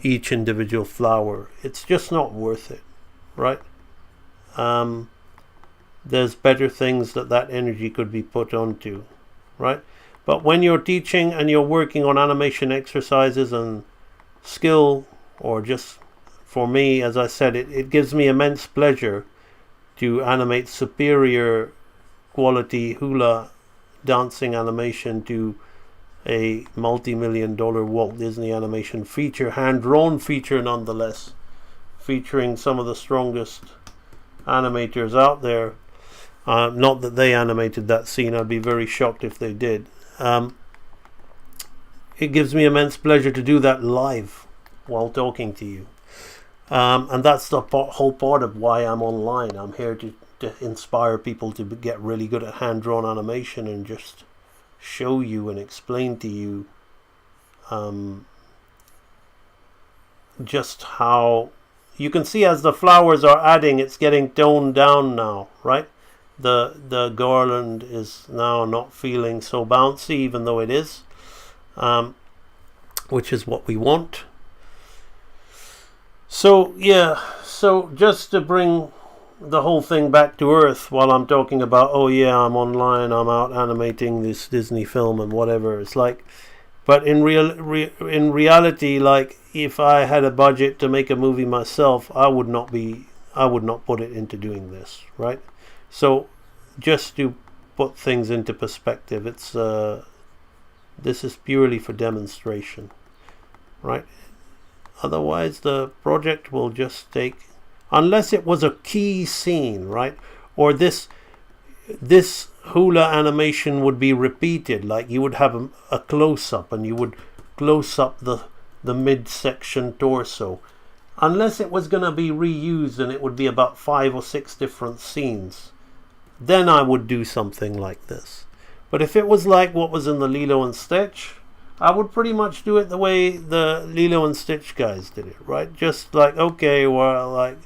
each individual flower. It's just not worth it, right? there's better things that energy could be put onto, right? But when you're teaching and you're working on animation exercises and skill, or just for me, as I said, it gives me immense pleasure to animate superior quality hula dancing animation to a multi-million-dollar Walt Disney animation feature, hand-drawn feature nonetheless, featuring some of the strongest animators out there. Not that they animated that scene, I'd be very shocked if they did. It gives me immense pleasure to do that live while talking to you. And that's the whole part of why I'm online. I'm here to inspire people to get really good at hand-drawn animation and just show you and explain to you just how you can see as the flowers are adding, it's getting toned down now, right? The garland is now not feeling so bouncy, even though it is, which is what we want. So yeah, so just to bring the whole thing back to earth while I'm talking about, oh yeah, I'm online, I'm out animating this Disney film and whatever. It's like, but in reality, like if I had a budget to make a movie myself, I would not put it into doing this, right? So just to put things into perspective, it's this is purely for demonstration, right? Otherwise the project will just take, unless it was a key scene, right? Or this hula animation would be repeated, like you would have a close-up and you would close up the midsection torso. Unless it was going to be reused and it would be about 5 or 6 different scenes, then I would do something like this. But if it was like what was in the Lilo and Stitch, I would pretty much do it the way the Lilo and Stitch guys did it, right? Just like, okay, well, like,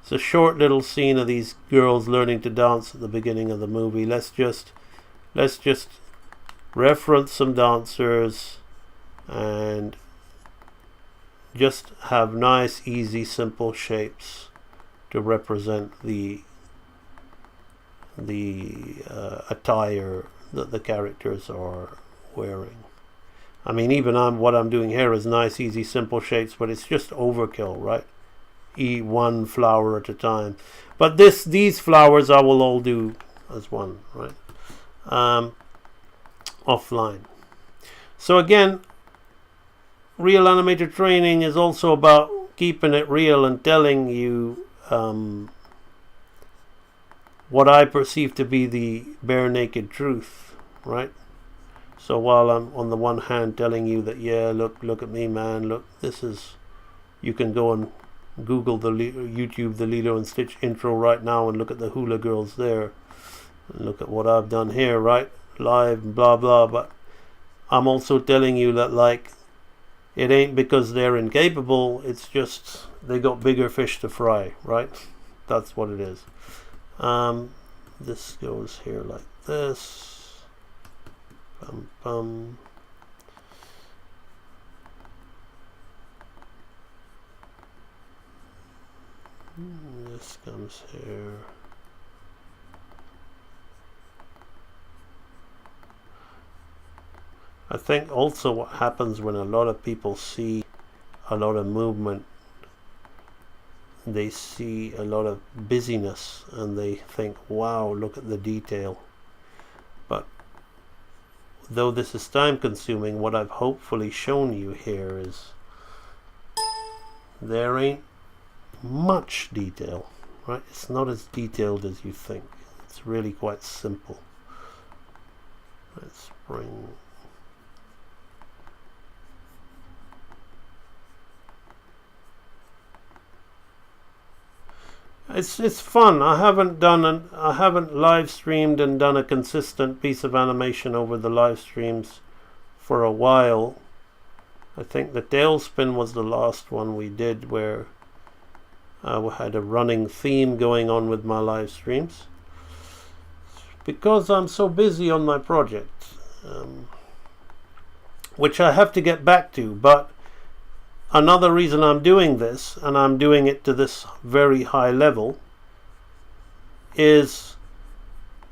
it's a short little scene of these girls learning to dance at the beginning of the movie. Let's just reference some dancers and just have nice, easy, simple shapes to represent the attire that the characters are wearing. I mean, even what I'm doing here is nice, easy, simple shapes, but it's just overkill, right? One flower at a time. But these flowers I will all do as one, right? Offline. So again, real animator training is also about keeping it real and telling you what I perceive to be the bare naked truth, right? So while I'm on the one hand telling you that, yeah, look at me, man, look, this is, you can go and Google YouTube the Lilo and Stitch intro right now and look at the hula girls there. And look at what I've done here, right? Live and blah blah. But I'm also telling you that, like, it ain't because they're incapable, it's just they got bigger fish to fry, right? That's what it is. This goes here like this. Bum, bum. This comes here. I think also what happens when a lot of people see a lot of movement, they see a lot of busyness and they think, wow, look at the detail. But though this is time consuming, what I've hopefully shown you here is there ain't much detail, right? It's not as detailed as you think. It's really quite simple. Let's bring it's fun. I haven't live streamed and done a consistent piece of animation over the live streams for a while. I think the Tailspin was the last one we did where I had a running theme going on with my live streams because I'm so busy on my project, which I have to get back to. But another reason I'm doing this, and I'm doing it to this very high level, is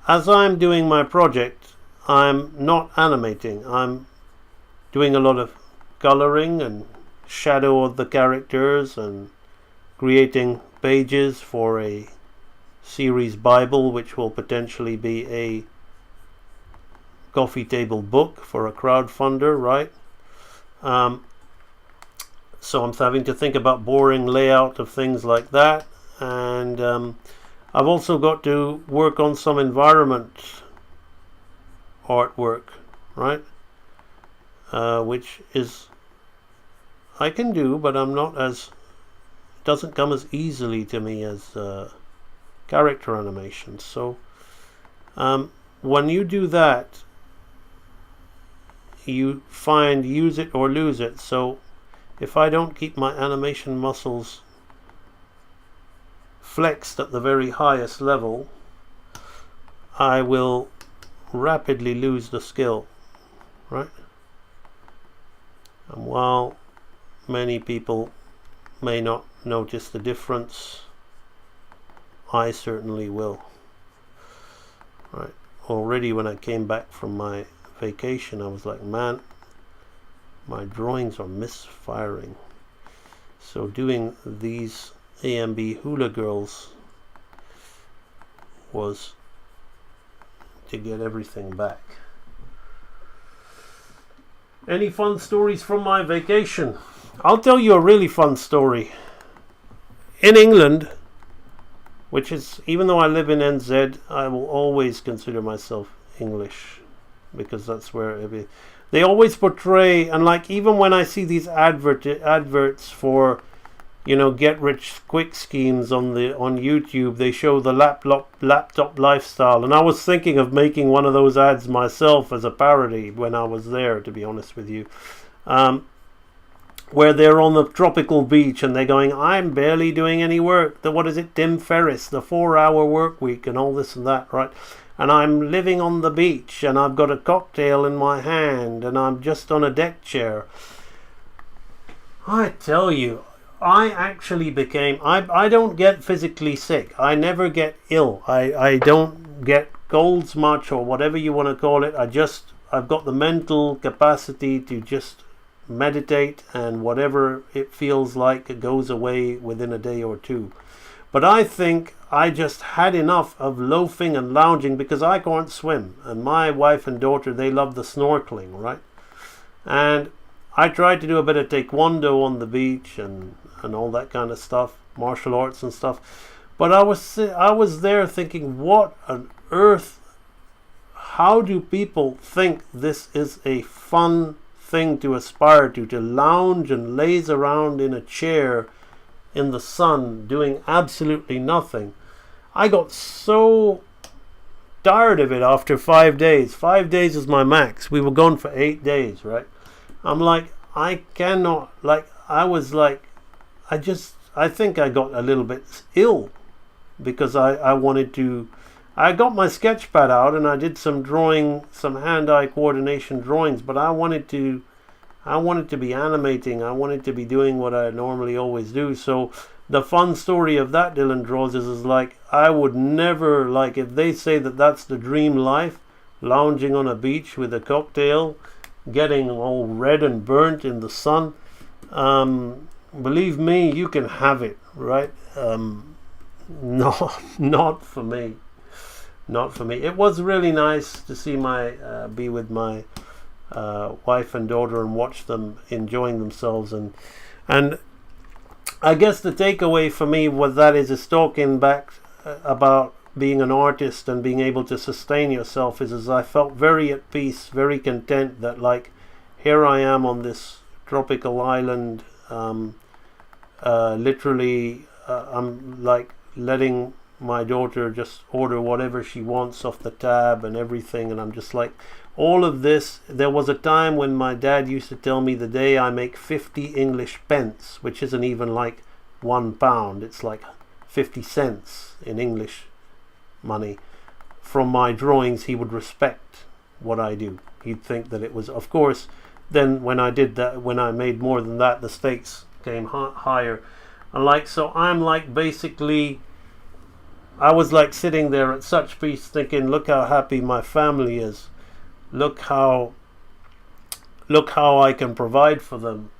as I'm doing my project, I'm not animating. I'm doing a lot of coloring and shadow of the characters and creating pages for a series Bible, which will potentially be a coffee table book for a crowdfunder, right? So I'm having to think about boring layout of things like that, and I've also got to work on some environment artwork, right? Which is I can do, but I'm not as it doesn't come as easily to me as character animation. So when you do that, you find use it or lose it. So if I don't keep my animation muscles flexed at the very highest level, I will rapidly lose the skill, right? And while many people may not notice the difference, I certainly will. Right. Already when I came back from my vacation, I was like, man, my drawings are misfiring. So doing these AMB hula girls was to get everything back. Any fun stories from my vacation? I'll tell you a really fun story. In England, which is, even though I live in NZ, I will always consider myself English, because that's where they always portray, and like even when I see these adverts for, you know, get rich quick schemes on YouTube, they show the laptop lifestyle, and I was thinking of making one of those ads myself as a parody when I was there, to be honest with you, where they're on the tropical beach and they're going, I'm barely doing any work. What is it, Tim Ferriss, the 4-hour work week and all this and that, right? And I'm living on the beach and I've got a cocktail in my hand and I'm just on a deck chair. I tell you, I actually became, I don't get physically sick. I never get ill. I don't get colds much, or whatever you want to call it. I've got the mental capacity to just meditate, and whatever it feels like, it goes away within a day or two. But I think I just had enough of loafing and lounging, because I can't swim, and my wife and daughter, they love the snorkeling, right? And I tried to do a bit of taekwondo on the beach and all that kind of stuff, martial arts and stuff. But I was there thinking, what on earth? How do people think this is a fun thing to aspire to lounge and laze around in a chair in the sun doing absolutely nothing? I got so tired of it after 5 days. 5 days is my max. We were gone for 8 days, right? I'm like, I cannot, like, I was like, I think I got a little bit ill, because I wanted to, I got my sketch pad out and I did some drawing, some hand-eye coordination drawings, but I wanted to be animating. I wanted to be doing what I normally always do. So the fun story of that, Dylan Draws, is like, I would never, like, if they say that that's the dream life, lounging on a beach with a cocktail, getting all red and burnt in the sun, believe me, you can have it, right? Not for me. Not for me. It was really nice to see be with my wife and daughter and watch them enjoying themselves, and I guess the takeaway for me was that is talking back about being an artist and being able to sustain yourself is I felt very at peace, very content that, like, here I am on this tropical island, literally I'm like letting my daughter just order whatever she wants off the tab and everything, and I'm just like, all of this. There was a time when my dad used to tell me, the day I make 50 English pence, which isn't even like £1, it's like 50 cents in English money, from my drawings, he would respect what I do. He'd think that it was, of course, then when I did that, when I made more than that, the stakes came higher. And like, so I'm like basically I was like sitting there at such peace thinking, look how happy my family is. Look how I can provide for them,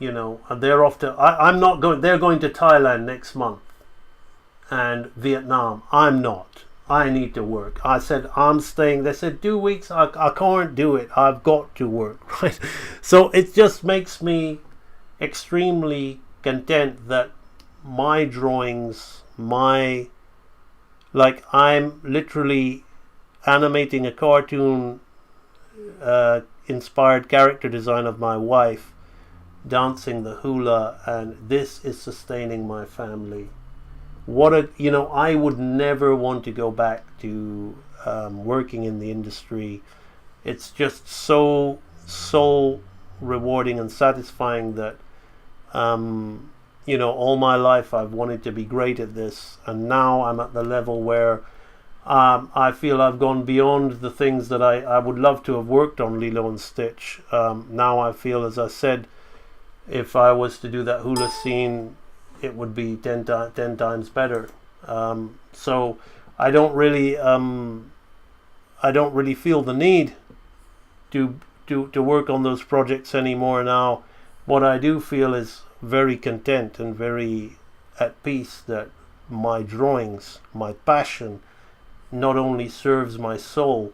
and they're off to, I'm not going, they're going to Thailand next month and Vietnam. I'm not. I need to work. I said, I'm staying. They said 2 weeks. I can't do it. I've got to work, right? So it just makes me extremely content that my drawings, I'm literally animating a cartoon inspired character design of my wife dancing the hula, and this is sustaining my family. I would never want to go back to working in the industry. It's just so rewarding and satisfying that all my life I've wanted to be great at this, and now I'm at the level where I feel I've gone beyond the things that I would love to have worked on Lilo and Stitch. Now I feel, as I said, if I was to do that hula scene, it would be 10 times better. So I don't really feel the need to work on those projects anymore now. What I do feel is very content and very at peace that my drawings, my passion, not only serves my soul,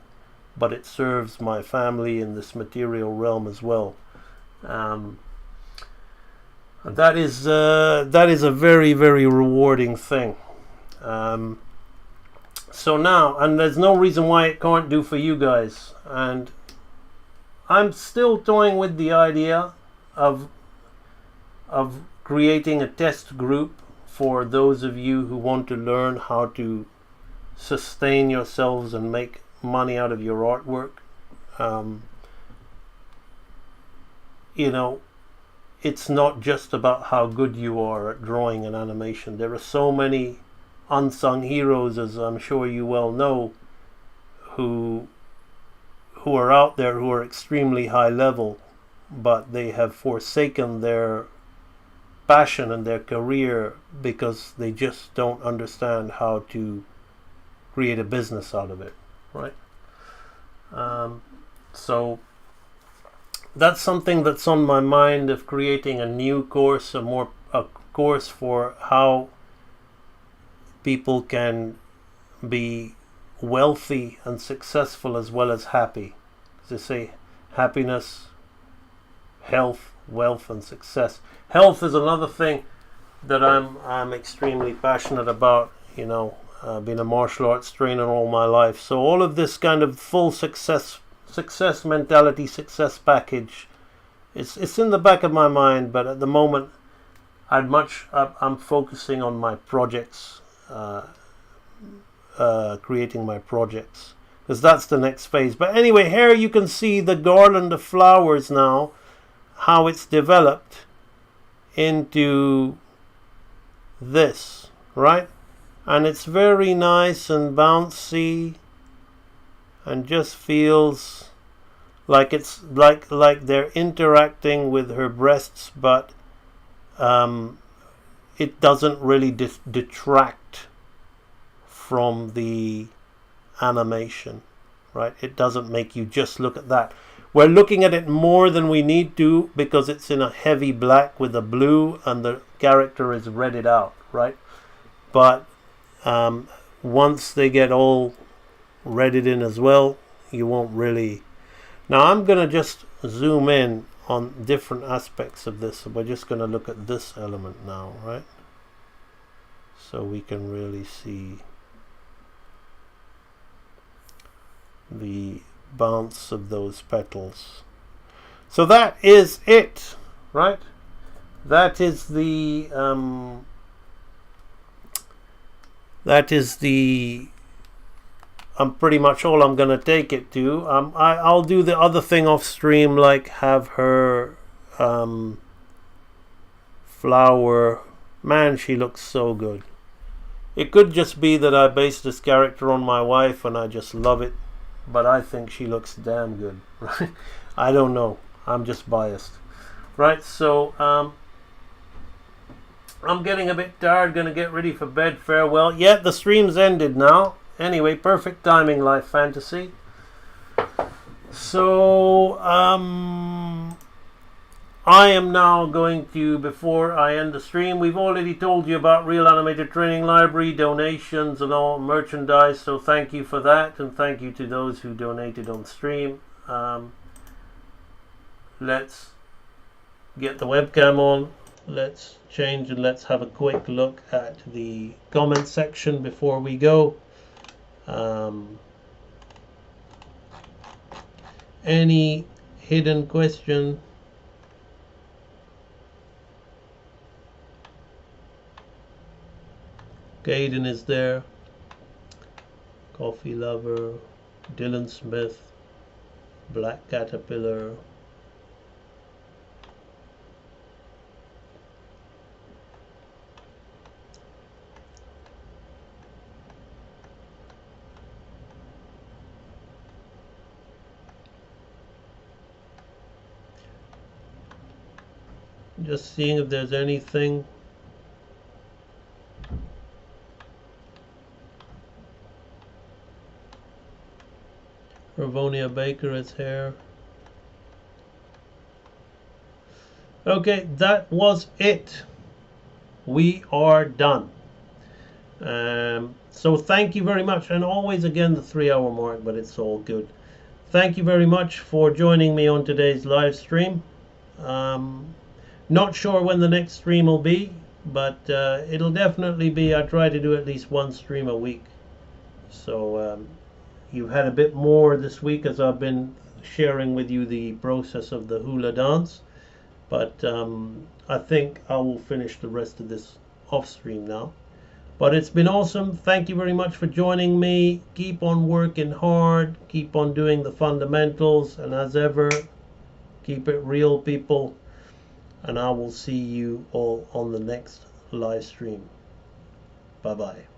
but it serves my family in this material realm as well. That is a very, very rewarding thing. So now, and there's no reason why it can't do for you guys. And I'm still toying with the idea of creating a test group for those of you who want to learn how to sustain yourselves and make money out of your artwork. It's not just about how good you are at drawing and animation. There are so many unsung heroes, as I'm sure you well know, who are out there who are extremely high level, but they have forsaken their passion and their career because they just don't understand how to create a business out of it, right? So that's something that's on my mind, of creating a new course, a course for how people can be wealthy and successful as well as happy. As they say, happiness, health, wealth, and success. Health is another thing that I'm extremely passionate about. I've been a martial arts trainer all my life, so all of this kind of full success mentality, success package, it's in the back of my mind. But at the moment, I'm focusing on my projects, creating my projects, because that's the next phase. But anyway, here you can see the garland of flowers now, how it's developed into this, right? And it's very nice and bouncy, and just feels like it's like they're interacting with her breasts, but it doesn't really detract from the animation, right? It doesn't make you just look at that. We're looking at it more than we need to because it's in a heavy black with a blue, and the character is redded out, right? But once they get all redded in as well, you won't really. Now I'm going to just zoom in on different aspects of this. So we're just going to look at this element now, right? So we can really see the bounce of those petals. So that is it, right? That is the pretty much all I'm gonna take it to. I'll do the other thing off stream, like have her flower. Man, she looks so good. It could just be that I based this character on my wife and I just love it, but I think she looks damn good, right? I don't know, I'm just biased, right? So I'm getting a bit tired, gonna get ready for bed. Farewell. Yeah, the stream's ended now. Anyway, perfect timing, Life Fantasy. So, I am now going to, before I end the stream, we've already told you about Real Animator Training Library, donations and all merchandise, so thank you for that, and thank you to those who donated on stream. Let's get the webcam on, let's change, and let's have a quick look at the comment section before we go. Any hidden question? Gaiden is there. Coffee Lover, Dylan Smith, Black Caterpillar. Just seeing if there's anything. Ravonia Baker is here. Okay, that was it. We are done. So thank you very much, and always again the 3-hour mark, but it's all good. Thank you very much for joining me on today's live stream. Not sure when the next stream will be, but it'll definitely be, I try to do at least one stream a week. So you've had a bit more this week as I've been sharing with you the process of the hula dance, but I think I will finish the rest of this off stream now. But it's been awesome. Thank you very much for joining me. Keep on working hard, keep on doing the fundamentals, and as ever, keep it real, people, and I will see you all on the next live stream. Bye bye.